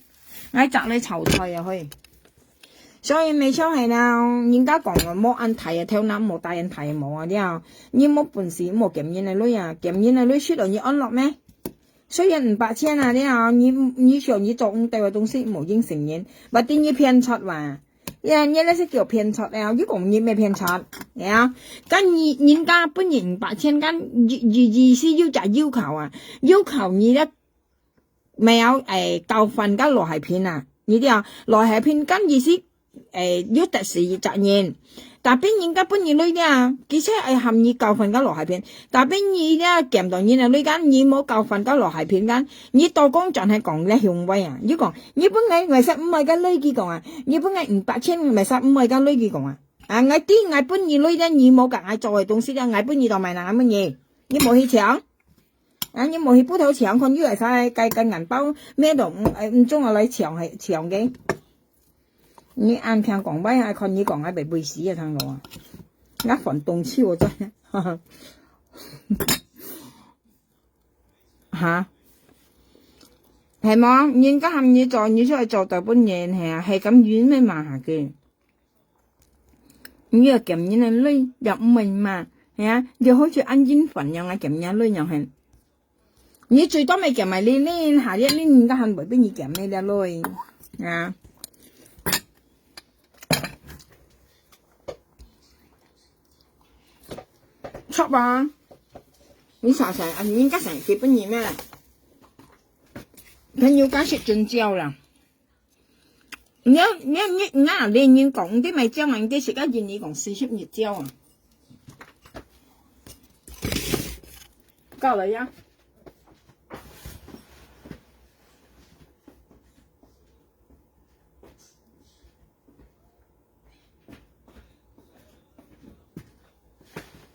我摘你籌菜啊去，所以未錯係啦，人家講啊冇眼睇啊，跳男冇大人睇冇啊啲啊，你冇本事冇檢驗嘅女啊，檢驗嘅女出嚟你安樂咩？雖然500千啊啲啊，你上你做對嘅東西冇應承認，或者你騙出話，你咧識叫騙出啊，你講你咩騙出係啊？跟人家本人500千跟意思要求啊，要求你咧。未有教訓跟羅係片啊，呢啲啊羅係片跟意思要特殊責任，但邊人家本人女啲啊，其實係含義教訓跟羅係片，但邊你咧夾到人啊女間你冇教訓跟羅係片間，你多講就係講咧行為啊，你講你本嚟為實唔係跟女幾講啊，你本嚟500千為實唔係跟女幾講啊，啊我啲我本人女咧你冇夾我做嘅東西咧，我本人就咪嗱乜嘢，你冇去搶。啊！你冇去鋪頭搶，看以為晒計銀包咩度唔中我嚟搶係搶嘅。你啱聽講咩啊？看你講係被背死啊，聽到啊！一份動超真嚇係冇？人家喊你做，你出去做大本嘢係啊，係咁遠咩嘛下嘅？你又撳人哋女又唔明嘛係啊？就好似按緣分樣啊，撳人女又係。你最多咪夾埋你呢下一呢人家肯為俾你夾咩咧女啊？出啊！你查成啊？人家成幾本嘢咩？朋友家食盡焦啦！你啊你講啲咪焦啊？啲食家見你講40日焦啊！夠啦呀！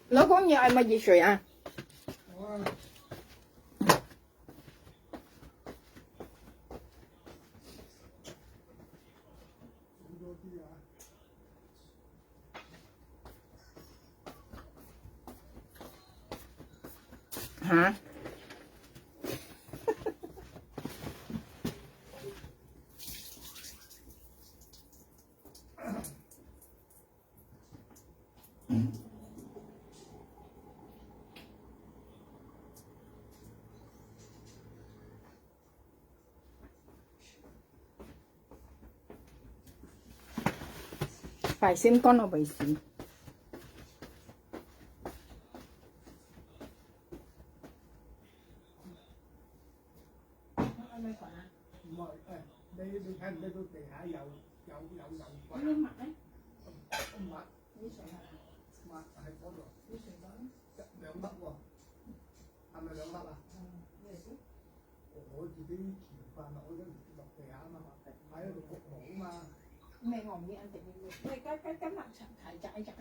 老公，你愛乜嘢水啊？嚇？phải xem con nó bị gì. Mẹ ngồi đi ăn thịt đi. Cái mặt thải chạy chạy.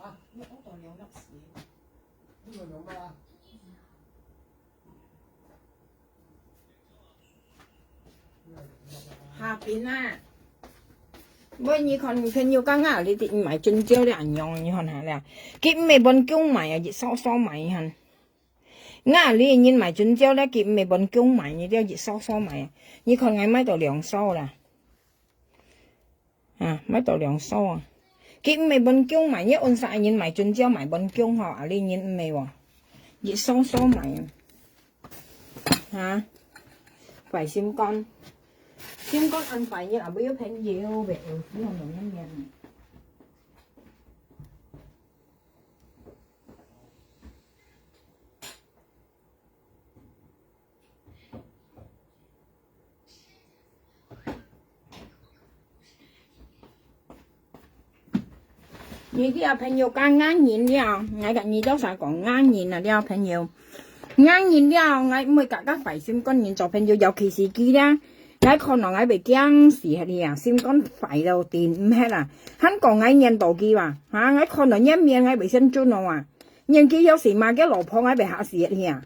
啊，你屙到兩粒屎。呢個兩乜啊？下邊啊，喂，你看朋友講啊，你哋買珍珠啲人用，你看下咧，佢未半姜買啊，熱燒燒買看。啊，你nhìn買珍珠咧，佢未半姜買，你都要熱燒燒買啊，你看我買到2燒啦，啊，買到2燒啊，佢未半姜買，一按晒nhìn買珍珠買半姜嗬，啊，你nhìn未喎，熱燒燒買啊，phải xiêm con ăn phải như là biết phải nhiều về chứ không được nhanh nhanh như cái朋友剛啱nhìn đi à, ngay cả như cháu sao còn ngang nhìn là đeo 朋友ngang nhìn đi à, ngay mới cả các phải xiêm con nhìn cho 朋友尤其是佢啦。ngay con nó ngay bị giang xì hết đi à, sim con phải đầu tiền hết à, hắn còn ngay nhận đầu kia à, hả ngay con nó nhém miệng ngay bị sinh chun rồi à, nhưng kia có gì mà cái lỗ phong ngay bị hạ xì hết đi à,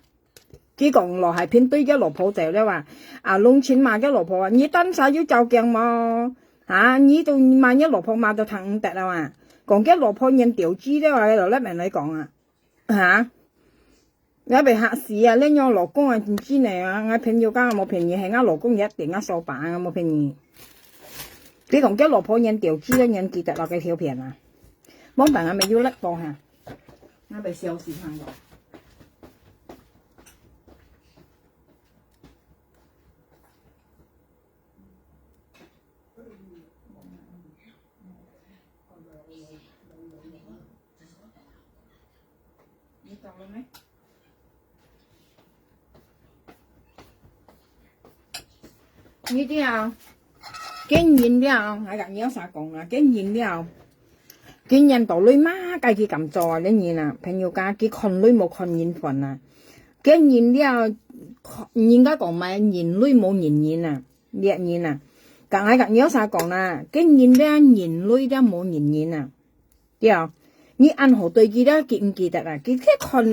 kia còn lỗ hai phiến堆cái lỗ phong đều đấy à, à lông chín mà cái lỗ phong à, nhí tân sao yếu trâu kèng mà, hả nhí tôi mà nhí lỗ phong mà tôi thằng tẹt đâu à, còn cái lỗ phong nhận tiểu chi đấy à, cái lỗ lép này lại còn à, hả ngay bị hạ sĩ à, lên nhau老公啊，唔知你啊，我朋友家冇便宜，係我老公一定掃把啊，冇便宜。你同啲老婆人調資咧，人記得落嘅條片啊，冇辦法咪要甩播下，我被笑死行咗。你到了沒？呢啲啊，經驗了，我講有啥講啊？經驗了，經驗到你媽計佢咁做啊？你nhìn啊，朋友家佢看女冇看緣分啊，經驗了，人家講咪nhìn女冇nhìn啊，略nhìn啊，講我講有啥講啊？經驗了nhìn女了冇nhìn啊，對啊，你按好對佢了記唔記得啊？佢看，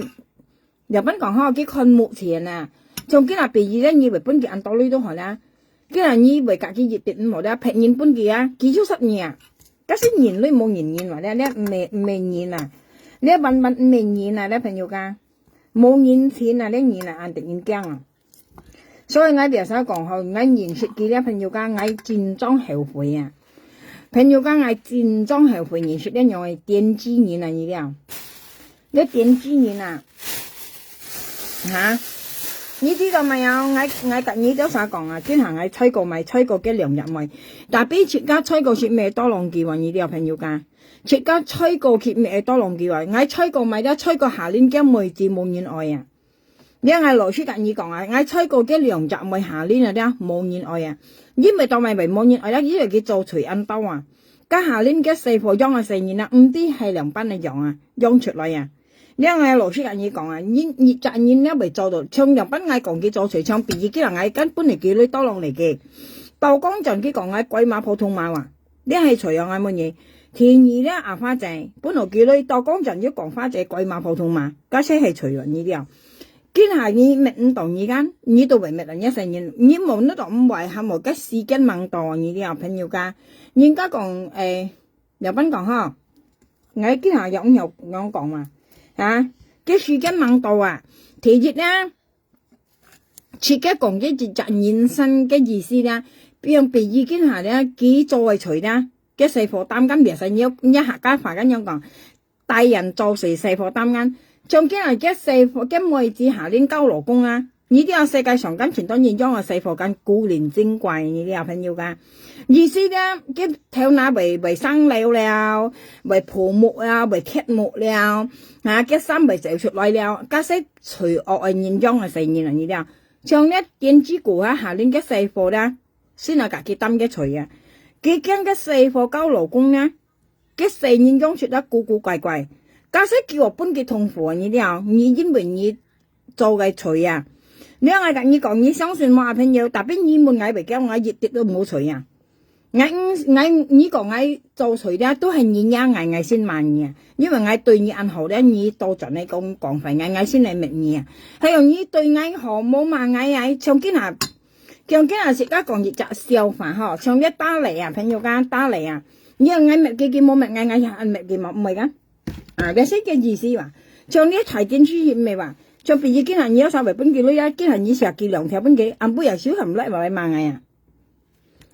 日本講呵，佢看目前啊，從佢那邊兒咧，以為本佢按到女都好啦。cái là như vậy cả cái dịp biển một đã phải nhìn bên kia ký chú rất nhiều các cái nhìn lấy một nhìn mà đây mình nhìn à nếu bạn mình nhìn là đây phải nhiều ca một nhìn thì là đây nhìn là anh tự nhìn keng à所以我哋想講後我nhìn出嘅咧朋友家我戰爭後悔啊朋友家我戰爭後悔nhìn出咧用係電子nhìn啊呢啲你電子nhìn啊嚇你知道未有？我隔你都啥講啊？經常我吹過咪吹過嘅2日咪，但係出家吹過去咩多浪機會？你啲朋友家出家吹過去咩多浪機會？我吹過咪都吹過下年嘅妹子冇人愛啊！你我老師隔你講啊，我吹過嘅2日咪下年啊啲冇人愛啊！因為當咪冇人愛啦，因為佢做隨恩刀啊！家下年嘅4貨用啊4年啦，唔啲係2班嚟用啊，用出來啊！你我老師跟你講啊，你責任咧未做到，從日本我講佢做隨唱，別嘅人我根本係幾女多浪嚟嘅。到講陣佢講我鬼馬普通話話，你係隨樣我乜嘢？天意咧牙花仔，本來幾女到講陣要講花仔鬼馬普通話，家些係隨樣呢啲啊。今下你咪唔同而家，你都為乜人一成年，你冇呢度唔為係冇嘅時間猛到呢啲啊朋友家，人家講日本講呵，我今下有講嘛。啊，cái時間忙到啊，其實咧，設計講嘅就人生嘅意思咧，讓別意見下咧，幾作為除咧，嘅細貨擔緊別成要一下家發緊樣講，大人做事細貨擔緊，仲經係嘅細貨嘅妹子下年交勞工啊，呢啲啊世界上緊全當然將個細貨緊古靈精怪呢啲啊朋友噶。意思咧，嘅跳那為生料了，為鋪木啊，為鐵木了，啊，嘅衫為走出來了，加些隨惡嘅現象係成年人啲啊，像咧電子股啊，下年嘅細貨咧，先係自己擔嘅除啊，佢驚嘅細貨交勞工咧，嘅成年中出得古古怪怪，加些叫我搬嘅痛苦啊呢啲啊，你因為你做嘅除啊，你我同你講，你相信我朋友，特別你們嗌為叫我一啲都冇除啊。你講我做除咧都係你呀我先問嘅，因為我對你好咧，你到盡你講費我先嚟明你啊。係用你對我好冇嘛我從今日食家講熱雜笑飯嗬，從一打嚟啊，朋友間打嚟啊，你我咪幾冇咪我咪幾冇唔係噶，啊你識嘅意思話，從呢財電主業咪話，從畢業今日你有稍微本幾女啊，今日你成日幾兩條本幾，按不有少含叻話你問我啊。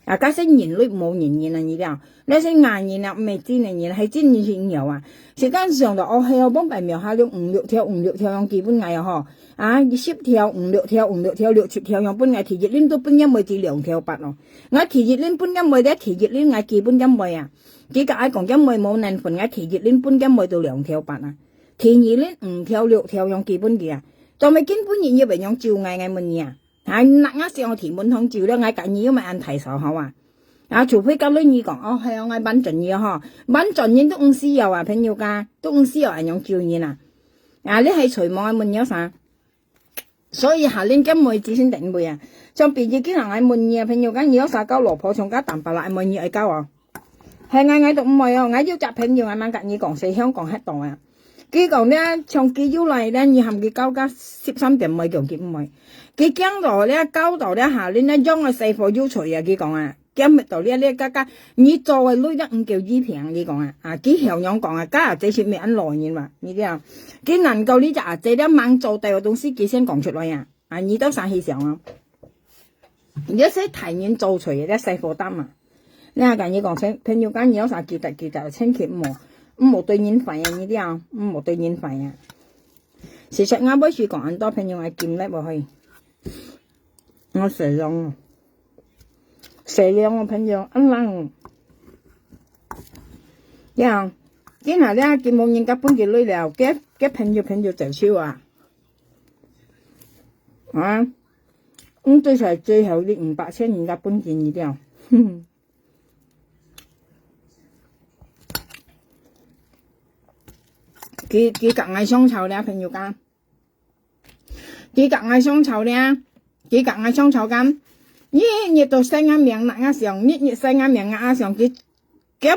啊！家些年率冇年啊，你啲那些硬年啊，唔係真年係真年先有啊。時間上就我係我幫白描下咗五六條用基本藝啊，嗬啊，10條5、6條60條用本藝提熱鏈都本音位至2條8咯。我提熱鏈本音位咧，提熱鏈我基本音位啊，幾個愛講音位冇能分，我提熱鏈本音位到2條8啊，提熱鏈5條6條用基本嘅啊，就咪基本嘢要為用照藝乜嘢啊？係嗱，我上填滿堂照咧，我緊要咪按提手好啊！啊，除非教女講，哦係啊，我揾盡嘢嗬，揾盡嘢都唔需要啊，朋友家都唔需要人用照嘢啦。啊，你係隨望問有啥？所以下年今妹子先定妹啊，像別嘅經常嗌問嘢，朋友家有啥交羅婆從家淡白啦，問嘢嚟交啊。係嗌到唔係啊，嗌要集朋友嗌問緊嘢講四香港喺度啊。佢講咧，從佢要嚟咧，你含佢交加13點咪講佢唔係。佢講到咧，交到咧下年咧，將個細貨要除啊！佢講啊，今日到呢家家，你作為女得5叫2平，佢講啊，佢向樣講啊，家下這些咩人來嘅嘛？呢啲啊，佢能夠呢隻啊，這啲猛做第二東西，佢先講出來啊！啊，你都生氣上啊！而家先提驗做除嘅啲細貨單啊！你下近你講聲，朋友間有啥記得，千祈唔好對人煩啊！呢啲啊，唔好對人煩啊！事實我每次講很多朋友係見叻喎去。我善良我朋友冷呀，今日咧見冇人家搬嘅女了，嘅朋友就笑啊，對晒最後啲500千人家搬件而掉，佢隔嗌雙臭咧朋友間，佢隔嗌雙臭咧。佢隔嗌雙臭間，日到西眼命那上，日西眼命那上，佢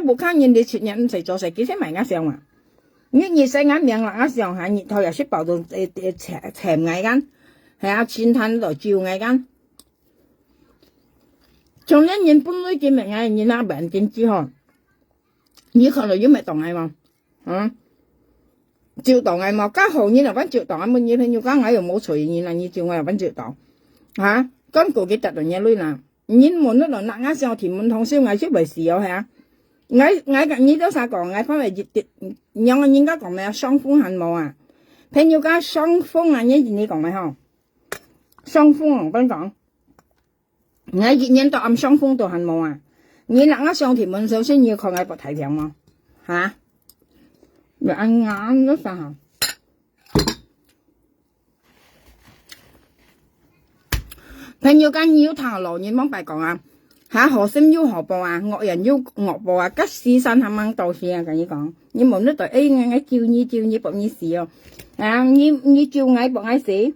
不看人哋全日唔使做事，佢先埋那上啊！日西眼命那上下日頭又識爆到斜嗌間，係啊，前灘度照嗌間，從一年半女見明嗌，人那病點之後，你可能要咪當嗌嘛，照當嗌嘛，加號你又揾照當，乜嘢朋友加嗌又冇隨意啦，你照我又揾照當。咁個嘅特倫嘢女啦，你門都輪嗱啱上填滿堂燒藝出為事有係啊，嗌你都啥講嗌翻嚟熱啲，讓人家講咩啊？雙風恨冇啊，朋友家雙風啊，你講咩嗬？雙風我跟講，嗌熱人都暗雙風都恨冇啊，你嗱啱上填滿首先要靠嗌膊提條嘛，嚇，你按眼都啥嚇？朋友間要頭路，你幫白講啊！好心要好報啊，惡人要惡報啊！吉屎山肯掹到事啊！跟你講，你冇得對，我照你搏你死哦！你照我搏我死，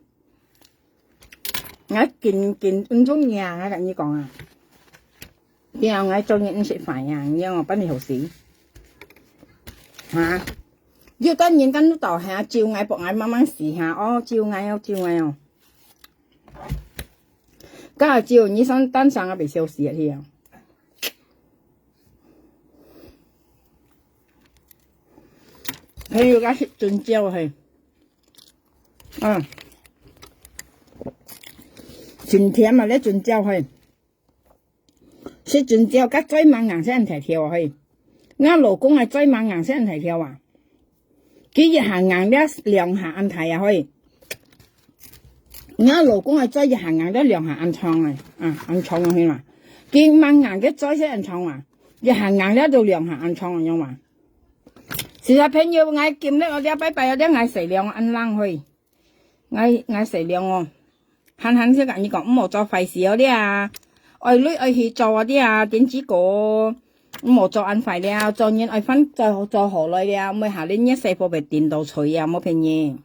我見唔中意啊！我跟你講啊，然後我中意唔食飯啊，然後我幫你好死要當然跟到下照我搏我慢慢試下哦，照我。家下照你上單上啊，被笑死啊！添，佢要家食盡椒係，全甜啊！你盡椒係，食盡椒加追猛硬先人提跳係，我老公係追猛硬先人提跳啊！幾日行硬咧兩下按提啊可以。我老公係追住行硬得兩下按創啊，按創去嘛，見猛硬嘅追些按創啊，日行硬咧到兩下按創樣嘛。時日朋友嗌見咧我哋拜拜有啲嗌食量按冷去，嗌食量哦，慳先跟你講唔好做費事嗰啲啊，愛女愛去做嗰啲啊，點知個唔好做按費了，做完愛分做何來了，咪下年一細貨被電到除啊，冇便宜。